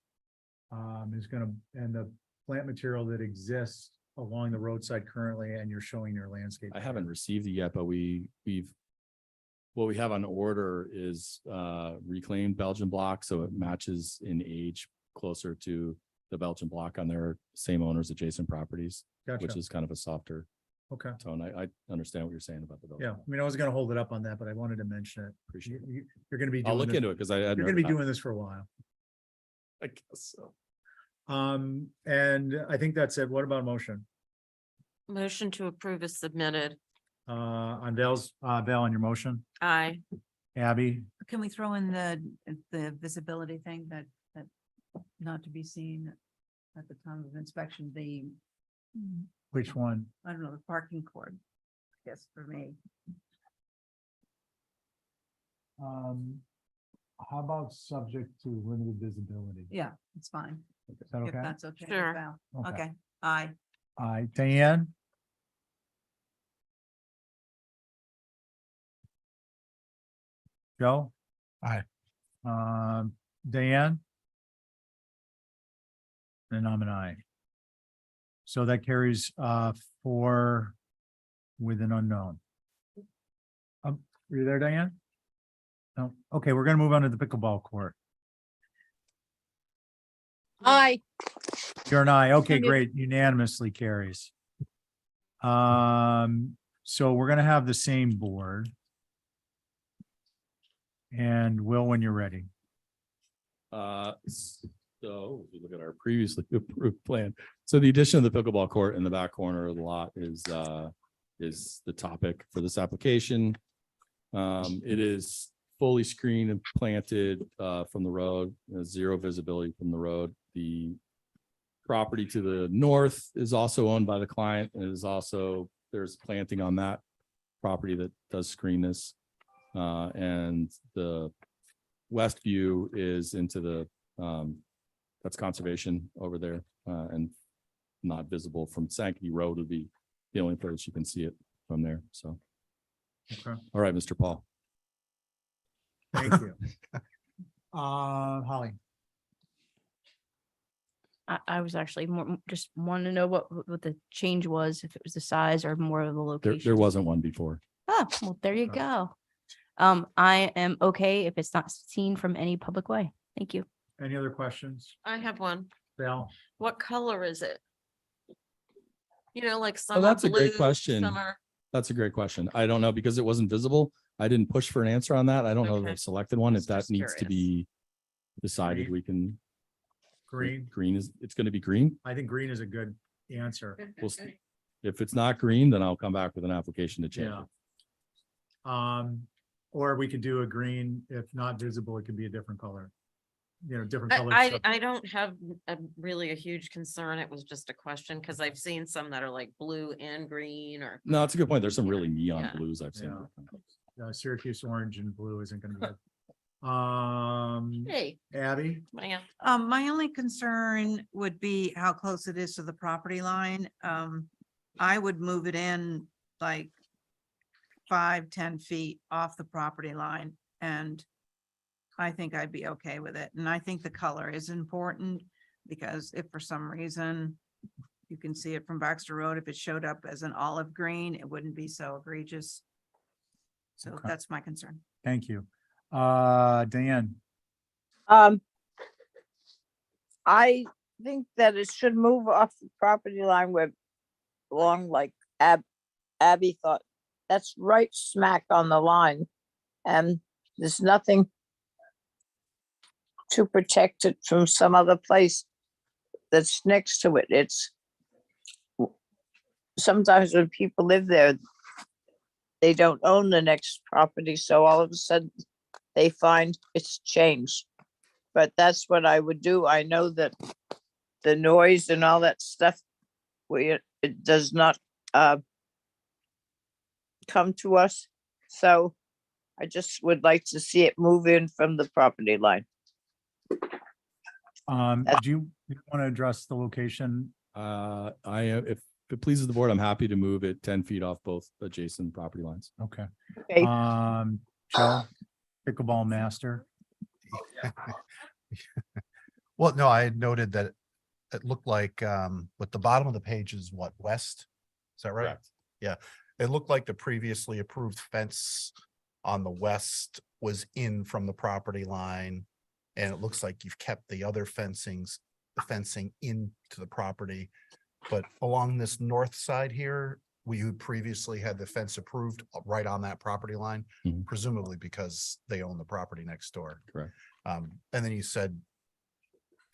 is going to, and the plant material that exists along the roadside currently, and you're showing your landscape. I haven't received it yet, but what we have on order is reclaimed Belgian block, so it matches in age closer to the Belgian block on their same owners adjacent properties, Gotcha. which is kind of a softer Okay. Tone, I understand what you're saying about the building. Yeah, I mean, I was gonna hold it up on that, but I wanted to mention it. Appreciate it. You're gonna be I'll doing look this, into it because I you're hadn't gonna be heard of doing this for a while. that. I guess so. And I think that's it. What about a motion? Motion to approve is submitted. On Val's, Val, on your motion, Aye. Abby, Can we throw in the visibility thing that not to be seen at the time of inspection, which one? I don't know, the parking cord, I guess for me. How about subject to limited visibility? Yeah, it's fine. Is that If okay? that's okay. with Sure. Val. Okay. Okay, aye. Diane? Joe? Aye. Diane? And I'm an aye. So that carries, 4 with an unknown. Are you there, Diane? No, okay, we're gonna move on to the pickleball court. Aye. You're an aye. Okay, Okay. great. Unanimously carries. So we're gonna have the same board. And Will, when you're ready. So if you look at our previously approved plan, so the addition of the pickleball court in the back corner of the lot is the topic for this application. It is fully screened and planted from the road, zero visibility from the road. The property to the north is also owned by the client and is also, there's planting on that property that does screen this. And the west view is into the, that's conservation over there, and not visible from Sankey Road would be the only place you can see it from there, so. Okay. All right, Mr. Paul. Thank you. Holly. I was actually more, just wanting to know what the change was, if it was the size or more of the There location. wasn't one before. Oh, well, there you go. I am okay if it's not seen from any public way. Thank you. Any other questions? I have one. Val? What color is it? You know, like some Oh, are that's a great blue, question. some are. That's a great question. I don't know because it wasn't visible. I didn't push for an answer on that. I don't know if Okay. they've selected one. If Just that needs to curious. be decided, Green. we can. Green? Green is, it's going to be green. I think green is a good answer. We'll see. If it's not green, then I'll come back with an application to change Yeah. it. Or we could do a green, if not visible, it could be a different color. You know, different I, colors. I don't have really a huge concern. It was just a question because I've seen some that are like blue and green or. No, it's a good point. There's some really neon Yeah. blues I've seen. Syracuse orange and blue isn't gonna be good. Hey, Abby? man. My only concern would be how close it is to the property line. I would move it in like 5-10 feet off the property line, and I think I'd be okay with it. And I think the color is important because if for some reason you can see it from Baxter Road, if it showed up as an olive green, it wouldn't be so egregious. So Okay. that's my concern. Thank you. Diane? I think that it should move off the property line where along like Abby thought. That's right smack on the line. And there's nothing to protect it from some other place that's next to it. It's sometimes when people live there, they don't own the next property, so all of a sudden they find it's changed. But that's what I would do. I know that the noise and all that stuff, where it does not come to us. So I just would like to see it move in from the property line. Do you want to address the location? If it pleases the board, I'm happy to move it 10 feet off both adjacent property lines. Okay. Okay. Joe, pickleball master. Well, no, I had noted that it looked like with the bottom of the page is what, west? Is that right? Correct. Yeah, it looked like the previously approved fence on the west was in from the property line. And it looks like you've kept the other fencing into the property. But along this north side here, we previously had the fence approved right on that property line, Mhm. presumably because they own the property next door. Correct. And then you said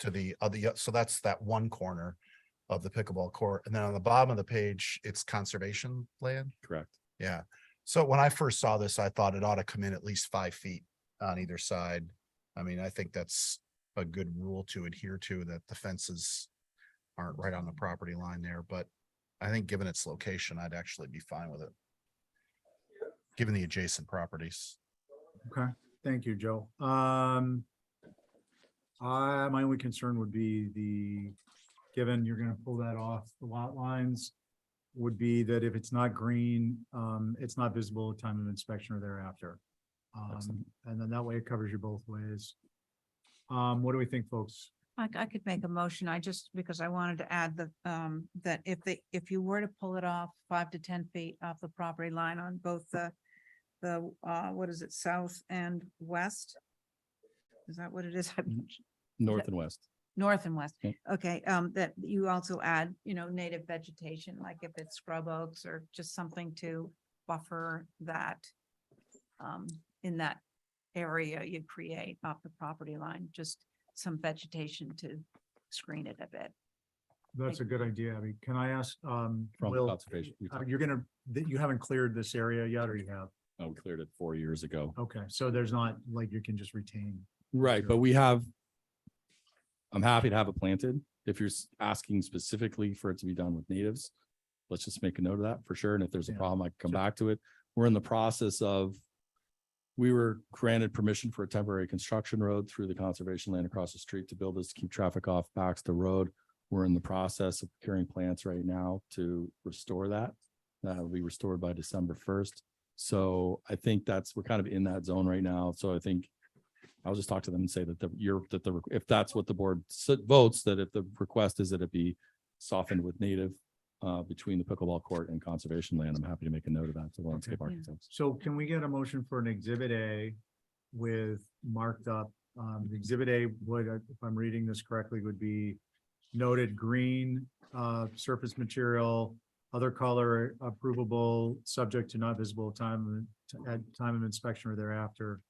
to the other, so that's that one corner of the pickleball court. And then on the bottom of the page, it's conservation land. Correct. Yeah. So when I first saw this, I thought it ought to come in at least 5 feet on either side. I mean, I think that's a good rule to adhere to, that the fences aren't right on the property line there, but I think given its location, I'd actually be fine with it. Given the adjacent properties. Okay, thank you, Joe. My only concern would be given you're gonna pull that off the lot lines, would be that if it's not green, it's not visible at time of inspection or thereafter. And then that way it covers you both ways. What do we think, folks? I could make a motion. I just, because I wanted to add that if you were to pull it off 5 to 10 feet off the property line on both the what is it, south and west? Is that what it is? North and west. North and west. Yeah. Okay, that you also add, native vegetation, like if it's scrub oaks or just something to buffer that in that area you create off the property line, just some vegetation to screen it a bit. That's a good idea. I mean, can I ask, From Will, conservation. you haven't cleared this area yet, or you have? Oh, we cleared it 4 years ago. Okay, so there's not, like, you can just retain. Right, but I'm happy to have it planted. If you're asking specifically for it to be done with natives, let's just make a note of that for sure. And if there's a Yeah. problem, I can come back to it. We're in the process of, we were granted permission for a temporary construction road through the conservation land across the street to build this, to keep traffic off Baxter Road. We're in the process of procuring plants right now to restore that. That will be restored by December 1st. So I think we're kind of in that zone right now. So I think I'll just talk to them and say that if that's what the board votes, that if the request is that it be softened with native between the pickleball court and conservation land, I'm happy to make a note of that to landscape architects. So can we get a motion for an exhibit A with marked up, the exhibit A would, if I'm reading this correctly, would be noted green, surface material, other color approvable, subject to not visible at time of inspection or thereafter.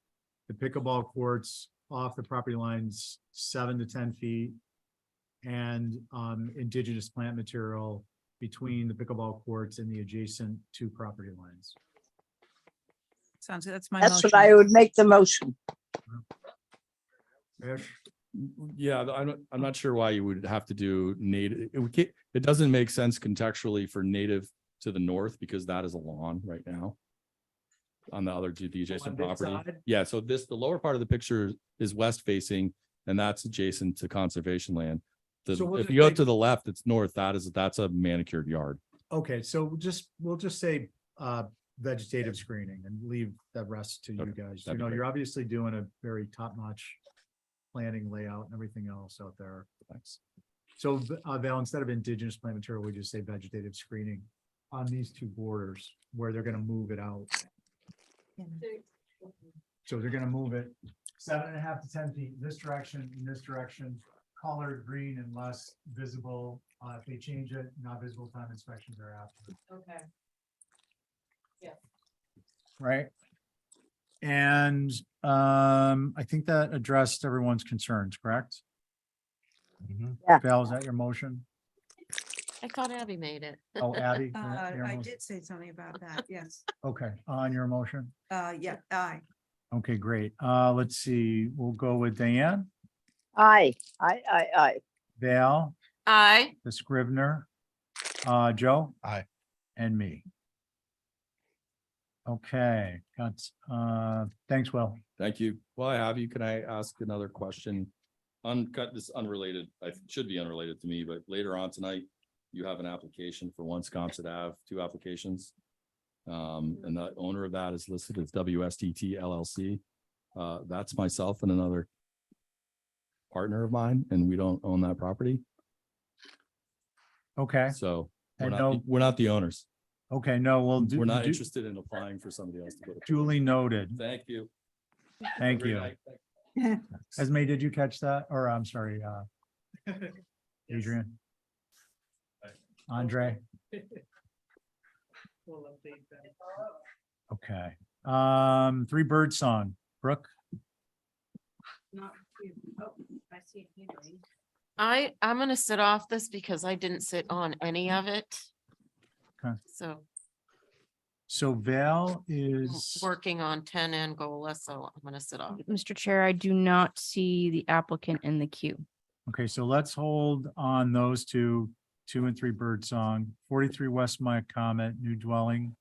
The pickleball courts off the property lines 7 to 10 feet, and indigenous plant material between the pickleball courts and the adjacent 2 property lines. Sounds good. That's my That's motion. what I would make the motion. Ish? Yeah, I'm not sure why you would have to do native. It doesn't make sense contextually for native to the north because that is a lawn right now. On the adjacent this property. side? Yeah, so the lower part of the picture is west facing and that's adjacent to conservation land. So we'll If just you go make- to the left, it's north. That's a manicured yard. Okay, so we'll just say vegetative screening and leave the rest to you Okay, guys. that'd be great. You're obviously doing a very top-notch planning layout and everything else out there. Thanks. So Val, instead of indigenous plant material, we just say vegetative screening on these 2 borders where they're gonna move it out. So they're gonna move it 7.5 to 10 feet in this direction, colored green and less visible. If they change it, not visible time inspection thereafter. Okay. Right? And I think that addressed everyone's concerns, correct? Yeah. Val, is that your motion? I thought Abby made it. Oh, Abby? your I motion? did say something about that, yes. Okay, on your motion? Yeah, aye. Okay, great. Let's see, we'll go with Diane, Aye. Val, Aye. the Scrivener, Joe? Aye. And me. Okay, thanks, Will. Thank you. Well, I have you. Can I ask another question? Uncut, this unrelated, should be unrelated to me, but later on tonight, you have an application for Wisconsin Ave, 2 applications. And the owner of that is listed as WSTT LLC. That's myself and another partner of mine, and we don't own that property. Okay, So And no- we're not the owners. okay, no, we'll do. We're not interested in applying for somebody else to put it. Duly noted. Thank you. Thank Great you. night. Esme, did you catch that? Or I'm sorry, Adrian? Andre? Okay, Three Bird Song, Brooke. I'm gonna sit off this because I didn't sit on any of it. Okay. So Val I'm is, working on 10 Angola, so I'm gonna sit off. Mr. Chair, I do not see the applicant in the queue. okay, so let's hold on those two, 2 and 3 Bird Song, 43 West Maya Comet, new dwelling.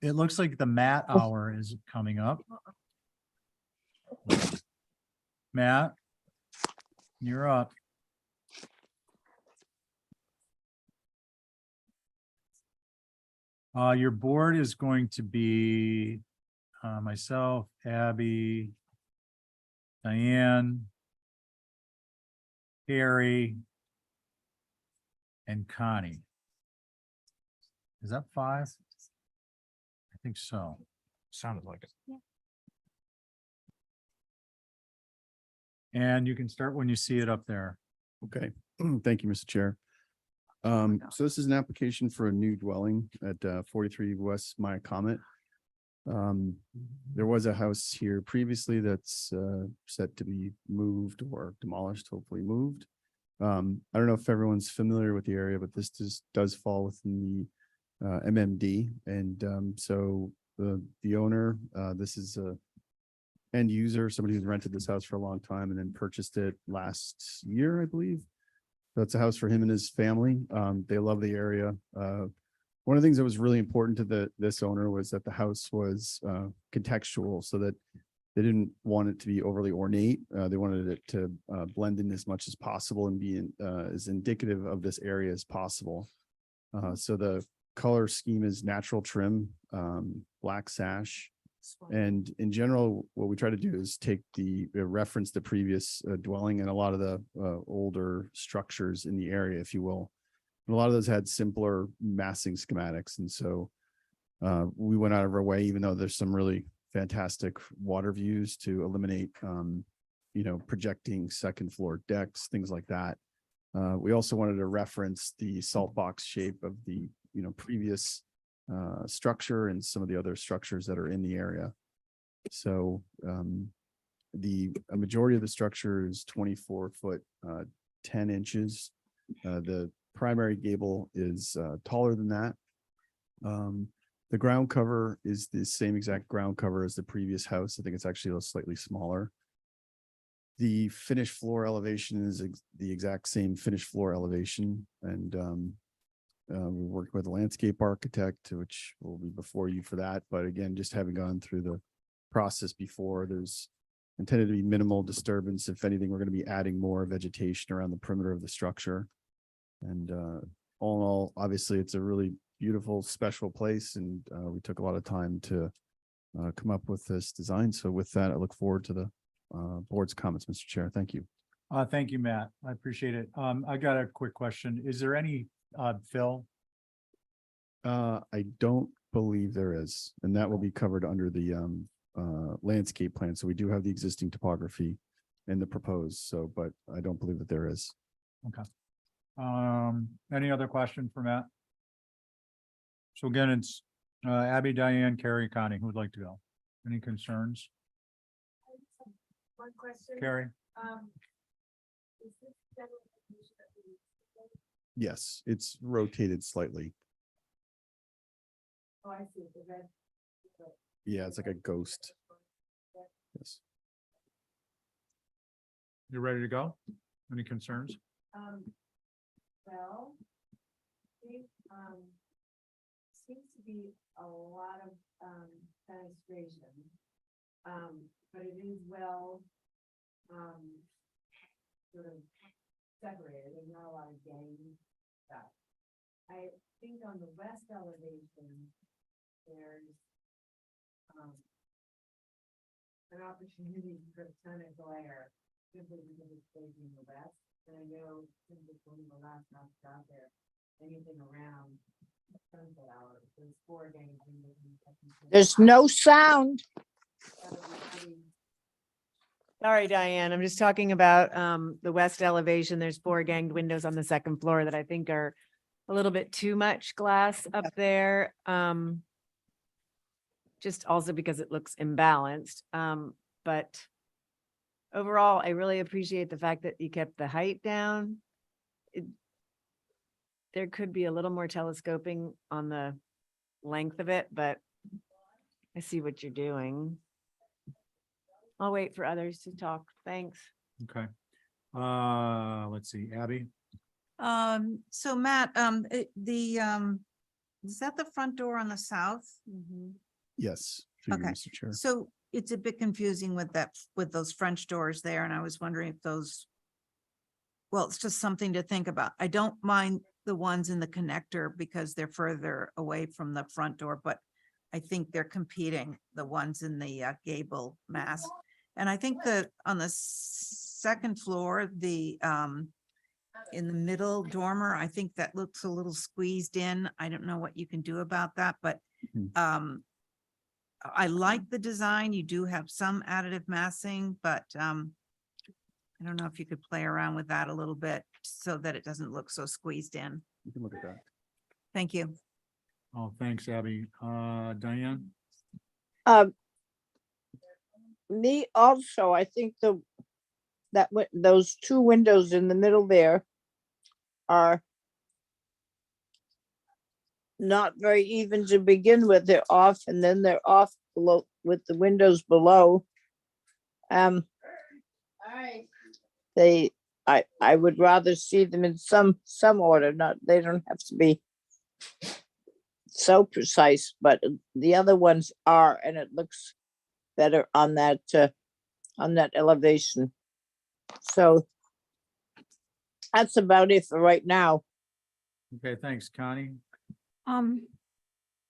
It looks like the Matt hour is coming up. Matt, you're up. Your board is going to be myself, Abby, Diane, Harry, and Connie. Is that 5? I think so. Sounded like it. And you can start when you see it up there. Okay, thank you, Mr. Chair. So this is an application for a new dwelling at 43 West Maya Comet. There was a house here previously that's set to be moved or demolished, hopefully moved. I don't know if everyone's familiar with the area, but this does fall within the MMD. And so the owner, this is a end user, somebody who's rented this house for a long time and then purchased it last year, I believe. That's a house for him and his family. They love the area. One of the things that was really important to this owner was that the house was contextual, so that they didn't want it to be overly ornate. They wanted it to blend in as much as possible and be as indicative of this area as possible. So the color scheme is natural trim, black sash. And in general, what we try to do is take reference the previous dwelling and a lot of the older structures in the area, if you will. And a lot of those had simpler massing schematics. And so we went out of our way, even though there's some really fantastic water views, to eliminate, projecting second floor decks, things like that. We also wanted to reference the salt box shape of the, previous structure and some of the other structures that are in the area. So a majority of the structure is 24 foot, 10 inches. The primary gable is taller than that. The ground cover is the same exact ground cover as the previous house. I think it's actually slightly smaller. The finished floor elevation is the exact same finished floor elevation. And we worked with a landscape architect, which will be before you for that. But again, just having gone through the process before, there's intended to be minimal disturbance. If anything, we're going to be adding more vegetation around the perimeter of the structure. And all in all, obviously, it's a really beautiful, special place. And we took a lot of time to come up with this design. So with that, I look forward to the board's comments, Mr. Chair. Thank you. Thank you, Matt. I appreciate it. I got a quick question. Is there any fill? I don't believe there is, and that will be covered under the landscape plan. So we do have the existing topography and the proposed, so, but I don't believe that there is. Okay. Any other question for Matt? So again, it's Abby, Diane, Carrie, Connie, who would like to go? Any concerns? One question. Carrie? Is this general information that we- Yes, it's rotated slightly. Oh, I see, the red. Yeah, it's like a ghost. Yes. You ready to go? Any concerns? Well, I think, seems to be a lot of, fenestration. But it is well, sort of separated, there's not a lot of gang stuff. I think on the west elevation, there's, an opportunity for a ton of glare, simply because it's facing the west. And I know since it's one of the last house out there, anything around sunset hour, there's 4 gangs. There's no sound. Sorry, Diane, I'm just talking about the west elevation. There's 4 ganged windows on the second floor that I think are a little bit too much glass up there. Just also because it looks imbalanced. But overall, I really appreciate the fact that you kept the height down. There could be a little more telescoping on the length of it, but I see what you're doing. I'll wait for others to talk. Thanks. Okay. Let's see, Abby. So Matt, is that the front door on the south? Yes. through you, Okay. Mr. Chair. So it's a bit confusing with that, with those French doors there, and I was wondering if those, well, it's just something to think about. I don't mind the ones in the connector because they're further away from the front door, but I think they're competing, the ones in the gable mass. And I think that on the second floor, the in the middle dormer, I think that looks a little squeezed in. I don't know what you can do about that, but I like the design. You do have some additive massing, but I don't know if you could play around with that a little bit so that it doesn't look so squeezed in. You can look at that. Thank you. Oh, thanks, Abby. Diane? Me also, I think those two windows in the middle there are not very even to begin with. They're off and then they're off below with the windows below. I would rather see them in some order, they don't have to be so precise, but the other ones are, and it looks better on that elevation. So that's about it for right now. Okay, thanks, Connie.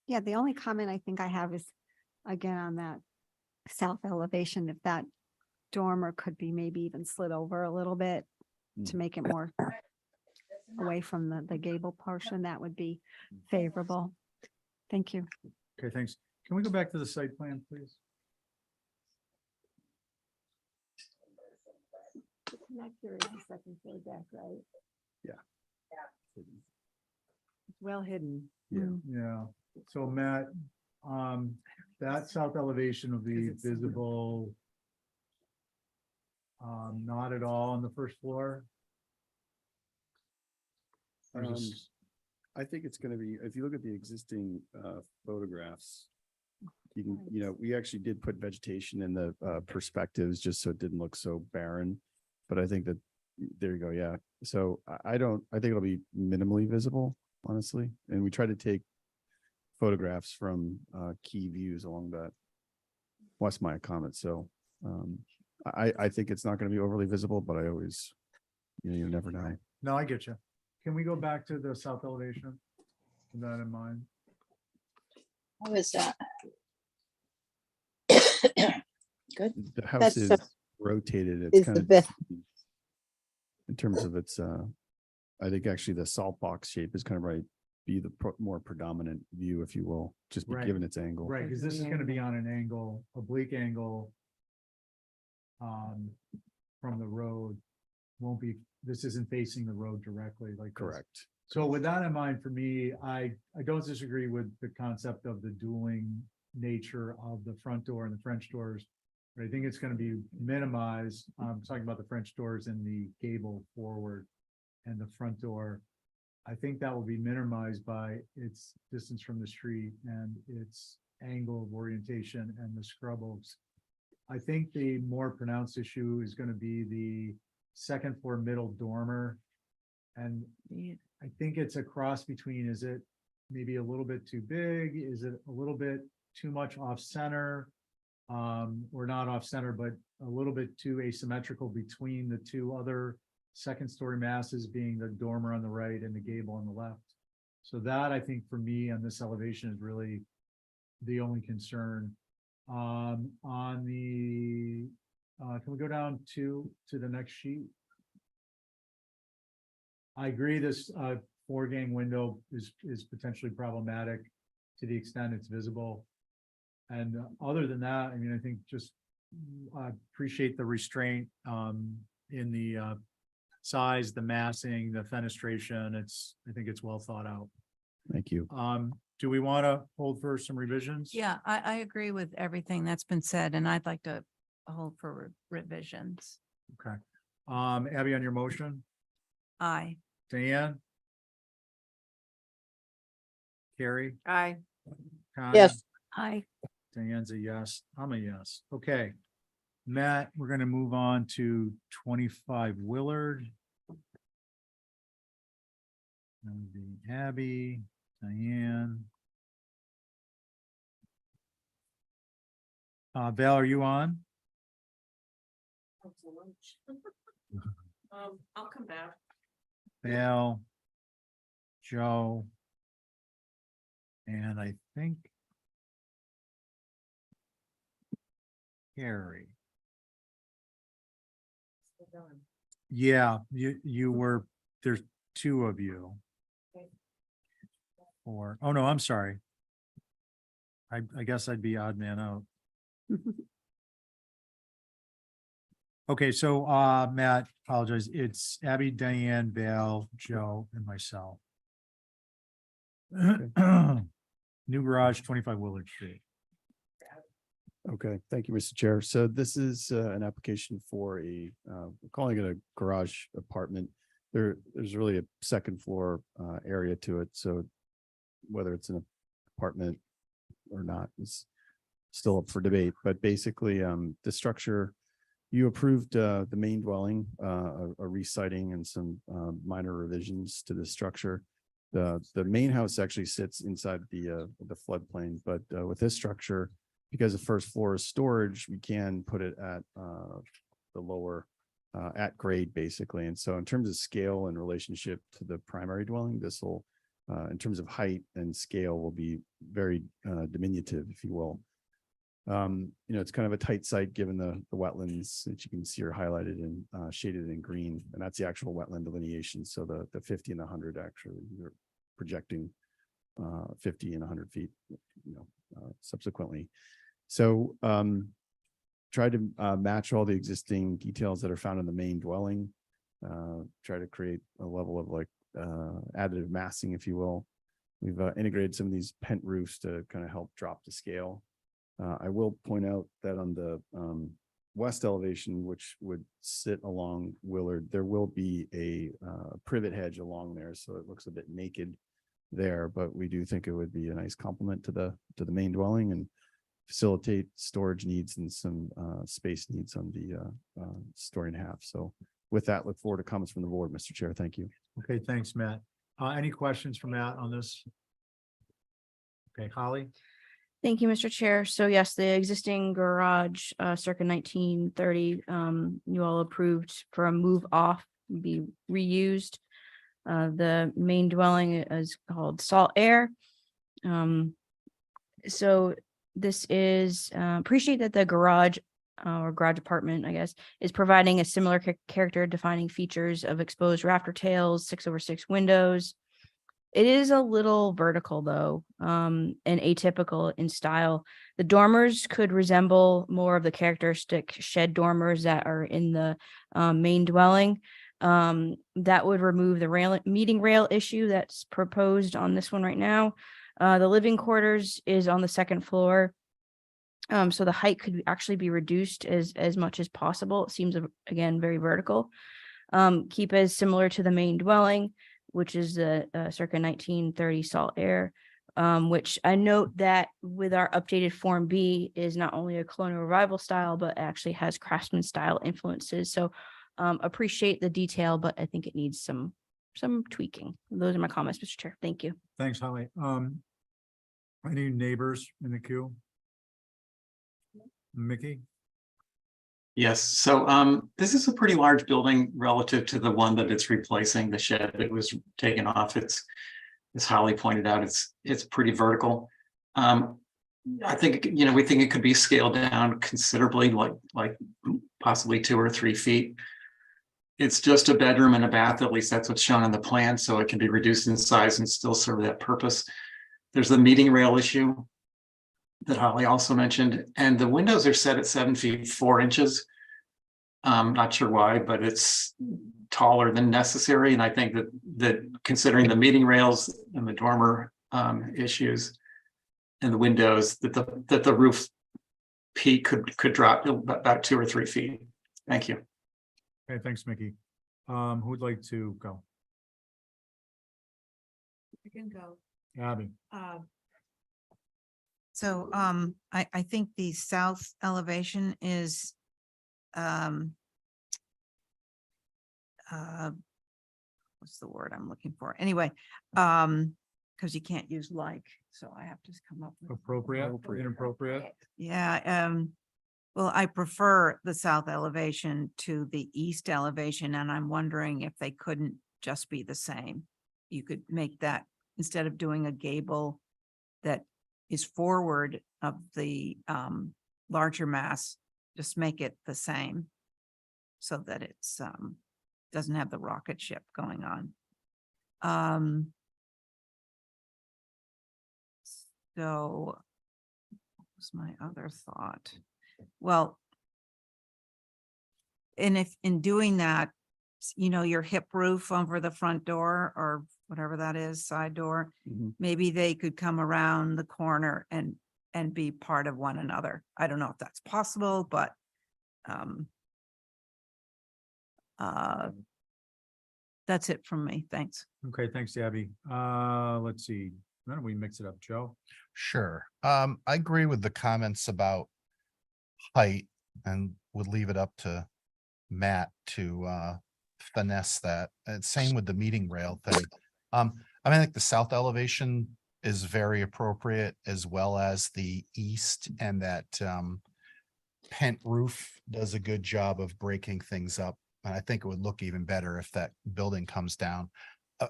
Yeah, the only comment I think I have is, again, on that south elevation, if that dormer could be maybe even slid over a little bit to make it more away from the gable portion, that would be favorable. Thank you. Okay, thanks. Can we go back to the site plan, please? The connector is the second floor deck, right? It's well hidden. Yeah, so Matt, that south elevation will be visible not at all on the first floor. Or just- I think it's gonna be, if you look at the existing photographs, you can, we actually did put vegetation in the perspectives just so it didn't look so barren. But I think that, there you go, yeah. So I think it'll be minimally visible, honestly. And we try to take photographs from key views along that West Maya Comet. So I think it's not gonna be overly visible, but I always, you never know. No, I get you. Can we go back to the south elevation? With that in mind. How is that? Good. The house That's is the- rotated. is It's the kind of best. in terms of its, I think actually the salt box shape is kind of be the more predominant view, if you will, just Right. given its angle. Right, because this is gonna be on an angle, oblique angle. From the road, won't be, this isn't facing the road directly like this. Correct. So with that in mind, for me, I don't disagree with the concept of the dueling nature of the front door and the French doors. But I think it's gonna be minimized. I'm talking about the French doors and the gable forward and the front door. I think that will be minimized by its distance from the street and its angle of orientation and the scrub oaks. I think the more pronounced issue is going to be the second floor middle dormer. And I think it's a cross between, is it maybe a little bit too big? Is it a little bit too much off center? Or not off center, but a little bit too asymmetrical between the two other second story masses, being the dormer on the right and the gable on the left. So that, I think, for me on this elevation is really the only concern. On the, can we go down to the next sheet? I agree, this four gang window is potentially problematic to the extent it's visible. And other than that, I mean, I think just I appreciate the restraint in the size, the massing, the fenestration, I think it's well thought out. Thank you. Do we want to hold for some revisions? Yeah, I agree with everything that's been said, and I'd like to hold for revisions. Okay. Abby, on your motion, Aye. Diane? Carrie? Aye. Connie? Yes. Aye. Diane's a yes. I'm a yes. Okay. Matt, we're gonna move on to 25 Willard. That would be Abby, Diane. Val, are you on? I'll come back. Val, Joe. And I think Carrie. Yeah, you were, there's two of you. Or, oh no, I'm sorry. I guess I'd be odd man out. Okay, so Matt, apologize. It's Abby, Diane, Val, Joe, and myself. New garage, 25 Willard Street. Okay, thank you, Mr. Chair. So this is an application for we're calling it a garage apartment. There's really a second floor area to it. So whether it's an apartment or not is still up for debate. But basically, the structure, you approved the main dwelling, a reciting and some minor revisions to the structure. The main house actually sits inside the floodplain, but with this structure, because the first floor is storage, we can put it at the lower at grade basically. And so in terms of scale and relationship to the primary dwelling, this will, in terms of height and scale, will be very diminutive, if you will. It's kind of a tight site given the wetlands that you can see are highlighted and shaded in green, and that's the actual wetland delineation. So the 50 and 100 actually, you're projecting 50 and 100 feet, subsequently. So try to match all the existing details that are found in the main dwelling. Try to create a level of like additive massing, if you will. We've integrated some of these pent roofs to kind of help drop the scale. I will point out that on the west elevation, which would sit along Willard, there will be a privet hedge along there, so it looks a bit naked there. But we do think it would be a nice complement to the main dwelling and facilitate storage needs and some space needs on the story and a half. So with that, look forward to comments from the board, Mr. Chair. Thank you. Okay, thanks, Matt. Any questions from Matt on this? Okay, Holly? Thank you, Mr. Chair. So yes, the existing garage, circa 1930, you all approved for a move off, be reused. The main dwelling is called Salt Air. So this is, appreciate that the garage or garage apartment, I guess, is providing a similar character defining features of exposed rafter tails, 6/6 windows. It is a little vertical though, and atypical in style. The dormers could resemble more of the characteristic shed dormers that are in the main dwelling. That would remove the meeting rail issue that's proposed on this one right now. The living quarters is on the second floor. So the height could actually be reduced as much as possible. It seems, again, very vertical. Keep as similar to the main dwelling, which is the circa 1930 Salt Air, which I note that with our updated Form B is not only a colonial revival style, but actually has craftsman style influences. So appreciate the detail, but I think it needs some tweaking. Those are my comments, Mr. Chair. Thank you. Thanks, Holly. Any neighbors in the queue? Mickey? Yes, so this is a pretty large building relative to the one that it's replacing, the shed that was taken off. It's, as Holly pointed out, it's pretty vertical. I think, we think it could be scaled down considerably, like possibly 2 or 3 feet. It's just a bedroom and a bath, at least that's what's shown on the plan, so it can be reduced in size and still serve that purpose. There's the meeting rail issue that Holly also mentioned, and the windows are set at 7 feet 4 inches. Not sure why, but it's taller than necessary. And I think that considering the meeting rails and the dormer issues and the windows, that the roof peak could drop about 2 or 3 feet. Thank you. Okay, thanks, Mickey. Who'd like to go? You can go. Abby. So, I think the south elevation is, what's the word I'm looking for? Anyway, because you can't use like, so I have to come up with. Appropriate, inappropriate? Yeah, well, I prefer the south elevation to the east elevation, and I'm wondering if they couldn't just be the same. You could make that, instead of doing a gable that is forward of the larger mass, just make it the same so that it's doesn't have the rocket ship going on. So what was my other thought? Well, and if in doing that, you know, your hip roof over the front door or whatever that is, side door, maybe they could come around the corner and be part of one another. I don't know if that's possible, but that's it from me. Thanks. Okay, thanks, Abby. Let's see. Why don't we mix it up, Joe? Sure. I agree with the comments about height and would leave it up to Matt to finesse that. And same with the meeting rail thing. I mean, I think the south elevation is very appropriate, as well as the east, and that pent roof does a good job of breaking things up. And I think it would look even better if that building comes down.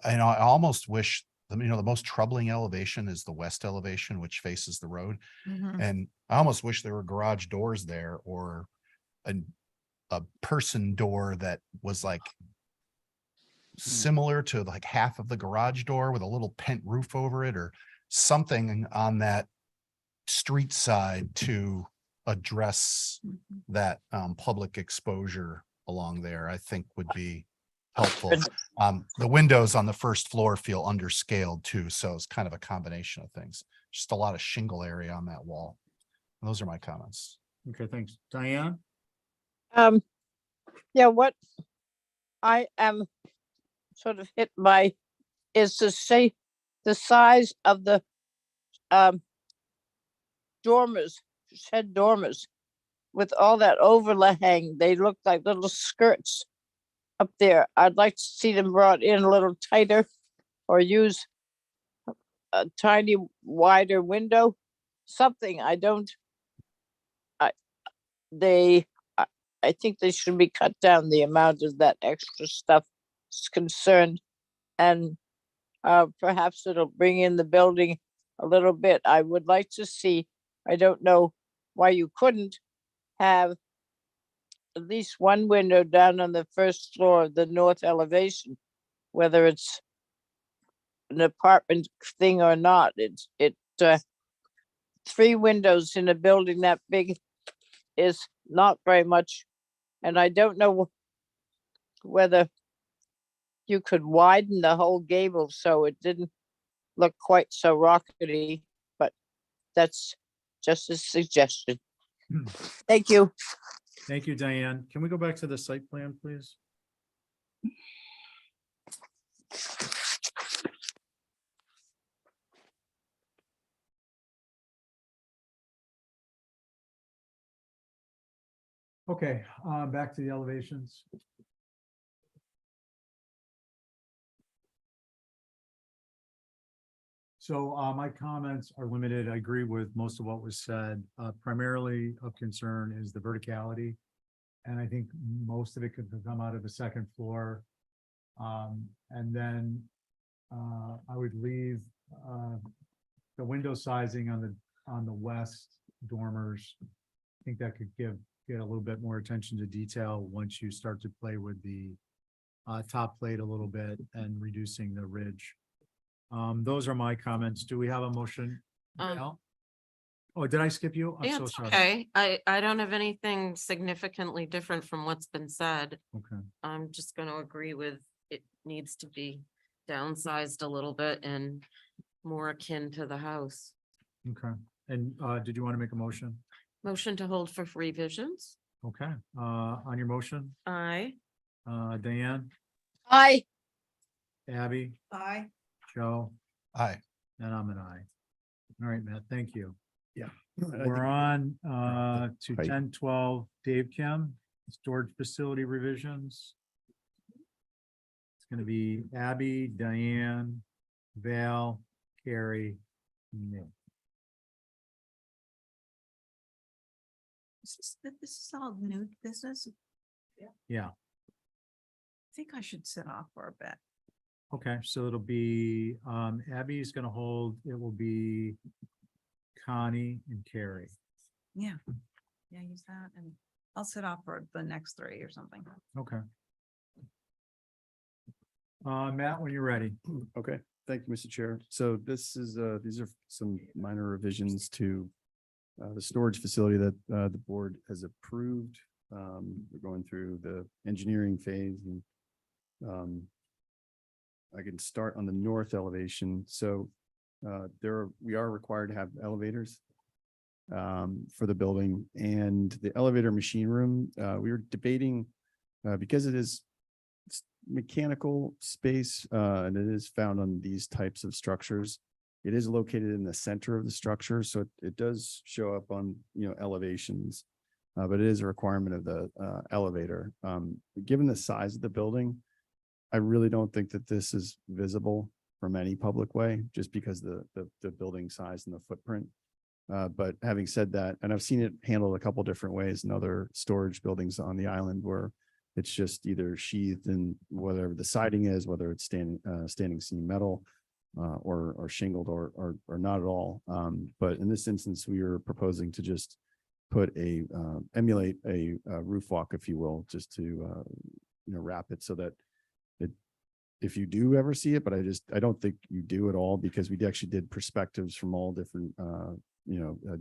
I almost wish, you know, the most troubling elevation is the west elevation, which faces the road. And I almost wish there were garage doors there, or a person door that was like similar to like half of the garage door with a little pent roof over it, or something on that street side to address that public exposure along there, I think would be helpful. The windows on the first floor feel underscaled too, so it's kind of a combination of things. Just a lot of shingle area on that wall. And those are my comments. Okay, thanks. Diane? Yeah, what I am sort of hit by is to say the size of the dormers, shed dormers, with all that overhang. They look like little skirts up there. I'd like to see them brought in a little tighter, or use a tiny wider window, something. I think they should be cut down, the amount of that extra stuff is concerned. And perhaps it'll bring in the building a little bit. I would like to see, I don't know why you couldn't have at least one window down on the first floor of the north elevation, whether it's an apartment thing or not. It's 3 windows in a building that big is not very much. And I don't know whether you could widen the whole gable so it didn't look quite so rockety, but that's just a suggestion. Thank you. Thank you, Diane. Can we go back to the site plan, please? Okay, back to the elevations. So my comments are limited. I agree with most of what was said. Primarily of concern is the verticality. And I think most of it could come out of the second floor. And then I would leave the window sizing on the west dormers. I think that could get a little bit more attention to detail once you start to play with the top plate a little bit and reducing the ridge. Those are my comments. Do we have a motion? Al? Oh, did I skip you? I'm Yeah, so it's sorry. okay. I don't have anything significantly different from what's been said. Okay, I'm just gonna agree with it needs to be downsized a little bit and more akin to the house. okay. And did you want to make a motion? Motion to hold for revisions. Okay, on your motion, Aye. Diane, I, Abby, Aye. Joe, Aye. and I'm an aye. All right, Matt, thank you. Yeah. We're on to Height. 10-12, Dave Kim, storage facility revisions. It's gonna be Abby, Diane, Val, Carrie, Nick. This is all new business. Yeah, I think I should sit off for a bit. okay, so it'll be Abby's gonna hold, it will be Connie and Carrie. Yeah. Yeah, use that and I'll sit off for the next three or something. Okay. Matt, when you're ready. Okay, thank you, Mr. Chair. So this is, these are some minor revisions to the storage facility that the board has approved. We're going through the engineering phase and I can start on the north elevation. So we are required to have elevators for the building, and the elevator machine room, we were debating because it is mechanical space and it is found on these types of structures. It is located in the center of the structure, so it does show up on, elevations, but it is a requirement of the elevator. Given the size of the building, I really don't think that this is visible from any public way, just because the building size and the footprint. But having said that, and I've seen it handled a couple different ways in other storage buildings on the island where it's just either sheathed in whatever the siding is, whether it's standing seam metal, or shingled or not at all. But in this instance, we are proposing to just emulate a roof walk, if you will, just to wrap it so that if you do ever see it, but I don't think you do at all, because we actually did perspectives from all different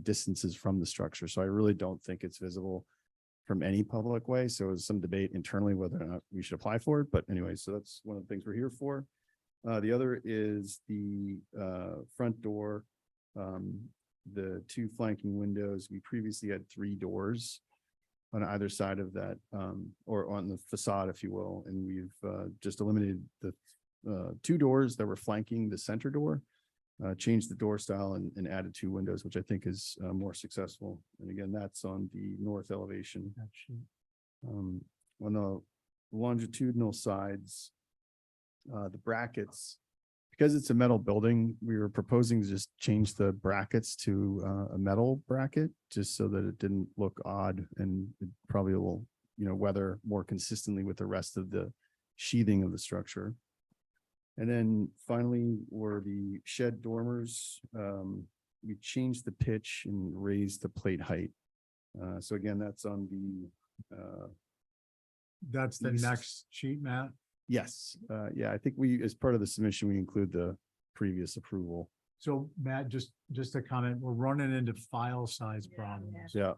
distances from the structure. So I really don't think it's visible from any public way. So there's some debate internally whether or not we should apply for it. But anyway, so that's one of the things we're here for. The other is the front door, the two flanking windows. We previously had 3 doors on either side of that, or on the facade, if you will. And we've just eliminated the 2 doors that were flanking the center door, changed the door style and added 2 windows, which I think is more successful. And again, that's on the north elevation. On the longitudinal sides, the brackets, because it's a metal building, we were proposing to just change the brackets to a metal bracket, just so that it didn't look odd, and it probably will, weather more consistently with the rest of the sheathing of the structure. And then finally were the shed dormers. We changed the pitch and raised the plate height. So again, that's on the That's the east. next sheet, Matt. Yes, yeah, I think as part of the submission, we include the previous approval. So Matt, just a comment, we're running into file size problems. Yeah,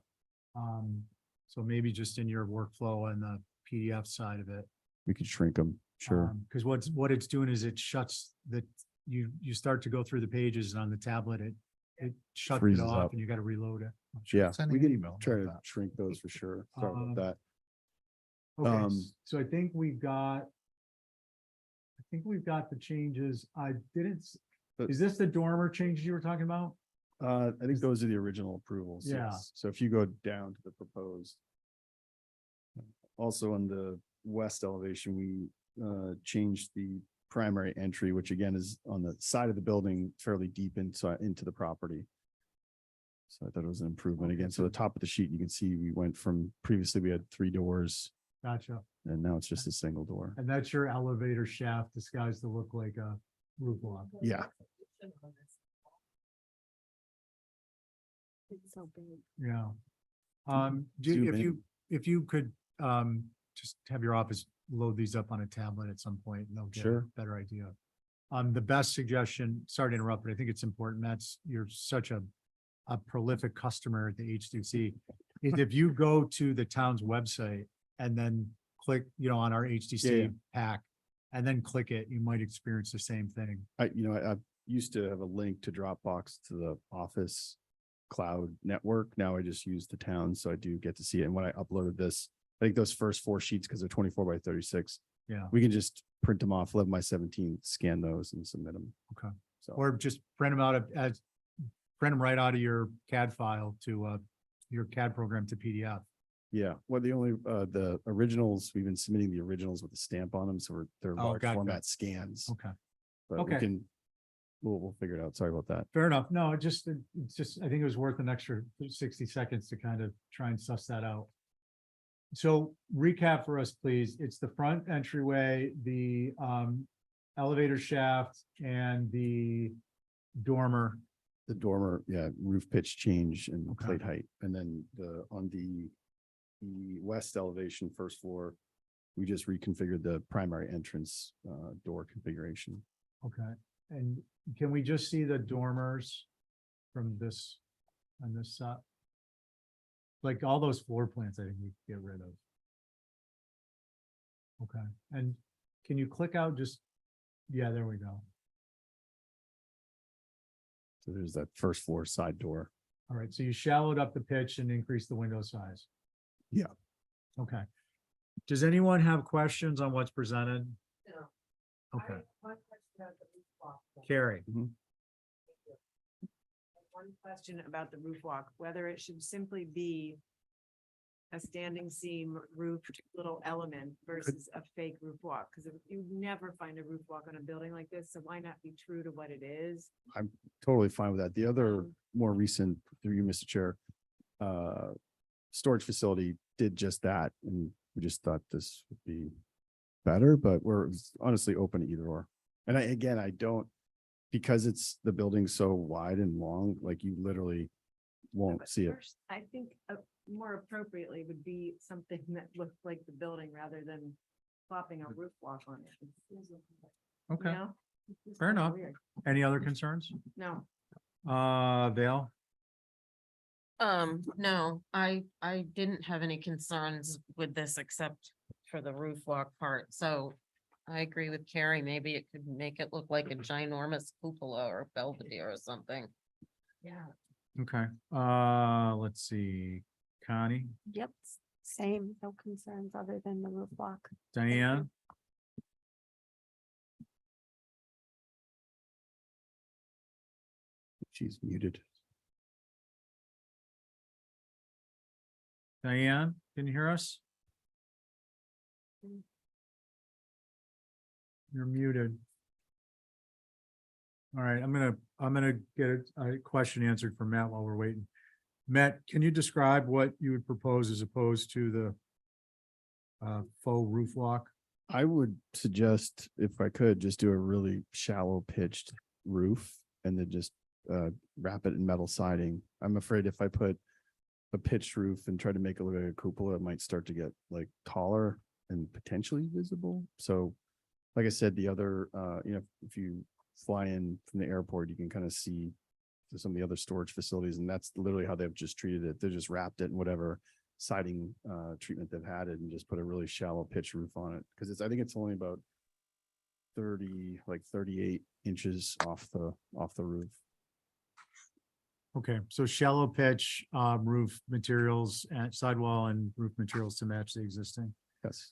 So maybe just in your workflow and the PDF side of it. we could shrink them, sure. Because what it's doing is it shuts you start to go through the pages, and on the tablet, it shuts it Freezes off up. and you got to reload it. Yeah, Sending we an can email try about to that. shrink those for sure. Sorry Um, about that. Okay, so I think we've got the changes. I didn't, But- is this the dormer changes you were talking about? I think those are the original approvals. Yeah. yes. So if you go down to the proposed. Also on the west elevation, we changed the primary entry, which again is on the side of the building, fairly deep into the property. So I thought it was an improvement again. So the top of the sheet, you can see we went from previously we had 3 doors Gotcha. and now it's just a single door. And that's your elevator shaft disguised to look like a roof block. Yeah. It's so big. Yeah. Zoom If you could, just have your office load these up on a tablet at some point, and they'll get a Sure. better idea. The best suggestion, sorry to interrupt, but I think it's important, you're such a a prolific customer at the HDC, is if you go to the town's website and then click, on our HDC pack, and then click it, you might experience the same thing. I used to have a link to Dropbox to the office cloud network. Now I just use the town, so I do get to see it. And when I uploaded this, I think those first 4 sheets, because they're 24 by 36, Yeah. we can just print them off, 11 by 17, scan those and submit them. Okay. So, Or just print them right out of your CAD file to your CAD program to PDF. yeah, well, the originals, we've been submitting the originals with the stamp on them, so they're large gotcha. format scans. Okay. But we Okay. can, we'll figure it out. Sorry about that. Fair enough. No, it's just, I think it was worth an extra 60 seconds to kind of try and suss that out. So recap for us, please. It's the front entryway, the elevator shaft, and the dormer. The dormer, yeah, roof pitch change and Okay. plate height. And then on the west elevation, first floor, we just reconfigured the primary entrance door configuration. Okay. And can we just see the dormers from this, on this side? Like all those floor plans, I think we could get rid of. Okay, and can you click out just, yeah, there we go. So there's that first floor side door. All right, so you shallowed up the pitch and increased the window size. Yeah. Okay. Does anyone have questions on what's presented? No. Okay. Carrie. One question about the roof walk, whether it should simply be a standing seam roofed little element versus a fake roof walk, because you never find a roof walk on a building like this, so why not be true to what it is? I'm totally fine with that. The other more recent, through you, Mr. Chair, storage facility did just that, and we just thought this would be better, but we're honestly open to either or. And I don't, because it's the building so wide and long, like you literally won't see it. I think more appropriately would be something that looked like the building rather than plopping a roof walk on it. Okay, You know? It's just fair kinda enough. weird. Any other concerns? No. Vale? No, I didn't have any concerns with this except for the roof walk part, so I agree with Carrie, maybe it could make it look like a ginormous cupola or belvedere or something. Yeah. Okay, let's see, Connie, Yep, same, no concerns other than the roof block. Diane? She's muted. Diane, can you hear us? You're muted. All right, I'm gonna get a question answered from Matt while we're waiting. Matt, can you describe what you would propose as opposed to the faux roof walk? I would suggest, if I could, just do a really shallow pitched roof and then just wrap it in metal siding. I'm afraid if I put a pitched roof and try to make it look like a cupola, it might start to get like taller and potentially visible. So like I said, the other, if you fly in from the airport, you can kind of see some of the other storage facilities, and that's literally how they've just treated it. They just wrapped it in whatever siding treatment they've had it and just put a really shallow pitch roof on it. Because I think it's only about 38 inches off the roof. Okay, so shallow pitch roof materials and sidewall and roof materials to match the existing. Yes.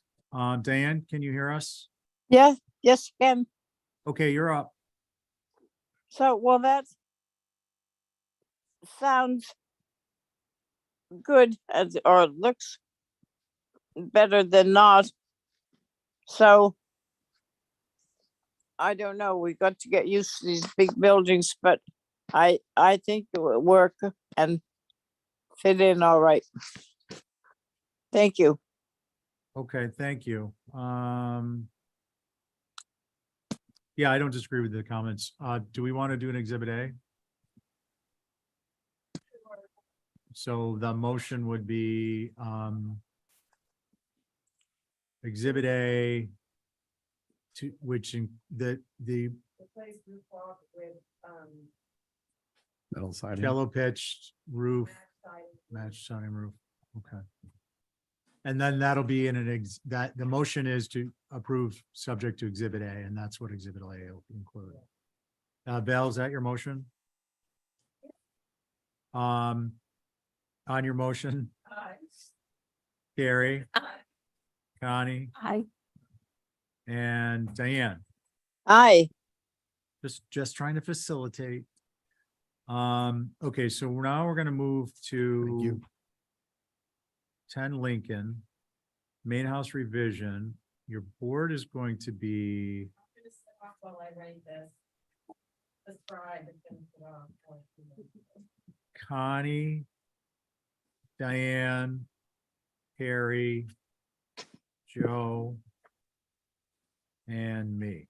Diane, can you hear us? Yeah, yes, Ken. Okay, you're up. So, well, that sounds good or looks better than not. So I don't know. We got to get used to these big buildings, but I think it will work and fit in all right. Thank you. Okay, thank you. Yeah, I don't disagree with the comments. Do we want to do an exhibit A? So the motion would be, exhibit A to which in the, Replace roof walk with, Metal siding. Shallow pitched roof, match siding roof, okay. And then that'll be in that the motion is to approve subject to Exhibit A, and that's what Exhibit A will include. Val, is that your motion? On your motion? Gary? Connie? Hi. And Diane? Aye. Just trying to facilitate. Okay, so now we're gonna move to 10 Lincoln, main house revision. Your board is going to be, While I write this. Connie, Diane, Harry, Joe, and me.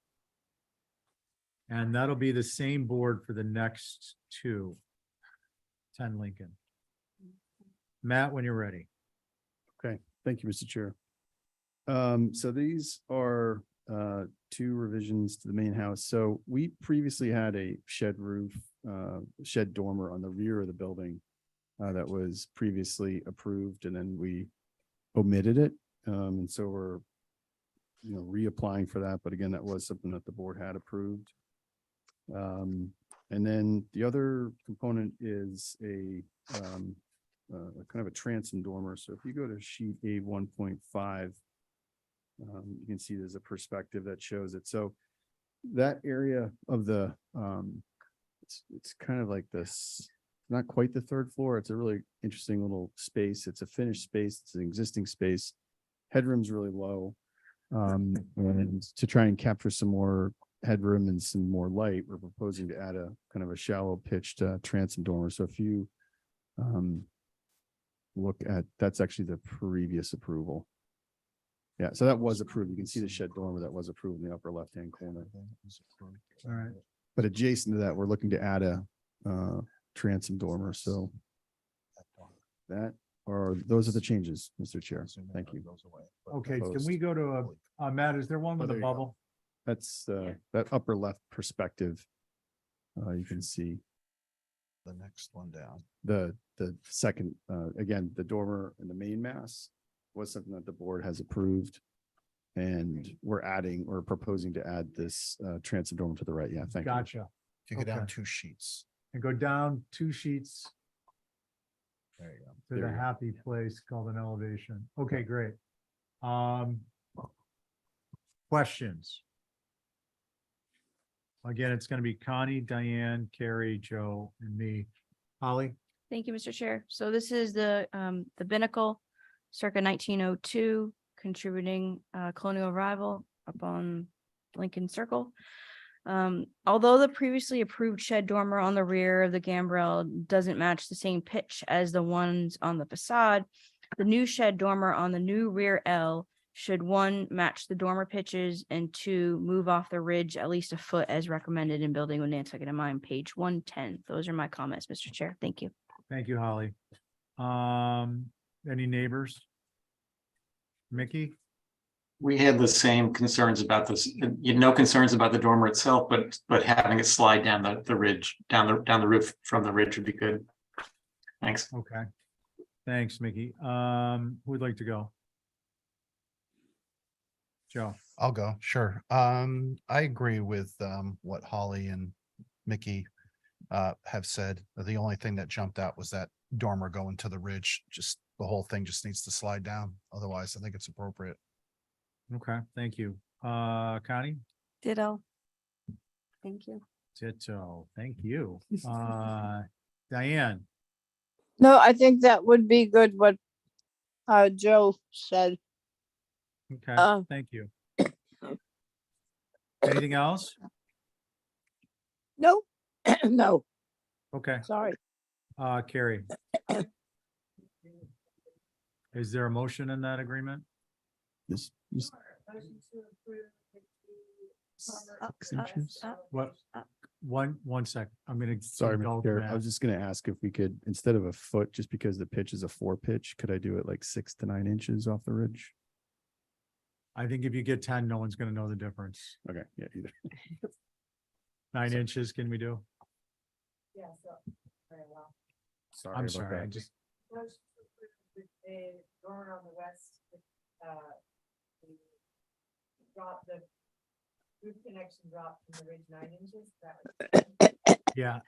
And that'll be the same board for the next two. 10 Lincoln. Matt, when you're ready. Okay, thank you, Mr. Chair. So these are two revisions to the main house. So we previously had a shed roof, shed dormer on the rear of the building that was previously approved, and then we omitted it. And so we're, reapplying for that. But again, that was something that the board had approved. And then the other component is a kind of a transom dormer. So if you go to sheet A 1.5, you can see there's a perspective that shows it. So that area of the, it's kind of like this, not quite the third floor. It's a really interesting little space. It's a finished space. It's an existing space. Headroom's really low. And to try and capture some more headroom and some more light, we're proposing to add a kind of a shallow pitched transom dormer. So if you look at, that's actually the previous approval. Yeah, so that was approved. You can see the shed dormer that was approved in the upper left-hand corner. All right. But adjacent to that, we're looking to add a transom dormer. So those are the changes, Mr. Chair. Thank you. Okay, can we go to Matt, is there one with a bubble? That's that upper left perspective. You can see The next one down. the second, again, the dormer and the main mass was something that the board has approved. And we're proposing to add this transom dormer to the right. Yeah, thank you. Gotcha. If you go down Okay. 2 sheets. And go down 2 sheets There you go. to There the you go. happy place called an elevation. Okay, great. Questions? Again, it's going to be Connie, Diane, Carrie, Joe, and me. Holly? Thank you, Mr. Chair. So this is the binnacle circa 1902, contributing colonial arrival up on Lincoln Circle. Although the previously approved shed dormer on the rear of the gambrel doesn't match the same pitch as the ones on the facade, the new shed dormer on the new rear L should, 1, match the dormer pitches, and 2, move off the ridge at least a foot as recommended in building with Nantucket in mind, page 110. Those are my comments, Mr. Chair. Thank you. Thank you, Holly. Any neighbors? Mickey? We had the same concerns about this, no concerns about the dormer itself, but having it slide down the ridge, down the roof from the ridge would be good. Thanks. Okay. Thanks, Mickey. Who'd like to go? Joe. I'll go, sure. I agree with what Holly and Mickey have said. The only thing that jumped out was that dormer going to the ridge. Just the whole thing just needs to slide down. Otherwise, I think it's appropriate. Okay, thank you. Connie? Ditto. Thank you. Ditto, thank you. Diane? No, I think that would be good what Joe said. Okay, thank you. Anything else? No, no, Okay, sorry. Carrie. Is there a motion in that agreement? This, 6 inches. What? One sec. I'm gonna. Sorry, indulge Mr. Chair. I Matt. was just gonna ask if we could, instead of a foot, just because the pitch is a 4 pitch, could I do it like 6 to 9 inches off the ridge? I think if you get 10, no one's gonna know the difference. Okay, yeah, either. 9 inches, can we do? Sorry I'm about sorry, I that. just, Door on the west, drop the roof connection drop from the ridge 9 inches. yeah.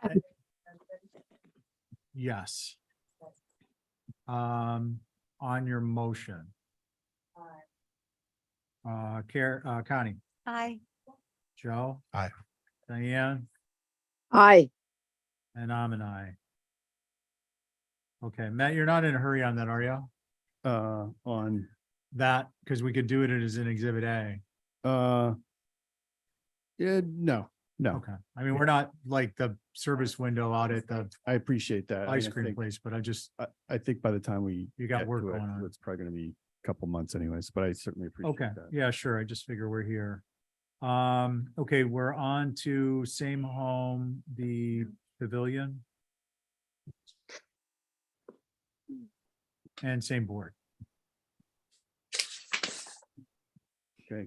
Yes. On your motion. Connie, Aye. Joe? Aye. Diane? Aye. And I'm an aye. Okay, Matt, you're not in a hurry on that, are you? On, That, because we could do it as an exhibit A. yeah, no. Okay, I mean, we're not like the service window out at the I appreciate that. ice cream place, but I think by the time we. You got get work to it, going on. It's probably gonna be a couple months anyways, but I certainly appreciate okay, that. yeah, sure, I just figure we're here. Okay, we're on to same home, the pavilion. And same board. Okay,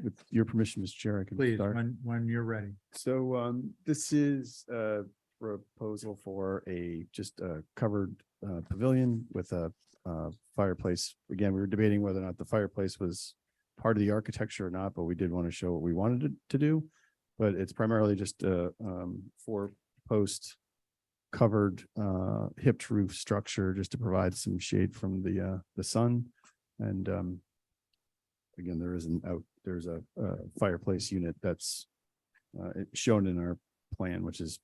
with your permission, Mr. Chair, I can Please, start. when you're ready. So this is a proposal for just a covered pavilion with a fireplace. Again, we were debating whether or not the fireplace was part of the architecture or not, but we did want to show what we wanted to do. But it's primarily just a 4-post covered hipped roof structure just to provide some shade from the sun. And again, there's a fireplace unit that's shown in our plan, which is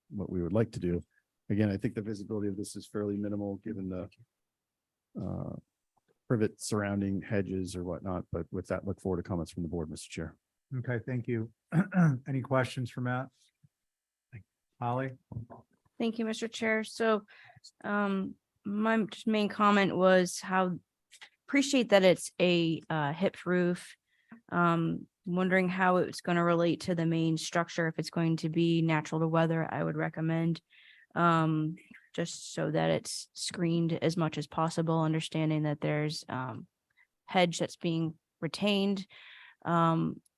what we would like to do. Again, I think the visibility of this is fairly minimal given the privet surrounding hedges or whatnot. But with that, look forward to comments from the board, Mr. Chair. Okay, thank you. Any questions for Matt? Holly? Thank you, Mr. Chair. So my main comment was how appreciate that it's a hipped roof. Wondering how it's going to relate to the main structure. If it's going to be natural to weather, I would recommend just so that it's screened as much as possible, understanding that there's hedge that's being retained.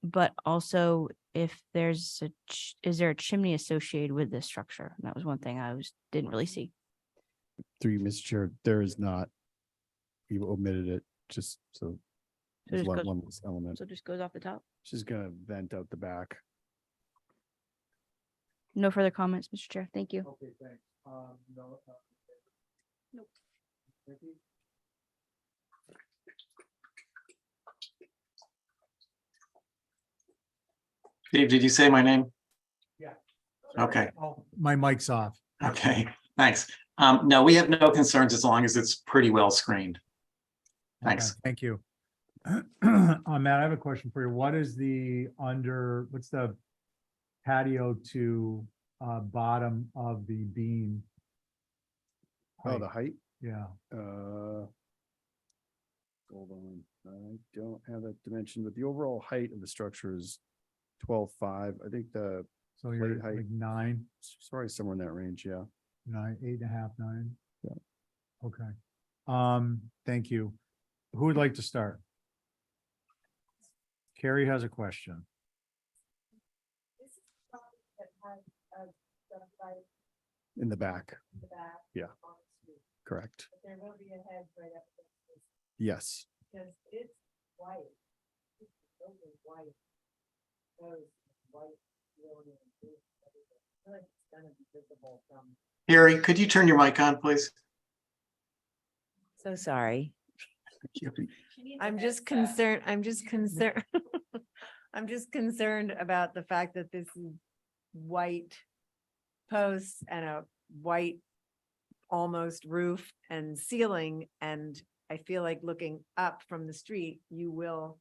But also if there's is there a chimney associated with this structure? And that was one thing I didn't really see. Through you, Mr. Chair, there is not. We omitted it just so. So there's just goes- one element. So it just goes off the top. She's gonna vent out the back. No further comments, Mr. Chair. Thank you. Okay, thanks. No. Nope. Dave, did you say my name? Yeah. Okay, Oh, my mic's off. okay, thanks. No, we have no concerns as long as it's pretty well screened. Thanks. Okay, thank you. Matt, I have a question for you. What's the patio to bottom of the beam? Oh, the height? Yeah, Hold on, I don't have that dimension, but the overall height of the structure is 12.5. I think the so you're Plate height. like 9, sorry, somewhere in that range, yeah. 8.5, 9. Yeah. Okay. Thank you. Who would like to start? Carrie has a question. In the back, yeah, correct. There will be a hedge right up against this, Yes, because it's white. It's totally white. Those white buildings, everything. I feel like it's gonna be visible from. Harry, could you turn your mic on, please? So sorry. I'm just concerned, I'm just concerned. I'm just concerned about the fact that this is white posts and a white almost roof and ceiling. And I feel like looking up from the street, you will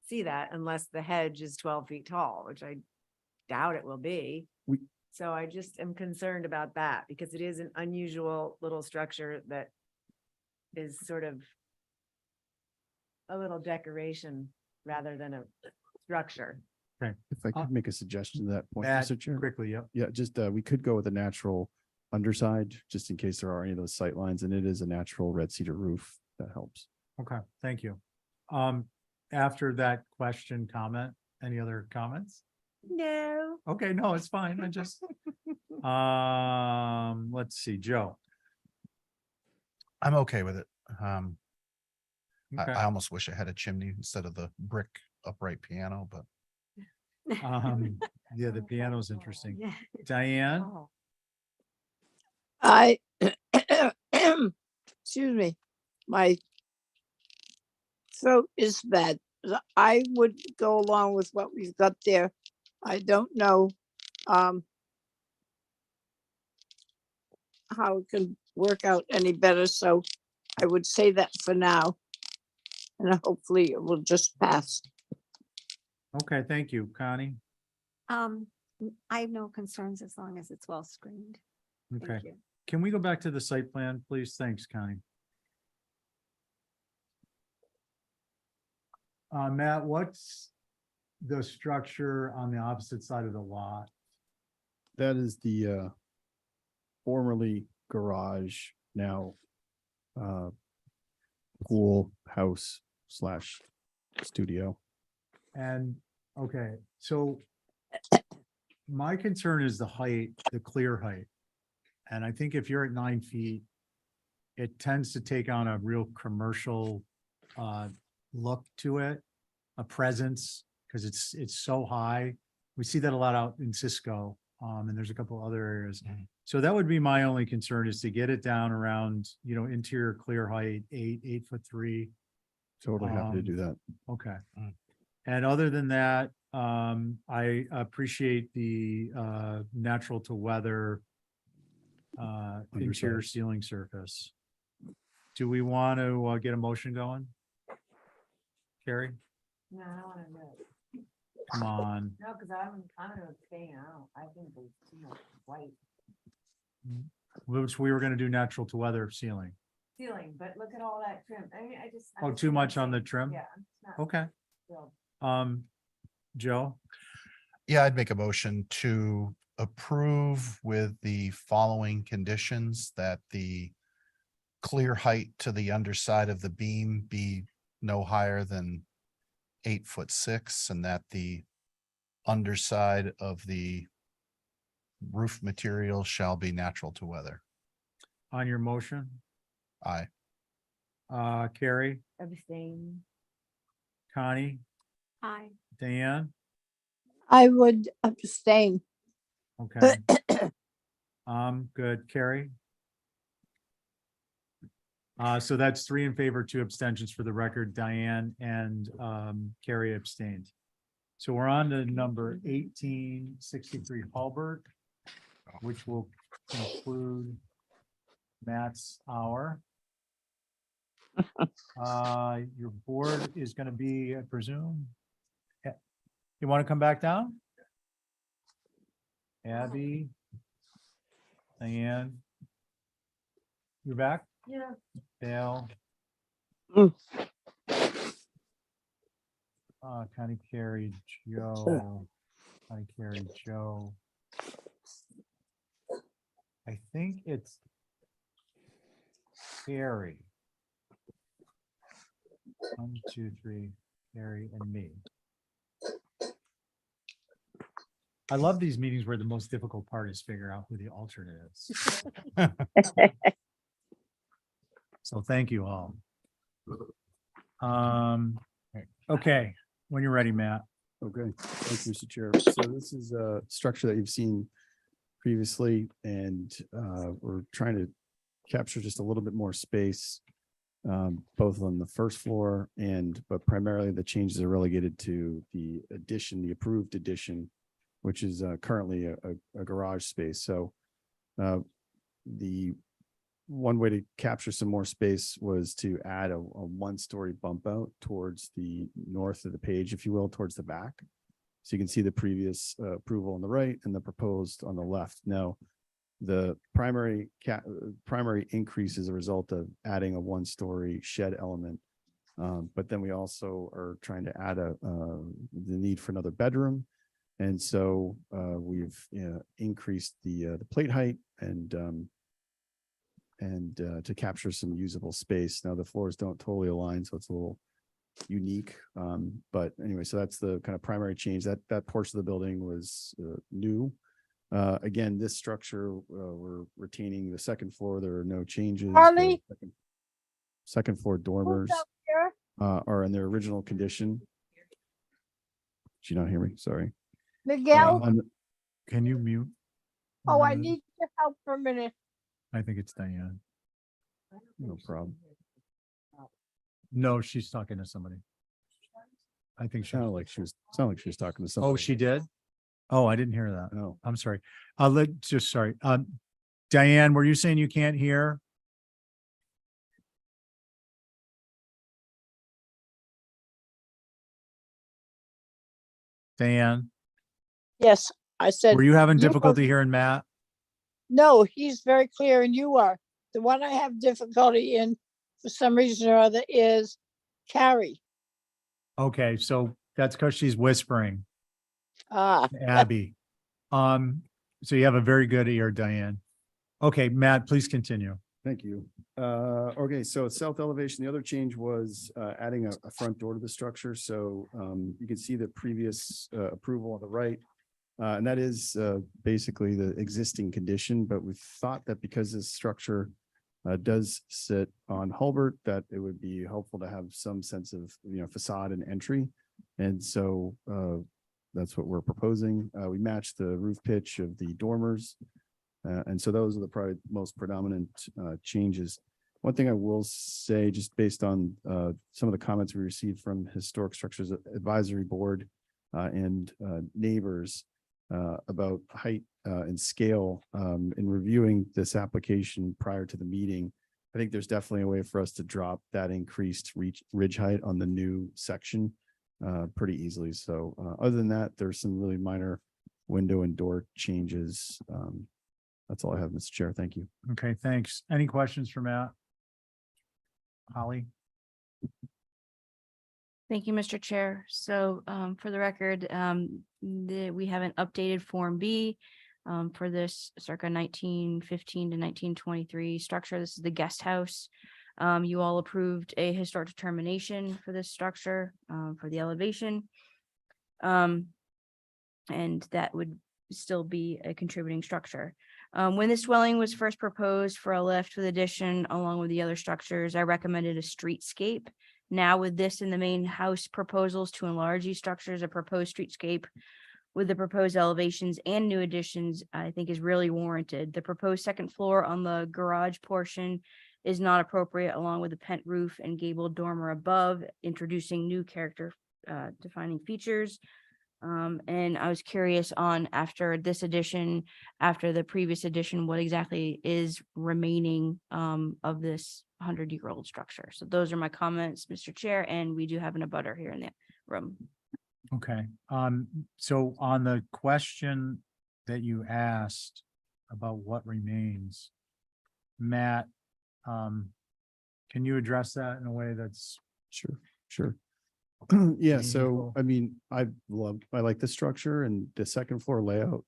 see that unless the hedge is 12 feet tall, which I doubt it will be. So I just am concerned about that because it is an unusual little structure that is sort of a little decoration rather than a structure. Okay. if I could make a suggestion to that point, Matt, Mr. Chair. quickly, yep. Yeah, just we could go with a natural underside, just in case there are any of those sight lines, and it is a natural red cedar roof. That helps. Okay, thank you. After that question, comment, any other comments? No. Okay, no, it's fine. I just, Let's see, Joe. I'm okay with it. Okay. I almost wish I had a chimney instead of the brick upright piano, but Yeah, the piano's interesting. Diane? I, excuse me, my throat is bad. I would go along with what we've got there. I don't know how it can work out any better, so I would say that for now. And hopefully it will just pass. Okay, thank you. Connie? I have no concerns as long as it's well screened. Okay. Thank you. Can we go back to the site plan, please? Thanks, Connie. Matt, what's the structure on the opposite side of the lot? That is the formerly garage, now pool house / studio. And, okay, so my concern is the height, the clear height. And I think if you're at 9 feet, it tends to take on a real commercial look to it, a presence, because it's so high. We see that a lot out in Cisco, and there's a couple other areas. So that would be my only concern, is to get it down around, interior clear height, 8'3". Totally happy to do that. Okay. And other than that, I appreciate the natural to weather interior ceiling surface. Do we want to get a motion going? Carrie, No, I don't want to know. come on. No, because I'm gonna abstain. I think there's too much white Which we were going to do natural to weather ceiling. ceiling, but look at all that trim. I mean, I'm Oh, just too gonna much on the abstain. trim? Yeah. I'm just not Okay. thrilled. Joe? yeah, I'd make a motion to approve with the following conditions: that the clear height to the underside of the beam be no higher than 8'6", and that the underside of the roof material shall be natural to weather. On your motion? Aye. Carrie, Abstain. Connie, Aye. Diane? I would abstain. Okay. Good. Carrie? So that's 3 in favor, 2 abstentions for the record. Diane and Carrie abstained. So we're on to number 1863 Halbert, which will conclude Matt's hour. Your board is going to be, I presume. You want to come back down? Abby? Diane? You're back? Yeah. Dale? Connie, Carrie, Joe. Connie, Carrie, Joe. I think it's Carrie. 1, 2, 3, Carrie and me. I love these meetings where the most difficult part is figure out who the alternate is. So thank you all. Okay, when you're ready, Matt. Okay, thank you, Mr. Chair. So this is a structure that you've seen previously, and we're trying to capture just a little bit more space, both on the first floor but primarily the changes are relegated to the addition, the approved addition, which is currently a garage space. So the one way to capture some more space was to add a 1-story bump out towards the north of the page, if you will, towards the back. So you can see the previous approval on the right and the proposed on the left. Now, the primary increase is a result of adding a 1-story shed element. But then we also are trying to add the need for another bedroom. And so we've increased the plate height and to capture some usable space. Now the floors don't totally align, so it's a little unique. But anyway, so that's the kind of primary change. That portion of the building was new. Again, this structure, we're retaining the second floor. There are no changes. The Harley? second floor dormers Who's up here? are in their original condition. Did you not hear me? Sorry. Miguel? Can you mute? Oh, I need your help for a minute. I think it's Diane. No problem. No, she's talking to somebody. I think she. Sounded like she was talking to somebody. Oh, she did? Oh, I didn't hear that. No. I'm sorry. Sorry. Diane, were you saying you can't hear? Diane, Yes, I said. were you having you are- difficulty hearing Matt? No, he's very clear and you are. The one I have difficulty in for some reason or other is Carrie. Okay, so that's because she's whispering, Ah, Abby. So you have a very good ear, Diane. Okay, Matt, please continue. Thank you. Okay, so south elevation, the other change was adding a front door to the structure. So you can see the previous approval on the right. And that is basically the existing condition, but we thought that because this structure does sit on Hulbert, that it would be helpful to have some sense of, facade and entry. And so that's what we're proposing. We matched the roof pitch of the dormers. And so those are the probably most predominant changes. One thing I will say, just based on some of the comments we received from Historic Structures Advisory Board and neighbors about height and scale in reviewing this application prior to the meeting, I think there's definitely a way for us to drop that increased ridge height on the new section pretty easily. So other than that, there's some really minor window and door changes. That's all I have, Mr. Chair. Thank you. Okay, thanks. Any questions for Matt? Holly? Thank you, Mr. Chair. So for the record, we have an updated Form B for this circa 1915 to 1923 structure. This is the guest house. You all approved a historic determination for this structure for the elevation. And that would still be a contributing structure. When this dwelling was first proposed for a lift with addition along with the other structures, I recommended a streetscape. Now with this in the main house proposals to enlarge these structures, a proposed streetscape with the proposed elevations and new additions, I think is really warranted. The proposed second floor on the garage portion is not appropriate, along with the pent roof and gabled dormer above, introducing new character defining features. And I was curious on after this addition, after the previous addition, what exactly is remaining of this 100-year-old structure. So those are my comments, Mr. Chair, and we do have an abutter here in the room. Okay, so on the question that you asked about what remains, Matt, can you address that in a way that's Sure. Yeah, so I mean, I like the structure, and the second floor layout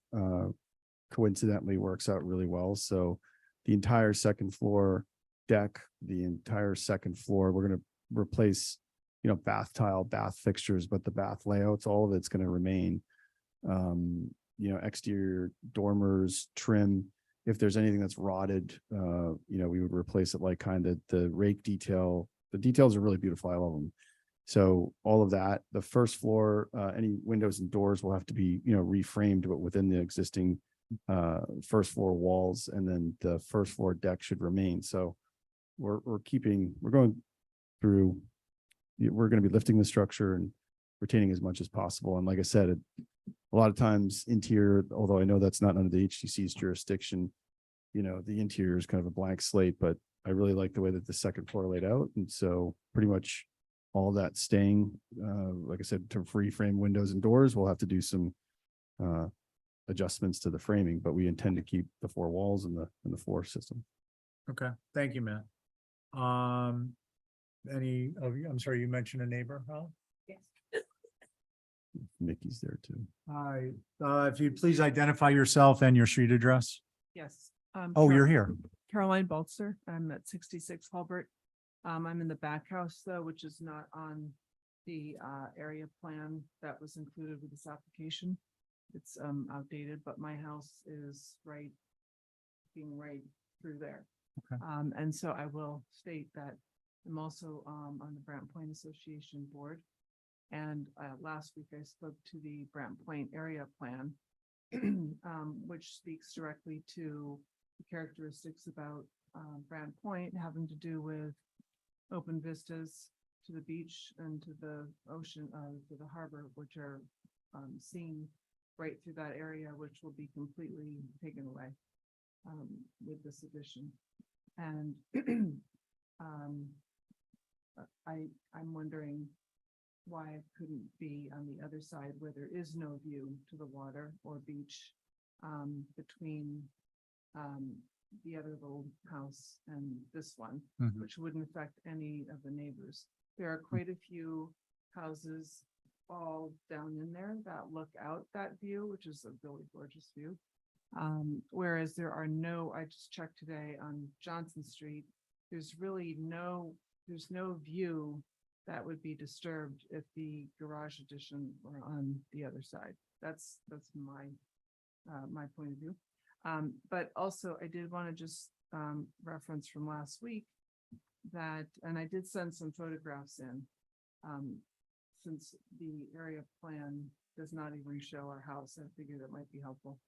coincidentally works out really well. So the entire second floor deck, the entire second floor, we're going to replace, bath tile, bath fixtures, but the bath layouts, all of it's going to remain. Exterior dormers, trim. If there's anything that's rotted, we would replace it like kind of the rake detail. The details are really beautiful. I love them. So all of that, the first floor, any windows and doors will have to be, reframed, but within the existing first floor walls, and then the first floor deck should remain. So we're going through, we're going to be lifting the structure and retaining as much as possible. And like I said, a lot of times interior, although I know that's not under the HTC's jurisdiction, the interior is kind of a blank slate, but I really like the way that the second floor laid out. And so pretty much all that staying, like I said, to free frame windows and doors, we'll have to do some adjustments to the framing, but we intend to keep the four walls and the floor system. okay? Thank you, Matt. Any of you, I'm sorry, you mentioned a neighbor, huh? Mickey's there too. Hi, if you please identify yourself and your street address. Yes. Oh, you're here. Caroline Baltzer. I'm at 66 Hulbert. I'm in the back house though, which is not on the area plan that was included with this application. it's outdated, but my house is being right through there. Okay. And so I will state that I'm also on the Brant Point Association Board. And last week I spoke to the Brant Point Area Plan, which speaks directly to the characteristics about Brant Point having to do with open vistas to the beach and to the ocean, to the harbor, which are seen right through that area, which will be completely taken away with this addition. And I'm wondering why it couldn't be on the other side where there is no view to the water or beach between the other little house and this one, Mhm. which wouldn't affect any of the neighbors. There are quite a few houses all down in there that look out that view, which is a really gorgeous view. Whereas there are no, I just checked today on Johnson Street, there's no view that would be disturbed if the garage addition were on the other side. That's my point of view. But also I did want to just reference from last week that, and I did send some photographs in, since the area plan does not even show our house, I figured that might be helpful.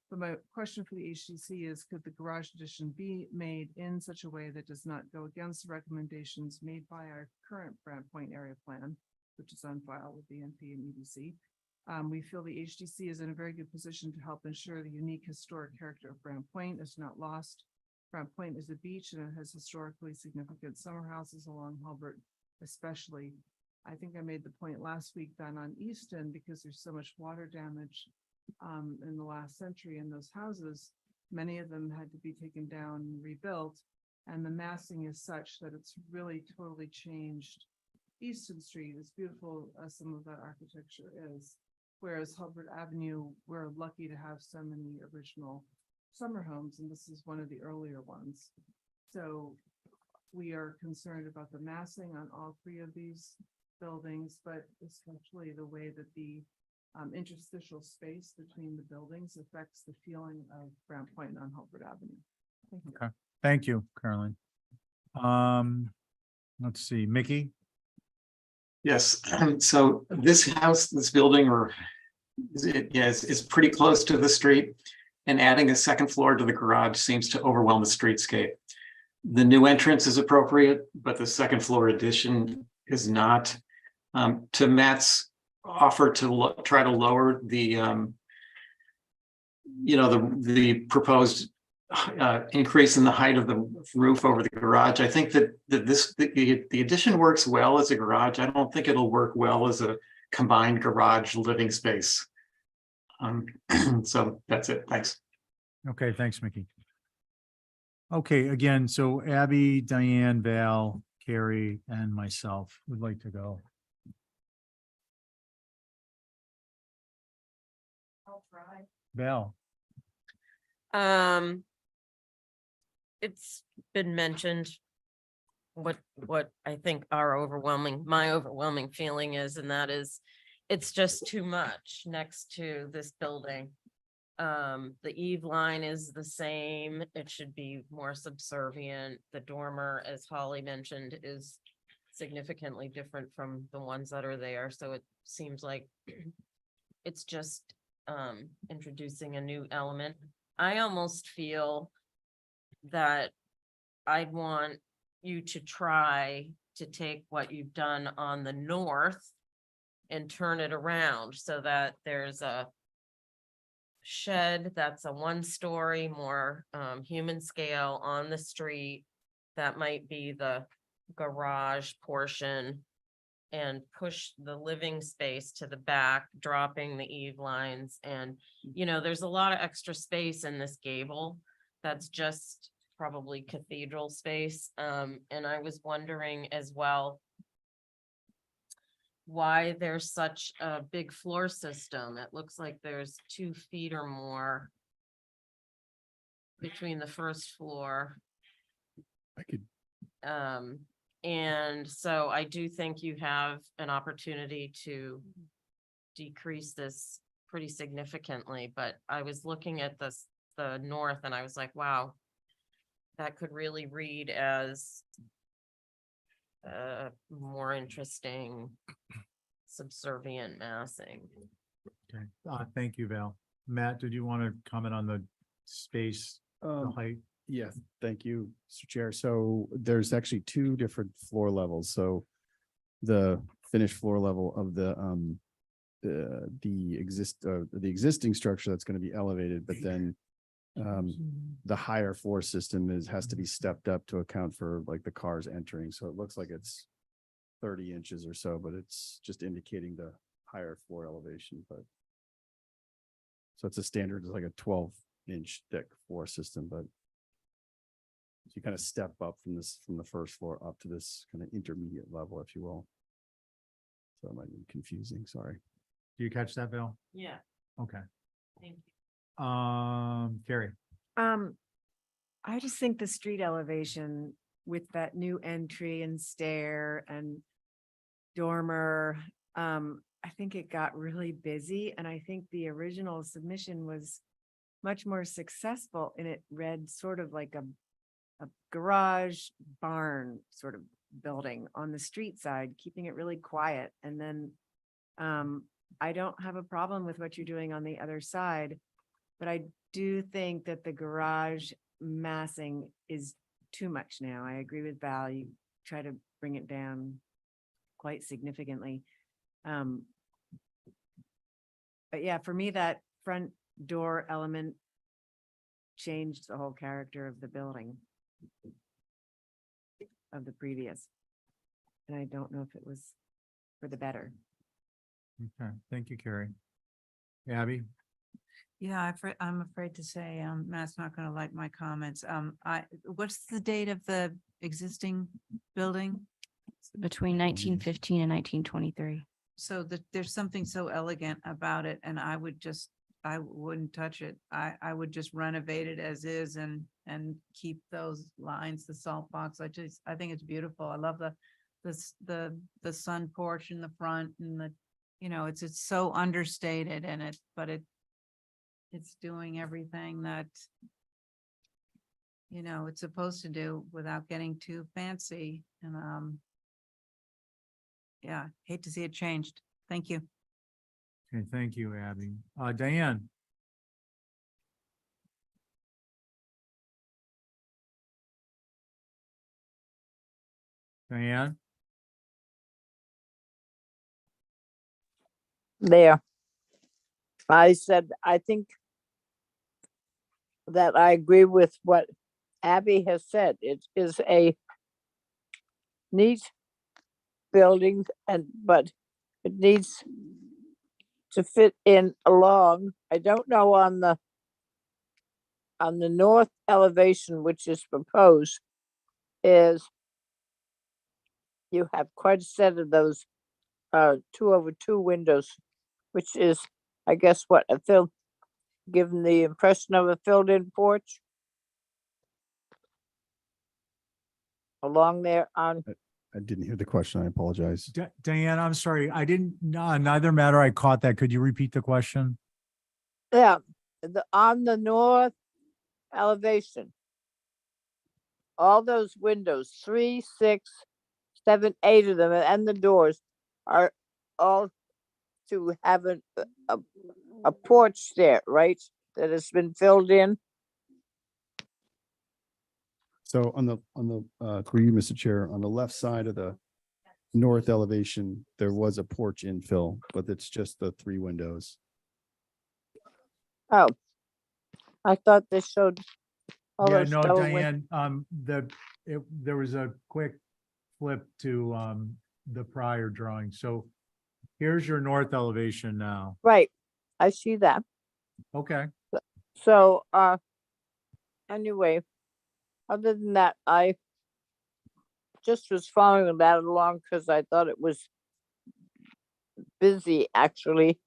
But my question for the HDC is, could the garage addition be made in such a way that does not go against the recommendations made by our current Brant Point area plan, which is on file with the NP and EDC? We feel the HDC is in a very good position to help ensure the unique historic character of Brant Point is not lost. Brant Point is a beach and it has historically significant summer houses along Hulbert, especially. I think I made the point last week that on Easton, because there's so much water damage in the last century in those houses, many of them had to be taken down and rebuilt. And the massing is such that it's really totally changed Easton Street, as beautiful as some of that architecture is. Whereas Hubbard Avenue, we're lucky to have so many original summer homes, and this is one of the earlier ones. So we are concerned about the massing on all three of these buildings, but especially the way that the interstitial space between the buildings affects the feeling of Brant Point on Hubbard Avenue. Thank you. Okay, thank you, Caroline. Let's see, Mickey? Yes, so this house, this building, or is pretty close to the street, and adding a second floor to the garage seems to overwhelm the streetscape. The new entrance is appropriate, but the second floor addition is not. To Matt's offer to try to lower the the proposed increase in the height of the roof over the garage, I think that the addition works well as a garage. I don't think it'll work well as a combined garage living space. So that's it. Thanks. Okay, thanks, Mickey. Okay, again, so Abby, Diane, Val, Carrie, and myself would like to go. I'll try. Val, It's been mentioned what I think my overwhelming feeling is, and that is it's just too much next to this building. The eave line is the same. It should be more subservient. The dormer, as Holly mentioned, is significantly different from the ones that are there. So it seems like it's just introducing a new element. I almost feel that I'd want you to try to take what you've done on the north and turn it around so that there's a shed that's a 1-story, more human scale on the street. That might be the garage portion, and push the living space to the back, dropping the eave lines. And, there's a lot of extra space in this gable. That's just probably cathedral space. And I was wondering as well why there's such a big floor system. It looks like there's 2 feet or more between the first floor. I could. And so I do think you have an opportunity to decrease this pretty significantly, but I was looking at this, the north, and I was like, wow, that could really read as more interesting subservient massing. Okay, thank you, Val. Matt, did you want to comment on the space, the height? Yes, thank you, Mr. Chair. So there's actually two different floor levels. So the finished floor level of the existing structure that's going to be elevated, but then the higher floor system has to be stepped up to account for like the cars entering. So it looks like it's 30 inches or so, but it's just indicating the higher floor elevation, but so it's a standard, it's like a 12-inch thick floor system, but you kind of step up from the first floor up to this kind of intermediate level, if you will. So it might be confusing, sorry. Do you catch that, Bill? Yeah. Okay. Thank you. Carrie. I just think the street elevation with that new entry and stair and dormer, I think it got really busy, and I think the original submission was much more successful, and it read sort of like a garage barn sort of building on the street side, keeping it really quiet. And then I don't have a problem with what you're doing on the other side, but I do think that the garage massing is too much now. I agree with Val. You try to bring it down quite significantly. But yeah, for me, that front door element changed the whole character of the building of the previous. And I don't know if it was for the better. Okay, thank you, Carrie. Abby? Yeah, I'm afraid to say, Matt's not gonna like my comments. What's the date of the existing building? Between 1915 and 1923. So there's something so elegant about it, and I wouldn't touch it. I would just renovate it as is and keep those lines, the salt box. I think it's beautiful. I love the sun porch in the front, and it's so understated in it, but it's doing everything that it's supposed to do without getting too fancy. And yeah, hate to see it changed. Thank you. Okay, thank you, Abby. Diane? Diane? There. I said, I think that I agree with what Abby has said. It is a neat building, but it needs to fit in along. I don't know on the north elevation, which is proposed, is you have quite a set of those 2-over-2 windows, which is, I guess, what given the impression of a filled-in porch along there on. I didn't hear the question. I apologize. Diane, I'm sorry. I didn't, neither matter. I caught that. Could you repeat the question? Yeah, on the north elevation, all those windows, 3, 6, 7, 8 of them, and the doors are all to have a porch there, right? That has been filled in. So on the through you, Mr. Chair, on the left side of the north elevation, there was a porch infill, but it's just the 3 windows. Oh, I thought they showed all Yeah, those no, double Diane, there was a quick flip to the prior drawing. So here's your north elevation now. right. I see that. Okay. So, anyway, other than that, I just was following that along because I thought it was busy actually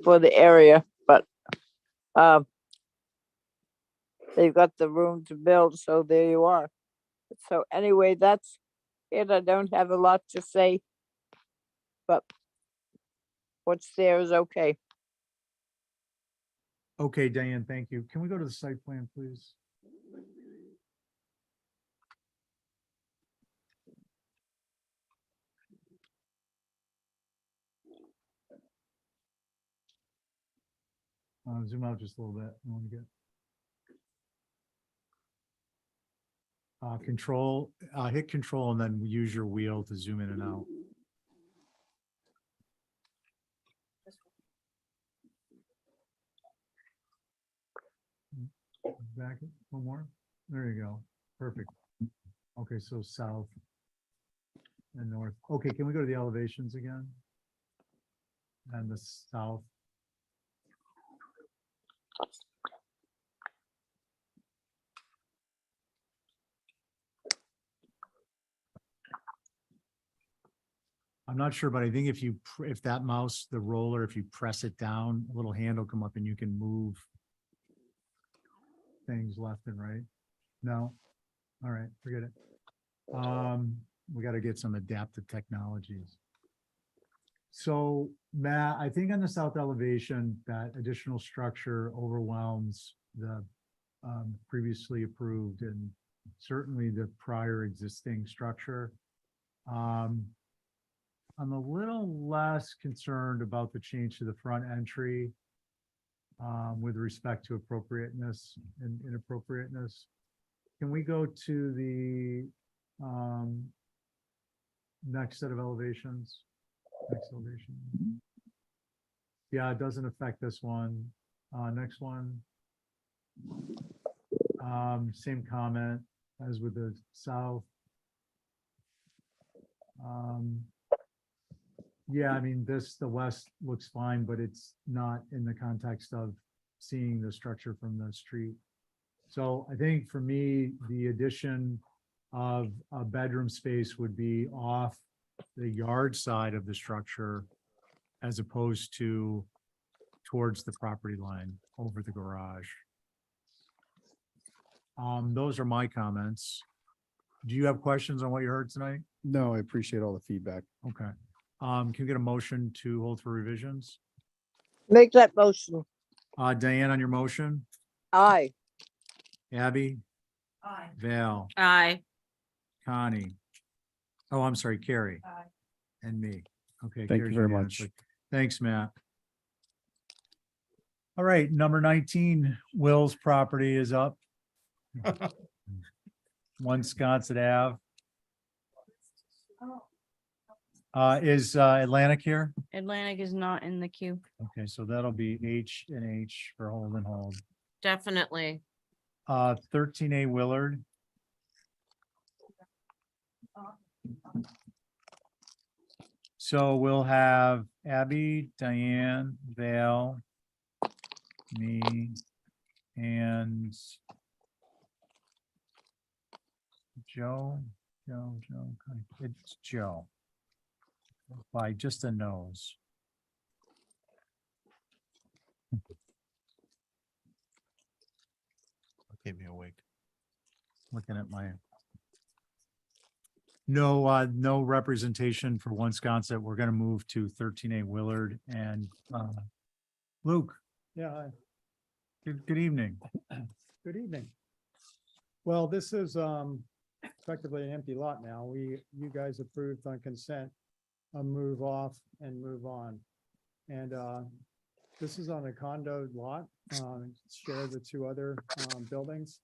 for the area, but they've got the room to build, so there you are. So anyway, that's it. I don't have a lot to say, but what's there is okay. Okay, Diane, thank you. Can we go to the site plan, please? Zoom out just a little bit. I want to get. Control, hit control and then use your wheel to zoom in and out. Back one more. There you go. Perfect. Okay, so south and north. Okay, can we go to the elevations again? And the south. I'm not sure, but I think if you, if that mouse, the roller, if you press it down, a little hand will come up and you can move things left and right. No? All right, forget it. We got to get some adaptive technologies. So Matt, I think on the south elevation, that additional structure overwhelms the previously approved and certainly the prior existing structure. I'm a little less concerned about the change to the front entry with respect to appropriateness and inappropriateness. Can we go to the next set of elevations? Next elevation. Yeah, it doesn't affect this one. Next one. Same comment as with the south. Yeah, I mean, the west looks fine, but it's not in the context of seeing the structure from the street. So I think for me, the addition of a bedroom space would be off the yard side of the structure as opposed to towards the property line over the garage. Those are my comments. Do you have questions on what you heard tonight? No, I appreciate all the feedback. Okay. Can you get a motion to hold for revisions? Make that motion. Diane on your motion, Aye. Abby, Aye. Val, Aye. Connie. Oh, I'm sorry, Carrie. And me. Okay. Thank you carries very unanimously. much. Thanks, Matt. All right, number 19, Will's property is up. 1 Wisconsin Ave. Is Atlantic here? Atlantic is not in the queue. Okay, so that'll be H and H for hold and hold. Definitely. 13A Willard. So we'll have Abby, Diane, Val, me, and Joe. It's Joe. By just a nose. Keep me awake. Looking at my. No representation for 1 Wisconsin. We're gonna move to 13A Willard and Luke. Yeah, hi. Good evening. Good evening. Well, this is effectively an empty lot now. You guys approved on consent, a move off and move on. And this is on a condo lot, shared with 2 other buildings.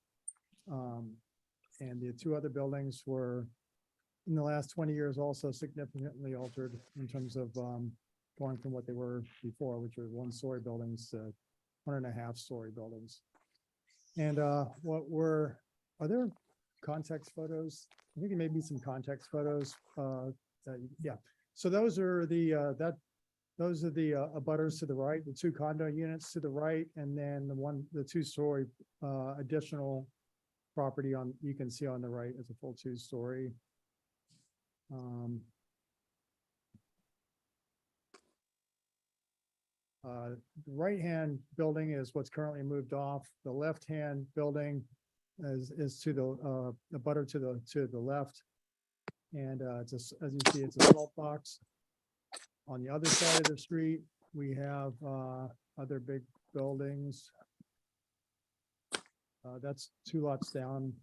And the 2 other buildings were in the last 20 years also significantly altered in terms of going from what they were before, which were 1-story buildings to 1.5-story buildings. And are there context photos? I think there may be some context photos. Yeah. So those are the abutters to the right, the 2 condo units to the right, and then the 2-story additional property you can see on the right as a full 2-story. The right-hand building is what's currently moved off. The left-hand building is to the butter to the left. And as you see, it's a salt box. On the other side of the street, we have other big buildings. That's 2 lots down.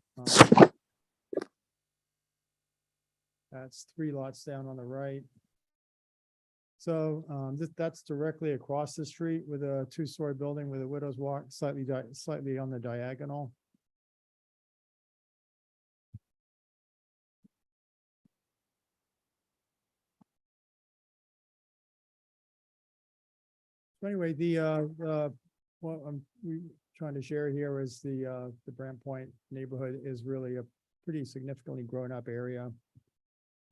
That's 3 lots down on the right. So that's directly across the street with a 2-story building with a widow's walk slightly on the diagonal. So anyway, what I'm trying to share here is the Brant Point neighborhood is really a pretty significantly grown up area.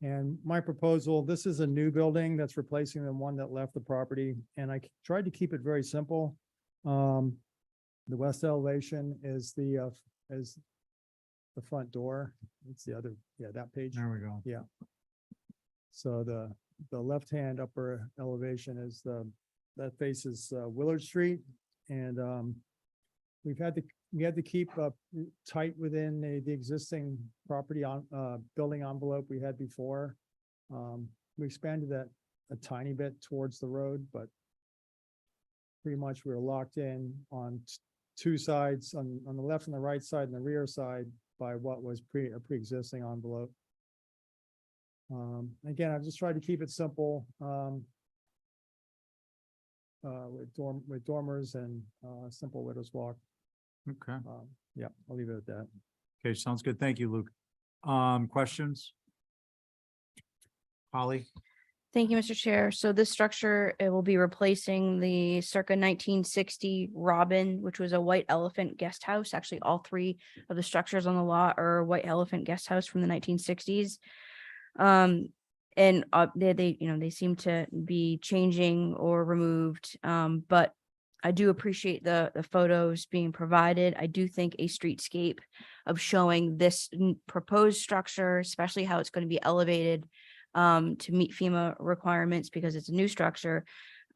And my proposal, this is a new building that's replacing the one that left the property, and I tried to keep it very simple. The west elevation is the front door. It's the other, yeah, that page. There we go. Yeah. So the left-hand upper elevation is that faces Willard Street, and we had to keep tight within the existing property on building envelope we had before. We expanded that a tiny bit towards the road, but pretty much we were locked in on 2 sides, on the left and the right side and the rear side by what was a pre-existing envelope. Again, I've just tried to keep it simple with dormers and simple widow's walk. Okay. Yeah, I'll leave it at that. Okay, sounds good. Thank you, Luke. Questions? Holly? Thank you, Mr. Chair. So this structure, it will be replacing the circa 1960 Robin, which was a White Elephant guest house. Actually, all 3 of the structures on the lot are White Elephant guest house from the 1960s. And they seem to be changing or removed. But I do appreciate the photos being provided. I do think a streetscape of showing this proposed structure, especially how it's going to be elevated to meet FEMA requirements because it's a new structure,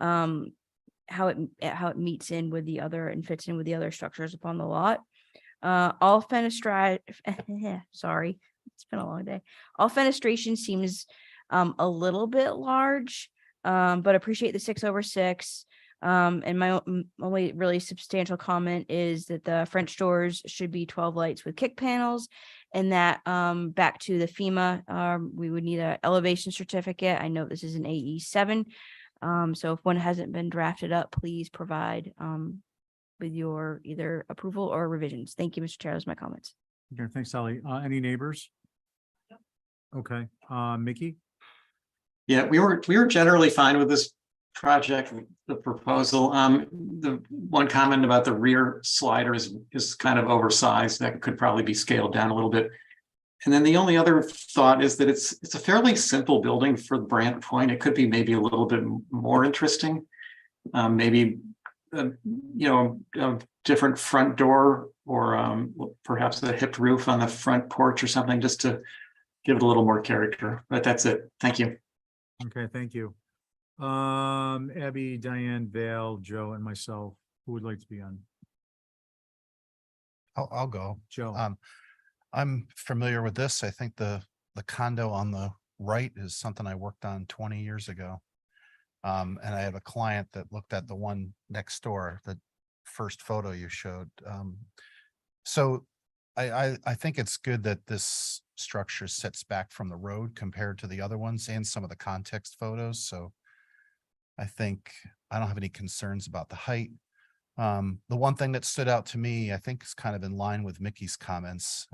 how it meets in with the other and fits in with the other structures upon the lot. All sorry, it's been a long day. All fenestration seems a little bit large, but appreciate the 6/6. And my only really substantial comment is that the French doors should be 12 lights with kick panels, and that back to the FEMA, we would need an elevation certificate. I know this is an AE7, so if one hasn't been drafted up, please provide with your either approval or revisions. Thank you, Mr. Chair. Those are my comments. Okay, thanks, Holly. Any neighbors? Okay, Mickey? Yeah, we were generally fine with this project, the proposal. The one comment about the rear slider is kind of oversized. That could probably be scaled down a little bit. And then the only other thought is that it's a fairly simple building for Brant Point. It could be maybe a little bit more interesting. Maybe a different front door, or perhaps a hipped roof on the front porch or something, just to give it a little more character. But that's it. Thank you. Okay, thank you. Abby, Diane, Val, Joe, and myself, who would like to be on? I'll go. Joe. I'm familiar with this. I think the condo on the right is something I worked on 20 years ago. And I have a client that looked at the one next door, the first photo you showed. So I think it's good that this structure sits back from the road compared to the other ones and some of the context photos. So I think I don't have any concerns about the height. The one thing that stood out to me, I think, is kind of in line with Mickey's comments.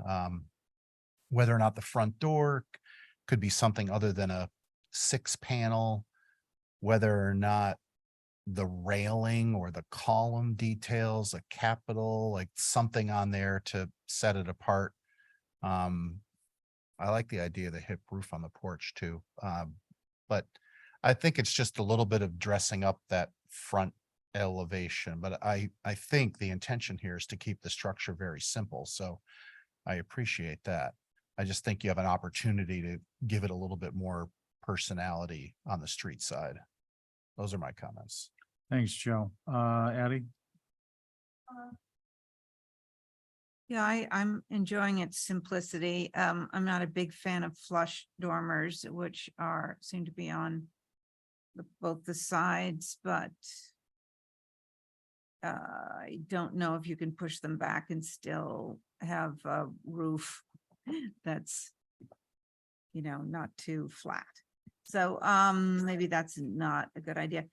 Whether or not the front door could be something other than a 6-panel, whether or not the railing or the column details, a capital, like something on there to set it apart. I like the idea of the hip roof on the porch too. But I think it's just a little bit of dressing up that front elevation, but I think the intention here is to keep the structure very simple. So I appreciate that. I just think you have an opportunity to give it a little bit more personality on the street side. Those are my comments. Thanks, Joe. Addie? Yeah, I'm enjoying its simplicity. I'm not a big fan of flush dormers, which seem to be on both the sides, but I don't know if you can push them back and still have a roof that's, not too flat. So, maybe that's not a good idea.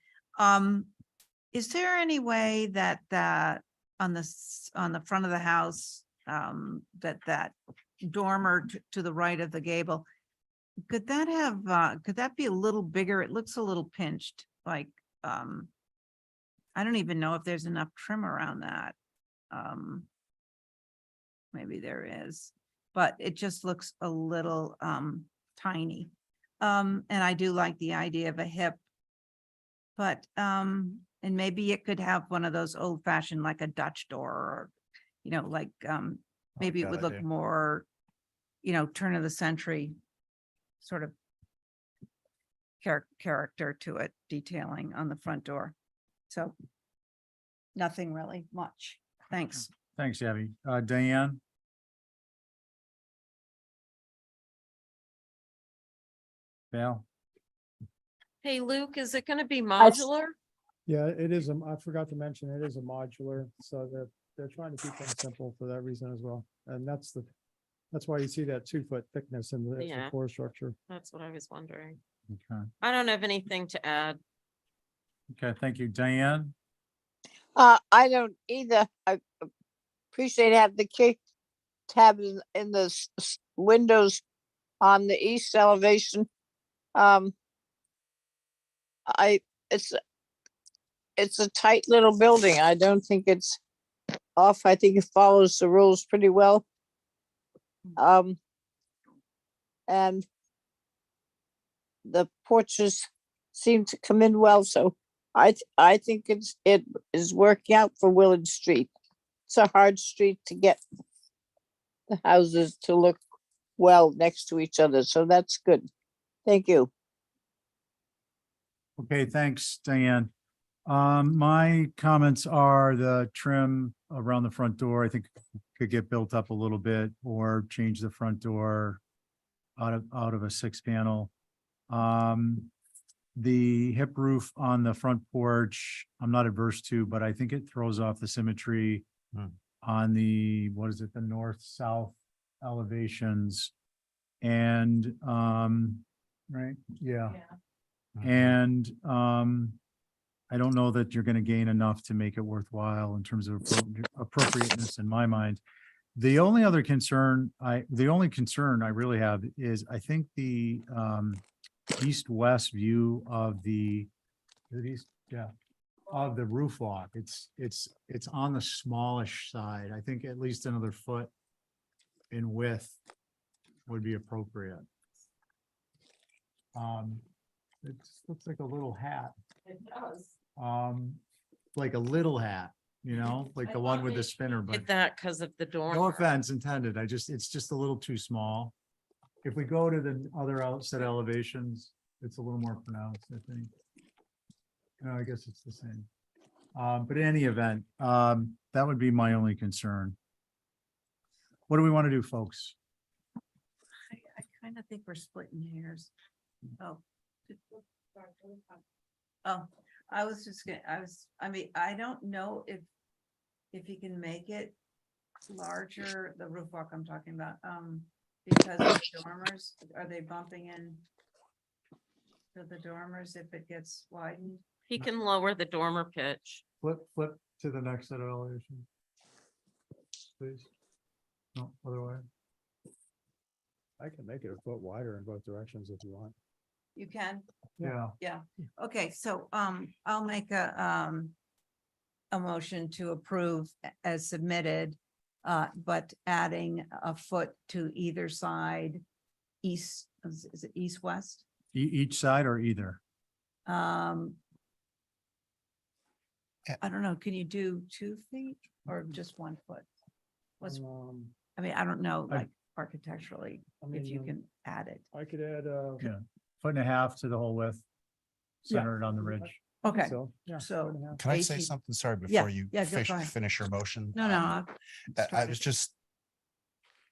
Is there any way that on the front of the house, that dormer to the right of the gable, could that be a little bigger? It looks a little pinched, like, I don't even know if there's enough trim around that. Maybe there is, but it just looks a little, tiny. And I do like the idea of a hip. But, and maybe it could have one of those old fashioned, like a Dutch door, or, maybe it that would look idea. more, turn of the century sort of character to it, detailing on the front door. So nothing really much. Thanks. Thanks, Abby. Diane? Val? Hey, Luke, is it gonna be modular? Yeah, it is. I forgot to mention, it is a modular, so they're trying to keep things simple for that reason as well. And that's why you see that 2-foot thickness in the Yeah. extra core structure. That's what I was wondering. Okay. I don't have anything to add. Okay, thank you. Diane? I don't either. I appreciate having the key tab in the windows on the east elevation. It's a tight little building. I don't think it's off. I think it follows the rules pretty well. And the porches seem to come in well, so I think it is working out for Willard Street. It's a hard street to get the houses to look well next to each other, so that's good. Thank you. Okay, thanks, Diane. My comments are the trim around the front door, I think could get built up a little bit, or change the front door out of a 6-panel. The hip roof on the front porch, I'm not adverse to, but I think it throws off the symmetry on the, the north-south elevations. And, right, yeah. And, I don't know that you're gonna gain enough to make it worthwhile in terms of appropriateness in my mind. The only concern I really have is, I think the east-west view of the roof block, it's on the smallish side. I think at least another foot in width would be appropriate. It looks like a little hat. It does. Like a little hat, like the one with the spinner, but Did that because of the door. no offense intended. It's just a little too small. If we go to the other outset elevations, it's a little more pronounced, I think. No, I guess it's the same. But in any event, that would be my only concern. What do we want to do, folks? I kind of think we're splitting hairs. Oh. Oh, I was just gonna, I don't know if you can make it larger, the roof walk I'm talking about, because of the dormers, are they bumping in to the dormers if it gets widened? He can lower the dormer pitch. Flip to the next set of elevation. Please. No, other way. I can make it a foot wider in both directions if you want. You can? Yeah. Yeah, okay, so, I'll make a motion to approve as submitted, but adding a foot to either side, is it east-west? Each side or either? I don't know, can you do 2 feet or just 1 foot? I don't know, like architecturally, if you can add it. I could add, Yeah, 1.5 to the whole width, centered on the ridge. Okay, so, yeah. so. Can I say 18 something? Sorry, Yeah, before you yeah, go ahead. finish your motion. No, no. I was just,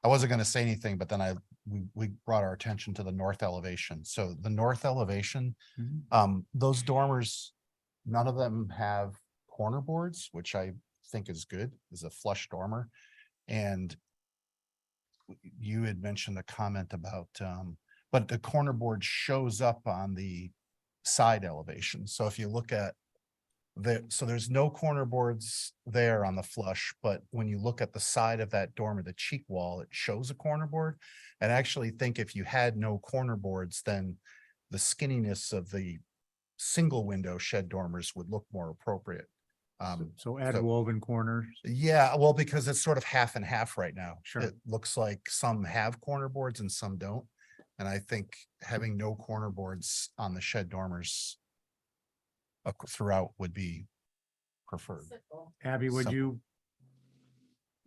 I wasn't gonna say anything, but then we brought our attention to the north elevation. So the north elevation, those dormers, none of them have corner boards, which I think is good, is a flush dormer. And you had mentioned a comment about, but the corner board shows up on the side elevation. So if you look at so there's no corner boards there on the flush, but when you look at the side of that dormer, the cheek wall, it shows a corner board. And I actually think if you had no corner boards, then the skinniness of the single window shed dormers would look more appropriate. So add woven corners. Yeah, well, because it's sort of half and half right now. Sure. It looks like some have corner boards and some don't. And I think having no corner boards on the shed dormers throughout would be preferred. Abby, would Simple. you,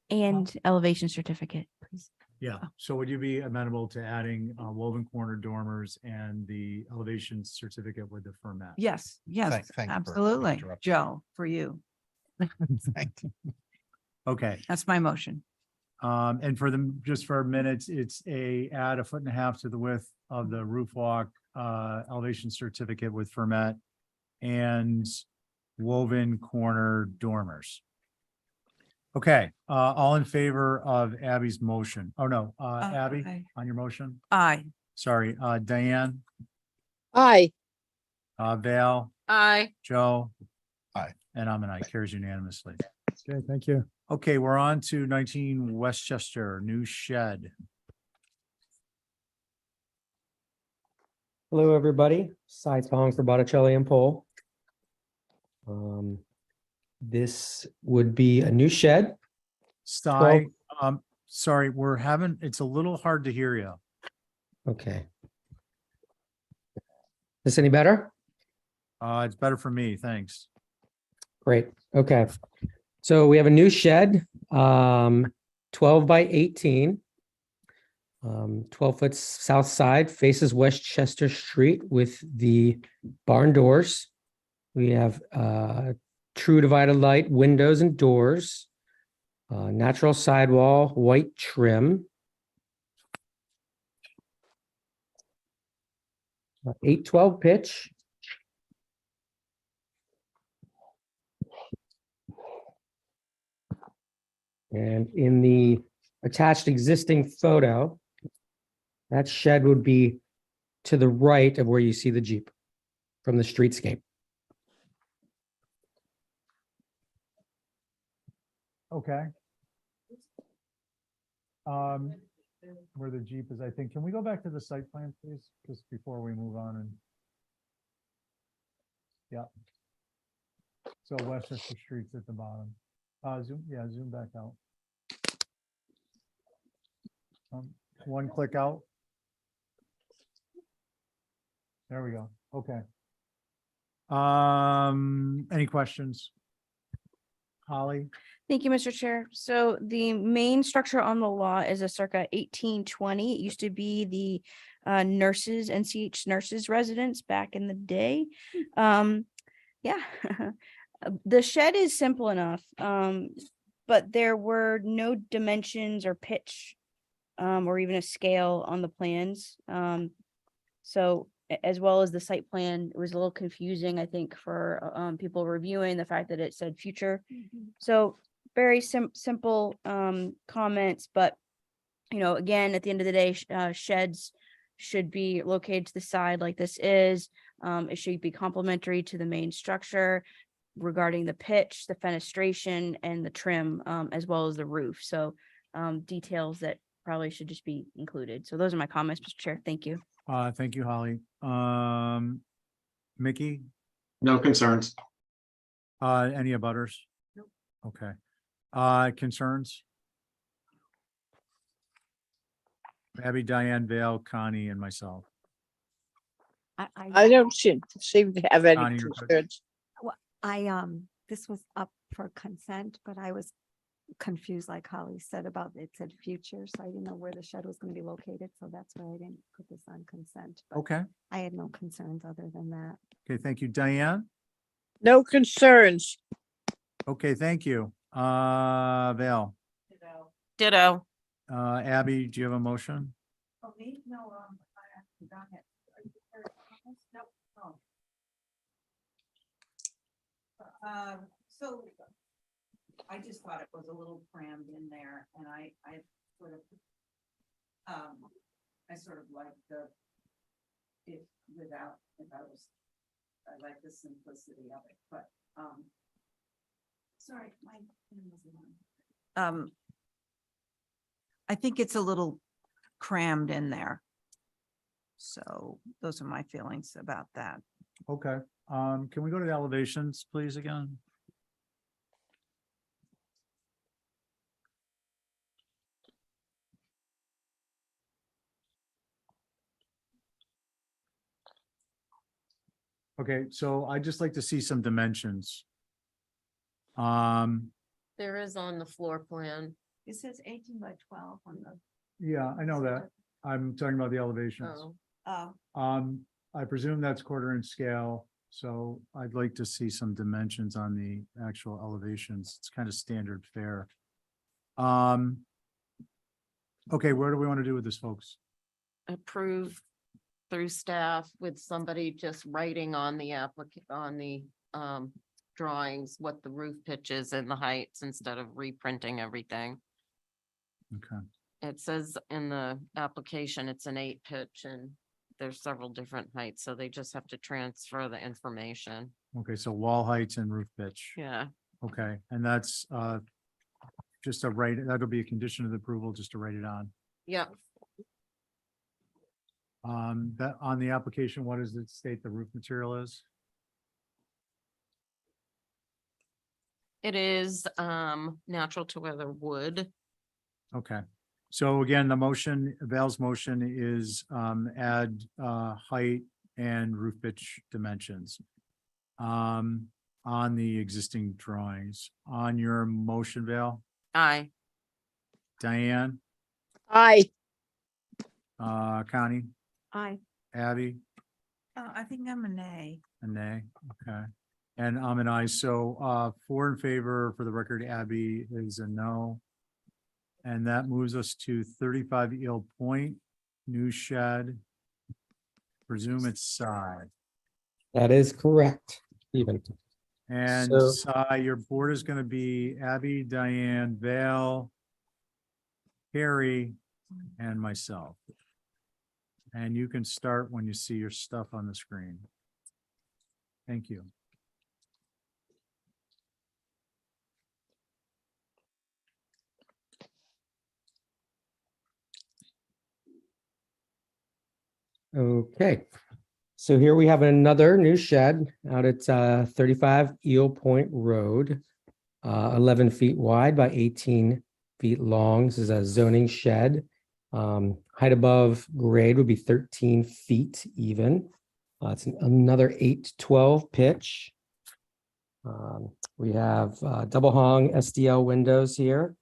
And elevation certificate, please. yeah, so would you be amenable to adding woven corner dormers and the elevation certificate with the fermat? Yes, yes, thank you for absolutely. interrupting. Joe, for you. Thank you. Okay, That's my motion. and for them, just for minutes, it's add 1.5 feet to the width of the roof walk, elevation certificate with fermat and woven corner dormers. Okay, all in favor of Abby's motion? Oh, no, Abby, Aye. on your motion? Aye. Sorry, Diane, Aye. Val, Aye. Joe? Aye. And I'm an aye, carries unanimously. Okay, thank you. Okay, we're on to 19 Westchester, new shed. Hello, everybody. Cy Tong for Botticelli and Pole. This would be a new shed. Sty, sorry, it's a little hard to hear you. Okay. This any better? It's better for me, thanks. Great. Okay. So we have a new shed, 12 by 18. 12 foot south side, faces Westchester Street with the barn doors. We have true divided light windows and doors, natural sidewall, white trim. 812 pitch. And in the attached existing photo, that shed would be to the right of where you see the Jeep from the streetscape. Okay. Where the Jeep is, I think, can we go back to the site plan, please, just before we move on and. Yeah. So Westchester Street's at the bottom. Zoom back out. One click out. There we go. Okay. Any questions? Holly? Thank you, Mr. Chair. So the main structure on the lot is a circa 1820. It used to be the nurses, NCH nurses residence back in the day. Yeah. The shed is simple enough, but there were no dimensions or pitch or even a scale on the plans. So as well as the site plan, it was a little confusing, I think, for people reviewing the fact that it said future. So very simple comments, but again, at the end of the day, sheds should be located to the side like this is. It should be complementary to the main structure regarding the pitch, the fenestration, and the trim, as well as the roof. So details that probably should just be included. So those are my comments, Mr. Chair. Thank you. Thank you, Holly. Mickey, No concerns. any abutters? Nope. Okay. Concerns? Abby, Diane, Vale, Connie, and myself. I don't seem to have any Connie, you're good. concerns. This was up for consent, but I was confused, like Holly said about it said future, so I didn't know where the shed was going to be located, so that's why I didn't put this on consent. But Okay. I had no concerns other than that. Okay, thank you. Diane? No concerns. Okay, thank you. Vale? Ditto. Abby, do you have a motion? Oh, me? No, So I just thought it was a little crammed in there and I sort of, I sort of like it without, I like the simplicity of it, but, sorry, my. I think it's a little crammed in there. So those are my feelings about that. Okay, can we go to the elevations, please, again? Okay, so I'd just like to see some dimensions. There is on the floor plan. It says 18 by 12 on the. Yeah, I know that. I'm talking about the elevations. Oh, I presume that's 1/4 inch scale, so I'd like to see some dimensions on the actual elevations. It's kind of standard fare. Okay, where do we want to do with this, folks? approve through staff with somebody just writing on the drawings what the roof pitch is and the heights instead of reprinting everything. Okay, It says in the application, it's an 8 pitch and there's several different heights, so they just have to transfer the information. okay, so wall heights and roof pitch. Yeah, Okay, and that's just a write, that'll be a condition of the approval, just to write it on. yeah. That on the application, what does it state the roof material is? It is natural to weather wood. Okay, so again, the motion, Val's motion is add height and roof pitch dimensions. On the existing drawings, on your motion, Val, Aye. Diane, Aye. Connie, Aye. Abby, I think I'm an A. a nay, okay. And I'm an aye, so 4 in favor, for the record, Abby is a no. And that moves us to 35 Eel Point, new shed. Presume it's side. That is correct, Stephen. And So- your board is gonna be Abby, Diane, Val, Harry, and myself. And you can start when you see your stuff on the screen. Thank you. Okay, so here we have another new shed out at 35 Eel Point Road. 11 feet wide by 18 feet long. This is a zoning shed. Height above grade would be 13 feet even. It's another 8-12 pitch. We have double hung SDL windows here.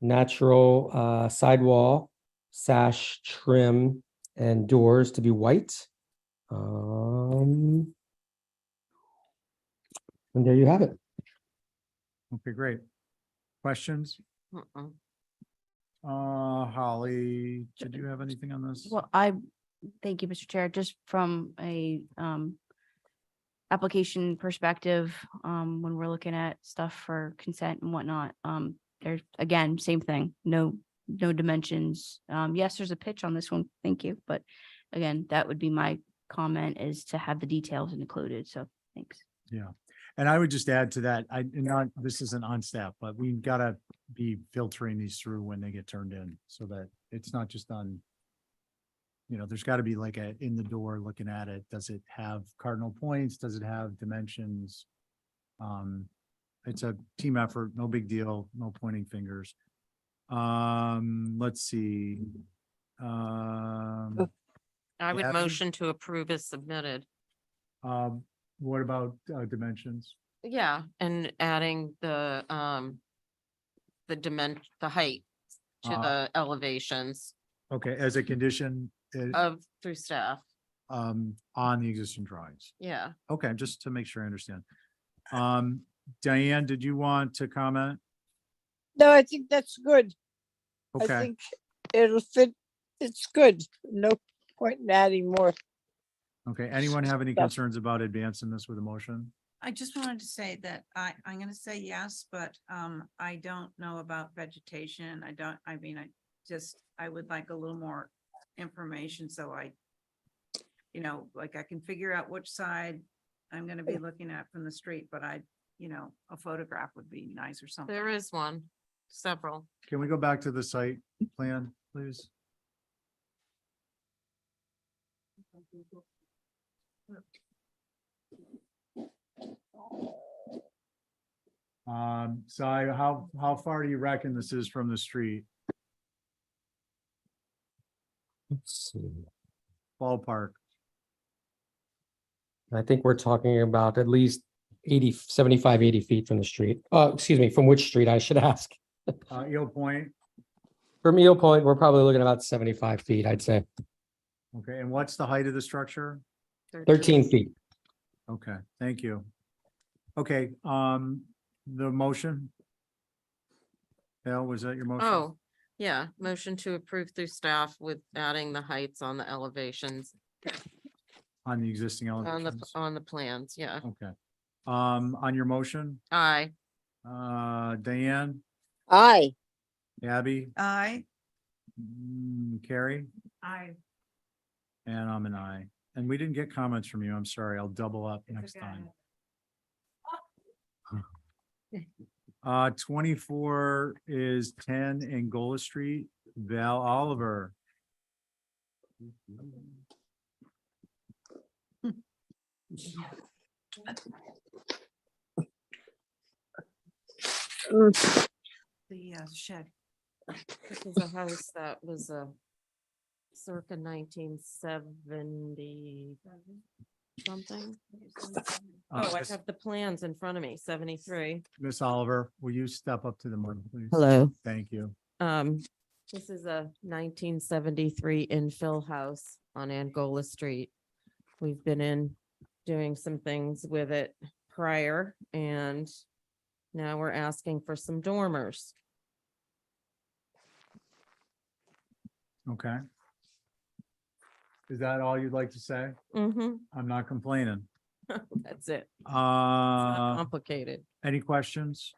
Natural sidewall, sash trim, and doors to be white. And there you have it. Okay, great. Questions? Mm-mm. Holly, did you have anything on this? Well, thank you, Mr. Chair, just from a application perspective, when we're looking at stuff for consent and whatnot, there's, again, same thing, no dimensions. Yes, there's a pitch on this one, thank you, but again, that would be my comment, is to have the details included, so thanks. Yeah, and I would just add to that, this isn't on staff, but we gotta be filtering these through when they get turned in, so that it's not just on. There's gotta be like in the door looking at it, does it have cardinal points, does it have dimensions? It's a team effort, no big deal, no pointing fingers. Let's see. I would Abby? motion to approve as submitted. What about dimensions? Yeah, and adding the height to the elevations Okay, as a condition of through staff. on the existing drawings. Yeah. Okay, just to make sure I understand. Diane, did you want to comment? No, I think that's good. I Okay, think it'll fit. It's good. No point in adding more. okay. Anyone have any Stuff. concerns about advancing this with a motion? I just wanted to say that I'm gonna say yes, but I don't know about vegetation. I would like a little more information, so like I can figure out which side I'm gonna be looking at from the street, but a photograph would be nice or something. There is one, several. Can we go back to the site plan, please? How far do you reckon this is from the street? Let's see. Ballpark. I think we're talking about at least 80, 75, 80 feet from the street. Excuse me, from which street I should ask. Eel Point. From Eel Point, we're probably looking at about 75 feet, I'd say. Okay, and what's the height of the structure? 13 feet. Okay, thank you. Okay, the motion? Al, was that your motion? Oh, yeah, motion to approve through staff with adding the heights on the elevations, On the existing elevations? on the plans, yeah. Okay. On your motion, Aye. Diane, Aye. Abby, Aye. Carrie, Aye. and I'm an aye. And we didn't get comments from you. I'm sorry. I'll double up next time. 24 is 10 Angola Street, Val Oliver. The shed. This is a house that was a circa 1970 something. Oh, I have the plans in front of me, 73. Miss Oliver, will you step up to the mic, please? Hello. Thank you. This is a 1973 infill house on Angola Street. We've been in doing some things with it prior, and now we're asking for some dormers. Okay. Is that all you'd like to say? Mm-hmm. I'm not complaining. That's it. It's not Uh, complicated. any questions?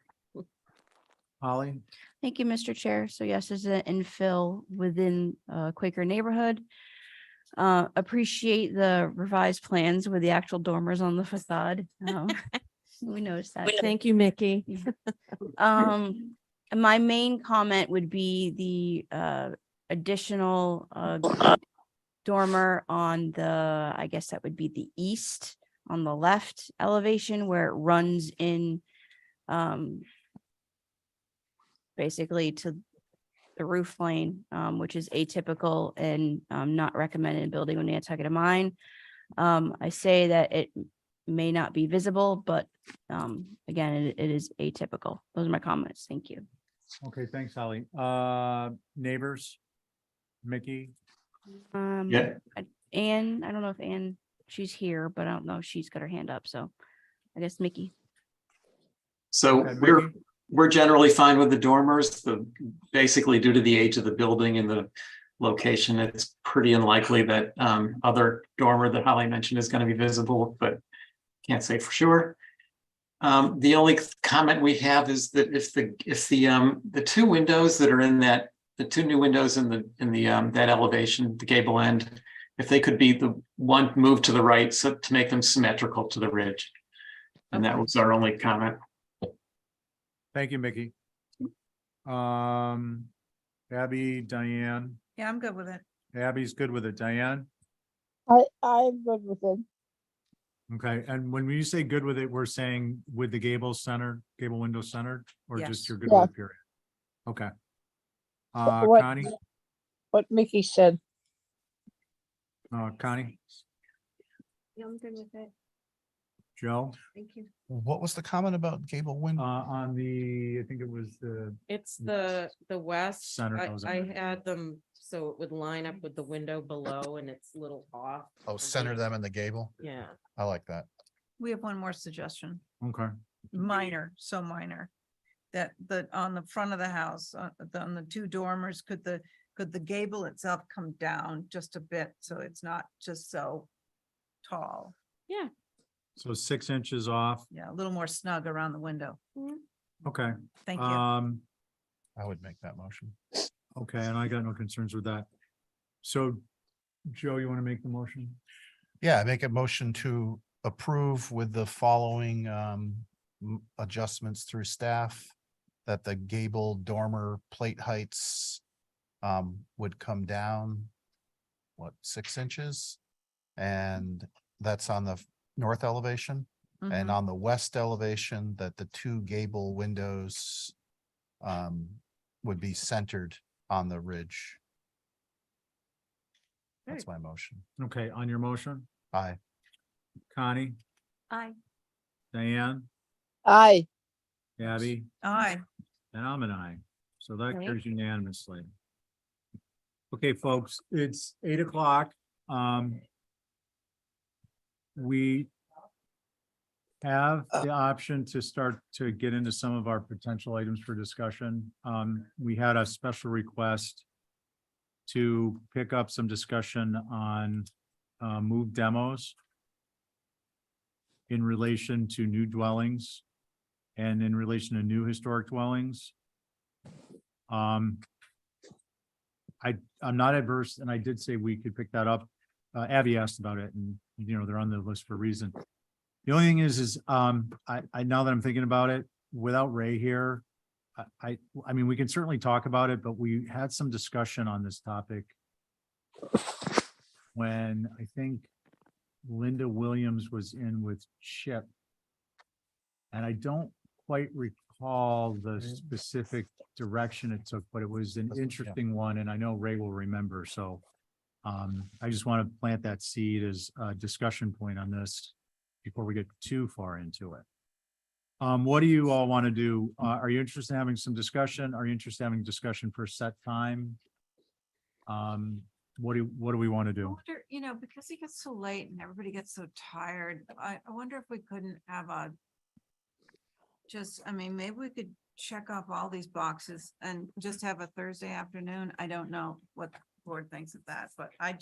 Holly? Thank you, Mr. Chair. So yes, this is an infill within Quaker neighborhood. Appreciate the revised plans with the actual dormers on the facade. We noticed that. Thank you, Mickey. My main comment would be the additional dormer on the, I guess that would be the east on the left elevation where it runs in basically to the roof lane, which is atypical and not recommended in building with Nantucket mine. I say that it may not be visible, but again, it is atypical. Those are my comments. Thank you. Okay, thanks, Holly. Neighbors? Mickey? Yeah. Anne, I don't know if Anne, she's here, but I don't know if she's got her hand up. So I guess Mickey. So Okay, Mickey? we're generally fine with the dormers, basically due to the age of the building and the location, it's pretty unlikely that other dormer that Holly mentioned is going to be visible, but can't say for sure. The only comment we have is that if the two windows that are in that, the two new windows in that elevation, the gable end, if they could be the one moved to the right, so to make them symmetrical to the ridge. And that was our only comment. Thank you, Mickey. Abby, Diane. Yeah, I'm good with it. Abby's good with it. Diane? I'm good with it. Okay, and when you say good with it, we're saying with the gable centered, gable window centered, or Yes. just you're good Yeah. with it, period? Okay. What- Connie? What Mickey said. Connie? Yeah, I'm good with it. Joe? Thank you. What was the comment about gable window? On the, I think it was the, It's the west. Center, that was I it. had them so it would line up with the window below and it's a little off. Oh, center them in the gable? Yeah. I like that. We have one more suggestion, okay. minor, so minor. That on the front of the house, on the two dormers, could the gable itself come down just a bit, so it's not just so tall? Yeah. So 6 inches off. Yeah, a little more snug around the window. Okay. Thank you. I would make that motion. Okay, and I got no concerns with that. So, Joe, you want to make the motion? Yeah, I make a motion to approve with the following adjustments through staff. That the gable dormer plate heights would come down, 6 inches? And that's on the north elevation. And Mhm. on the west elevation, that the 2 gable windows would be centered on the ridge. That's my motion. Okay, on your motion, Aye. Connie, Aye. Diane, Aye. Abby, Aye. and I'm an aye. So that Great. carries unanimously. Okay, folks, it's 8 o'clock. We have the option to start to get into some of our potential items for discussion. We had a special request to pick up some discussion on move demos in relation to new dwellings and in relation to new historic dwellings. I'm not adverse, and I did say we could pick that up. Abby asked about it, and they're on the list for a reason. The only thing is I now that I'm thinking about it, without Ray here, I mean, we can certainly talk about it, but we had some discussion on this topic when I think Linda Williams was in with Chip. And I don't quite recall the specific direction it took, but it was an interesting one, and I know Ray will remember. So I just want to plant that seed as a discussion point on this before we get too far into it. What do you all want to do? Are you interested in having some discussion? Are you interested in having discussion for a set time? What do we want to I do? wonder, because it gets so late and everybody gets so tired, I wonder if we couldn't have maybe we could check off all these boxes and just have a Thursday afternoon. I don't know what the board thinks of that, but I'm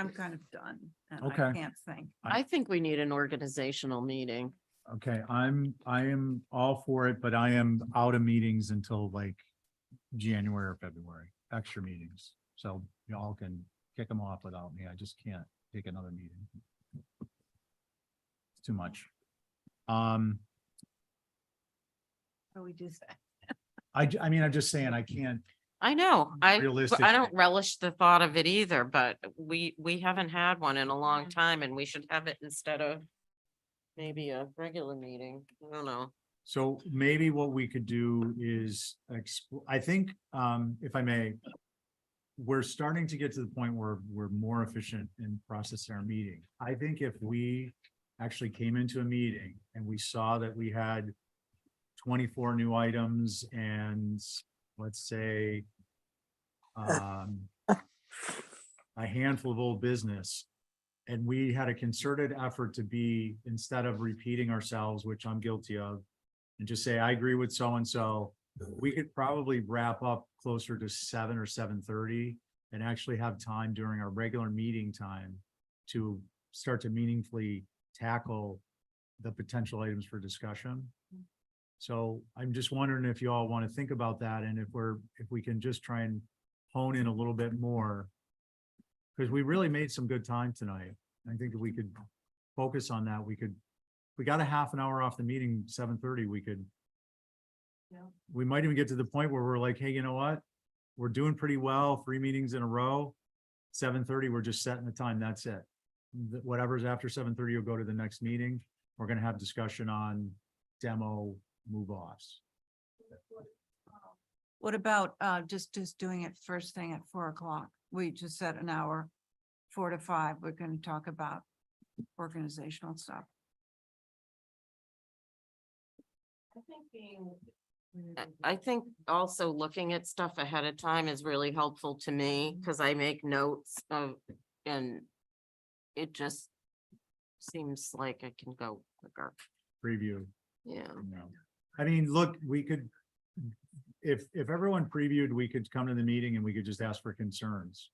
kind of done and I Okay. can't think. I think we need an organizational meeting. Okay, I am all for it, but I am out of meetings until like January or February, extra meetings. So y'all can kick them off without me. I just can't take another meeting. It's too much. So we do that. I mean, I'm just saying I can't. I know, I Realistically. don't relish the thought of it either, but we haven't had one in a long time and we should have it instead of maybe a regular meeting. I don't know. So maybe what we could do is, I think, if I may, we're starting to get to the point where we're more efficient in processing our meeting. I think if we actually came into a meeting and we saw that we had 24 new items and let's say a handful of old business, and we had a concerted effort to be, instead of repeating ourselves, which I'm guilty of, and just say, I agree with so-and-so, we could probably wrap up closer to 7 or 7:30 and actually have time during our regular meeting time to start to meaningfully tackle the potential items for discussion. So I'm just wondering if you all want to think about that, and if we can just try and hone in a little bit more. Because we really made some good time tonight. I think if we could focus on that, we got a half an hour off the meeting, 7:30, we might even get to the point where we're like, hey, you know what? We're doing pretty well, 3 meetings in a row. 7:30, we're just setting the time, that's it. Whatever's after 7:30, you'll go to the next meeting. We're gonna have discussion on demo move-offs. What about just doing it first thing at 4:00? We just set an hour, 4 to 5. We're going to talk about organizational stuff. I think also looking at stuff ahead of time is really helpful to me because I make notes and it just seems like I can go quicker. Preview. Yeah. I mean, look, we could, if everyone previewed, we could come to the meeting and we could just ask for concerns.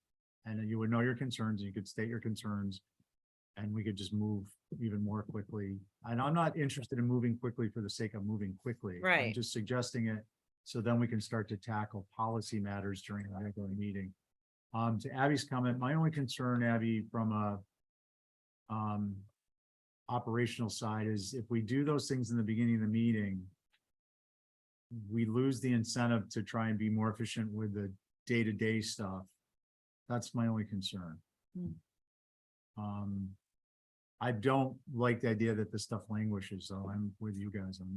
And then you would know your concerns, and you could state your concerns. And we could just move even more quickly. And I'm not interested in moving quickly for the sake of moving quickly. I'm Right. just suggesting it so then we can start to tackle policy matters during a regular meeting. To Abby's comment, my only concern, Abby, from a operational side is if we do those things in the beginning of the meeting, we lose the incentive to try and be more efficient with the day-to-day stuff. That's my only concern. I don't like the idea that this stuff languishes, so I'm with you guys on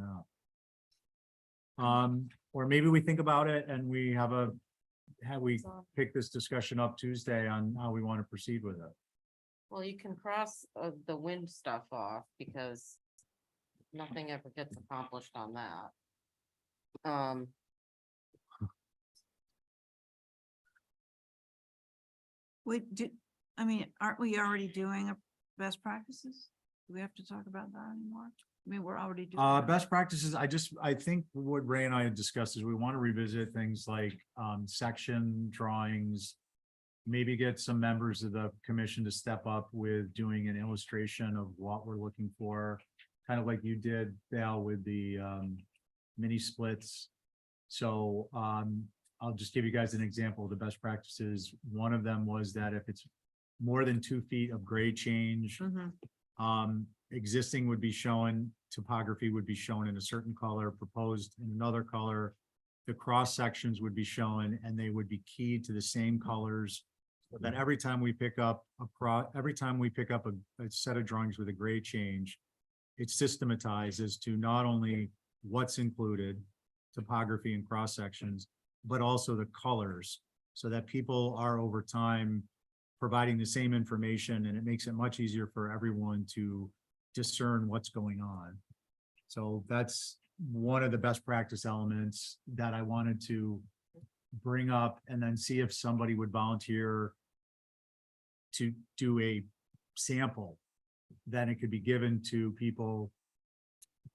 that. Or maybe we think about it and we have we pick this discussion up Tuesday on how we want to proceed with it. Well, you can cross the wind stuff off because nothing ever gets accomplished on that. I mean, aren't we already doing a best practices? Do we have to talk about that anymore? I mean, we're already doing. Best practices, I think what Ray and I had discussed is we want to revisit things like section drawings. Maybe get some members of the commission to step up with doing an illustration of what we're looking for. Kind of like you did, Val, with the mini splits. So I'll just give you guys an example of the best practices. One of them was that if it's more than 2 feet of grade change, existing would be shown, topography would be shown in a certain color, proposed in another color. The cross sections would be shown and they would be keyed to the same colors. So that every time we pick up a set of drawings with a grade change, it's systematized as to not only what's included, topography and cross sections, but also the colors, so that people are over time providing the same information, and it makes it much easier for everyone to discern what's going on. So that's one of the best practice elements that I wanted to bring up, and then see if somebody would volunteer to do a sample. Then it could be given to people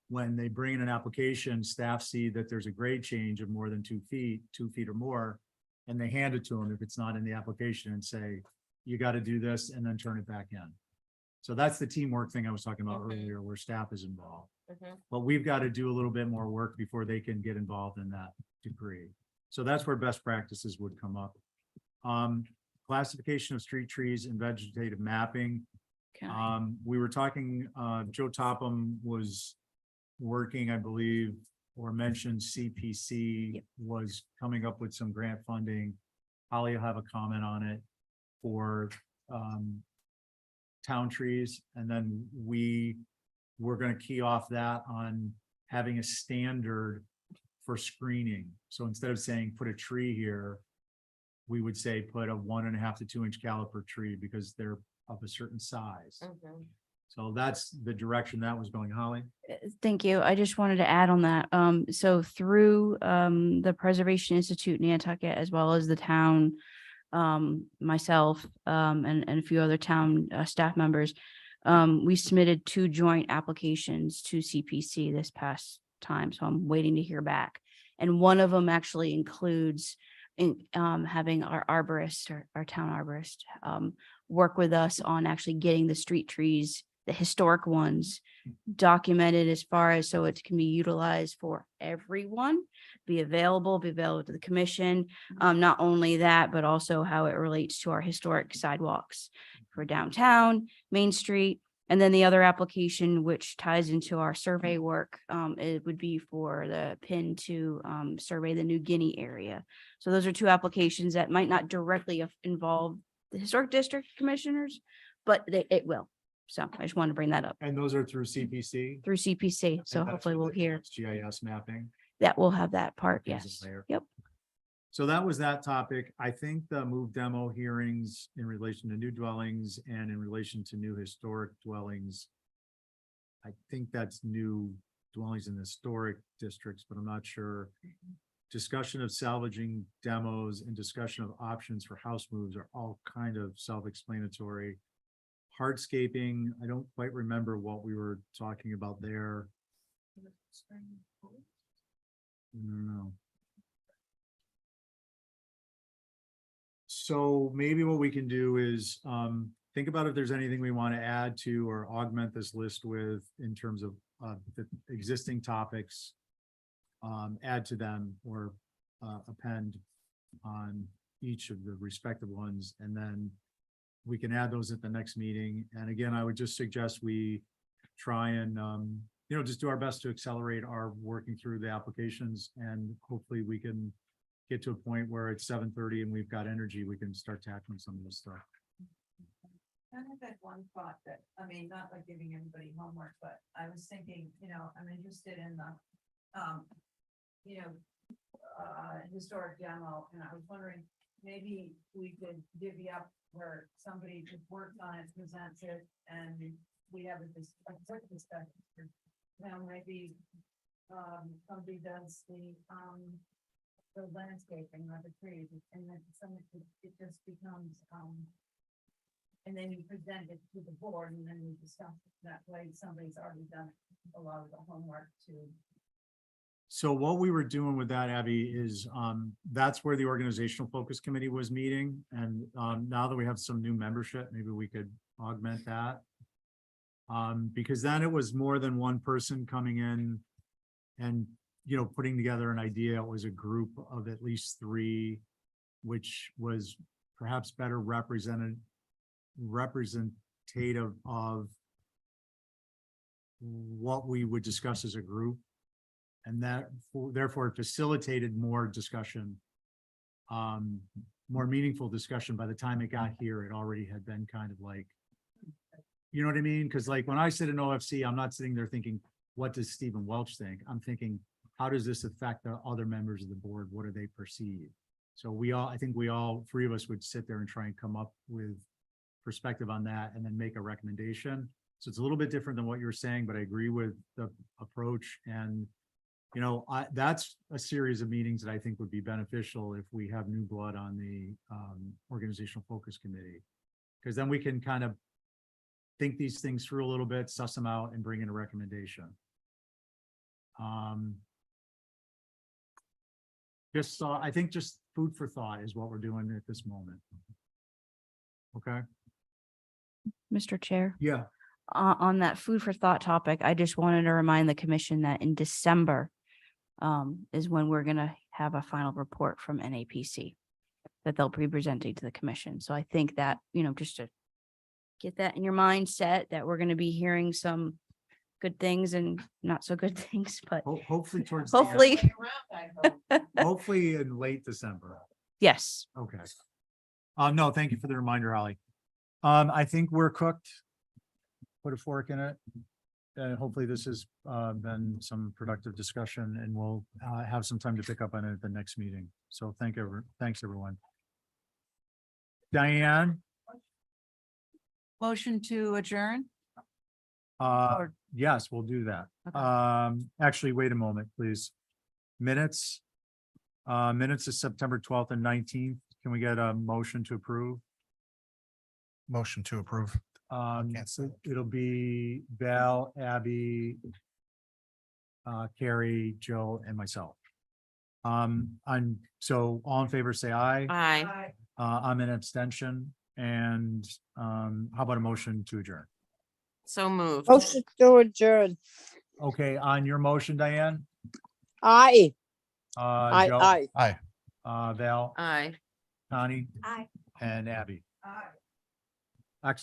when they bring in an application. Staff see that there's a grade change of more than 2 feet or more, and they hand it to them if it's not in the application and say, you got to do this and then turn it back in. So that's the teamwork thing I was talking about earlier, where staff is involved. But we've got to do a little bit more work before they can get involved in that degree. So that's where best practices would come up. Classification of street trees and vegetative mapping. We were talking, Joe Topham was working, I believe, or mentioned CPC was coming up with some grant funding. Holly will have a comment on it for town trees. And then we were going to key off that on having a standard for screening. So instead of saying put a tree here, we would say put a 1.5 to 2 inch caliper tree because they're of a certain size. So that's the direction that was going. Holly? Thank you. I just wanted to add on that. So through the Preservation Institute Nantucket, as well as the town, myself, and a few other town staff members, we submitted 2 joint applications to CPC this past time. So I'm waiting to hear back. And one of them actually includes having our arborist, our town arborist, work with us on actually getting the street trees, the historic ones, documented as far as so it can be utilized for everyone, be available to the commission. Not only that, but also how it relates to our historic sidewalks for downtown, Main Street. And then the other application, which ties into our survey work, it would be for the PIN to survey the New Guinea area. So those are 2 applications that might not directly involve the historic district commissioners, but it will. So I just wanted to bring that up. And those are through CPC? Through CPC. So And that's hopefully what we'll hear GIS mapping. that we'll have that part. There's a Yes. layer. Yep. So that was that topic. I think the move demo hearings in relation to new dwellings and in relation to new historic dwellings. I think that's new dwellings in historic districts, but I'm not sure. Discussion of salvaging demos and discussion of options for house moves are all kind of self-explanatory. Hardscaping, I don't quite remember what we were talking about there. No. So maybe what we can do is think about if there's anything we want to add to or augment this list with in terms of the existing topics. Add to them or append on each of the respective ones, and then we can add those at the next meeting. And again, I would just suggest we try and, just do our best to accelerate our working through the applications, and hopefully we can get to a point where it's 7:30 and we've got energy, we can start tackling some of this stuff. I had one thought that, I mean, not like giving everybody homework, but I was thinking, I'm interested in the, historic demo, and I was wondering, maybe we could divvy up where somebody just works on it, presents it, and we have a quick discussion. Maybe, somebody does the landscaping or the trees, and then it just becomes, and then you present it to the board, and then we discuss it. That way, somebody's already done a lot of the homework to. So what we were doing with that, Abby, is that's where the organizational focus committee was meeting. And now that we have some new membership, maybe we could augment that. Because then it was more than one person coming in and, putting together an idea. It was a group of at least 3, which was perhaps better representative of what we would discuss as a group. And that therefore it facilitated more discussion, more meaningful discussion. By the time it got here, it already had been kind of like, you know what I mean? Because like when I sit in OFC, I'm not sitting there thinking, what does Stephen Welch think? I'm thinking, how does this affect the other members of the board? What do they perceive? So I think we all 3 of us would sit there and try and come up with perspective on that and then make a recommendation. So it's a little bit different than what you're saying, but I agree with the approach. And that's a series of meetings that I think would be beneficial if we have new blood on the organizational focus committee, because then we can kind of think these things through a little bit, suss them out, and bring in a recommendation. I think just food for thought is what we're doing at this moment. Okay. Mr. Chair. Yeah. On that food for thought topic, I just wanted to remind the commission that in December is when we're going to have a final report from NAPC that they'll be presenting to the commission. So I think that, just to get that in your mindset that we're going to be hearing some good things and not so good things, but Hopefully towards hopefully, hopefully in late December. yes. Okay. No, thank you for the reminder, Holly. I think we're cooked. Put a fork in it. Hopefully this has been some productive discussion, and we'll have some time to pick up on it at the next meeting. So thanks everyone. Diane? Motion to adjourn? Yes, we'll do that. Okay. Actually, wait a moment, please. Minutes is September 12th and 19th. Can we get a motion to approve? Motion to approve. So it'll be Val, Abby, Carrie, Joe, and myself. So all in favor, say aye. Aye. I'm an abstention. And how about a motion to adjourn? So moved. Motion to adjourn. Okay, on your motion, Diane? Aye. Joe? Aye. Val? Aye. Connie? Aye. And Abby? Aye. Excellent.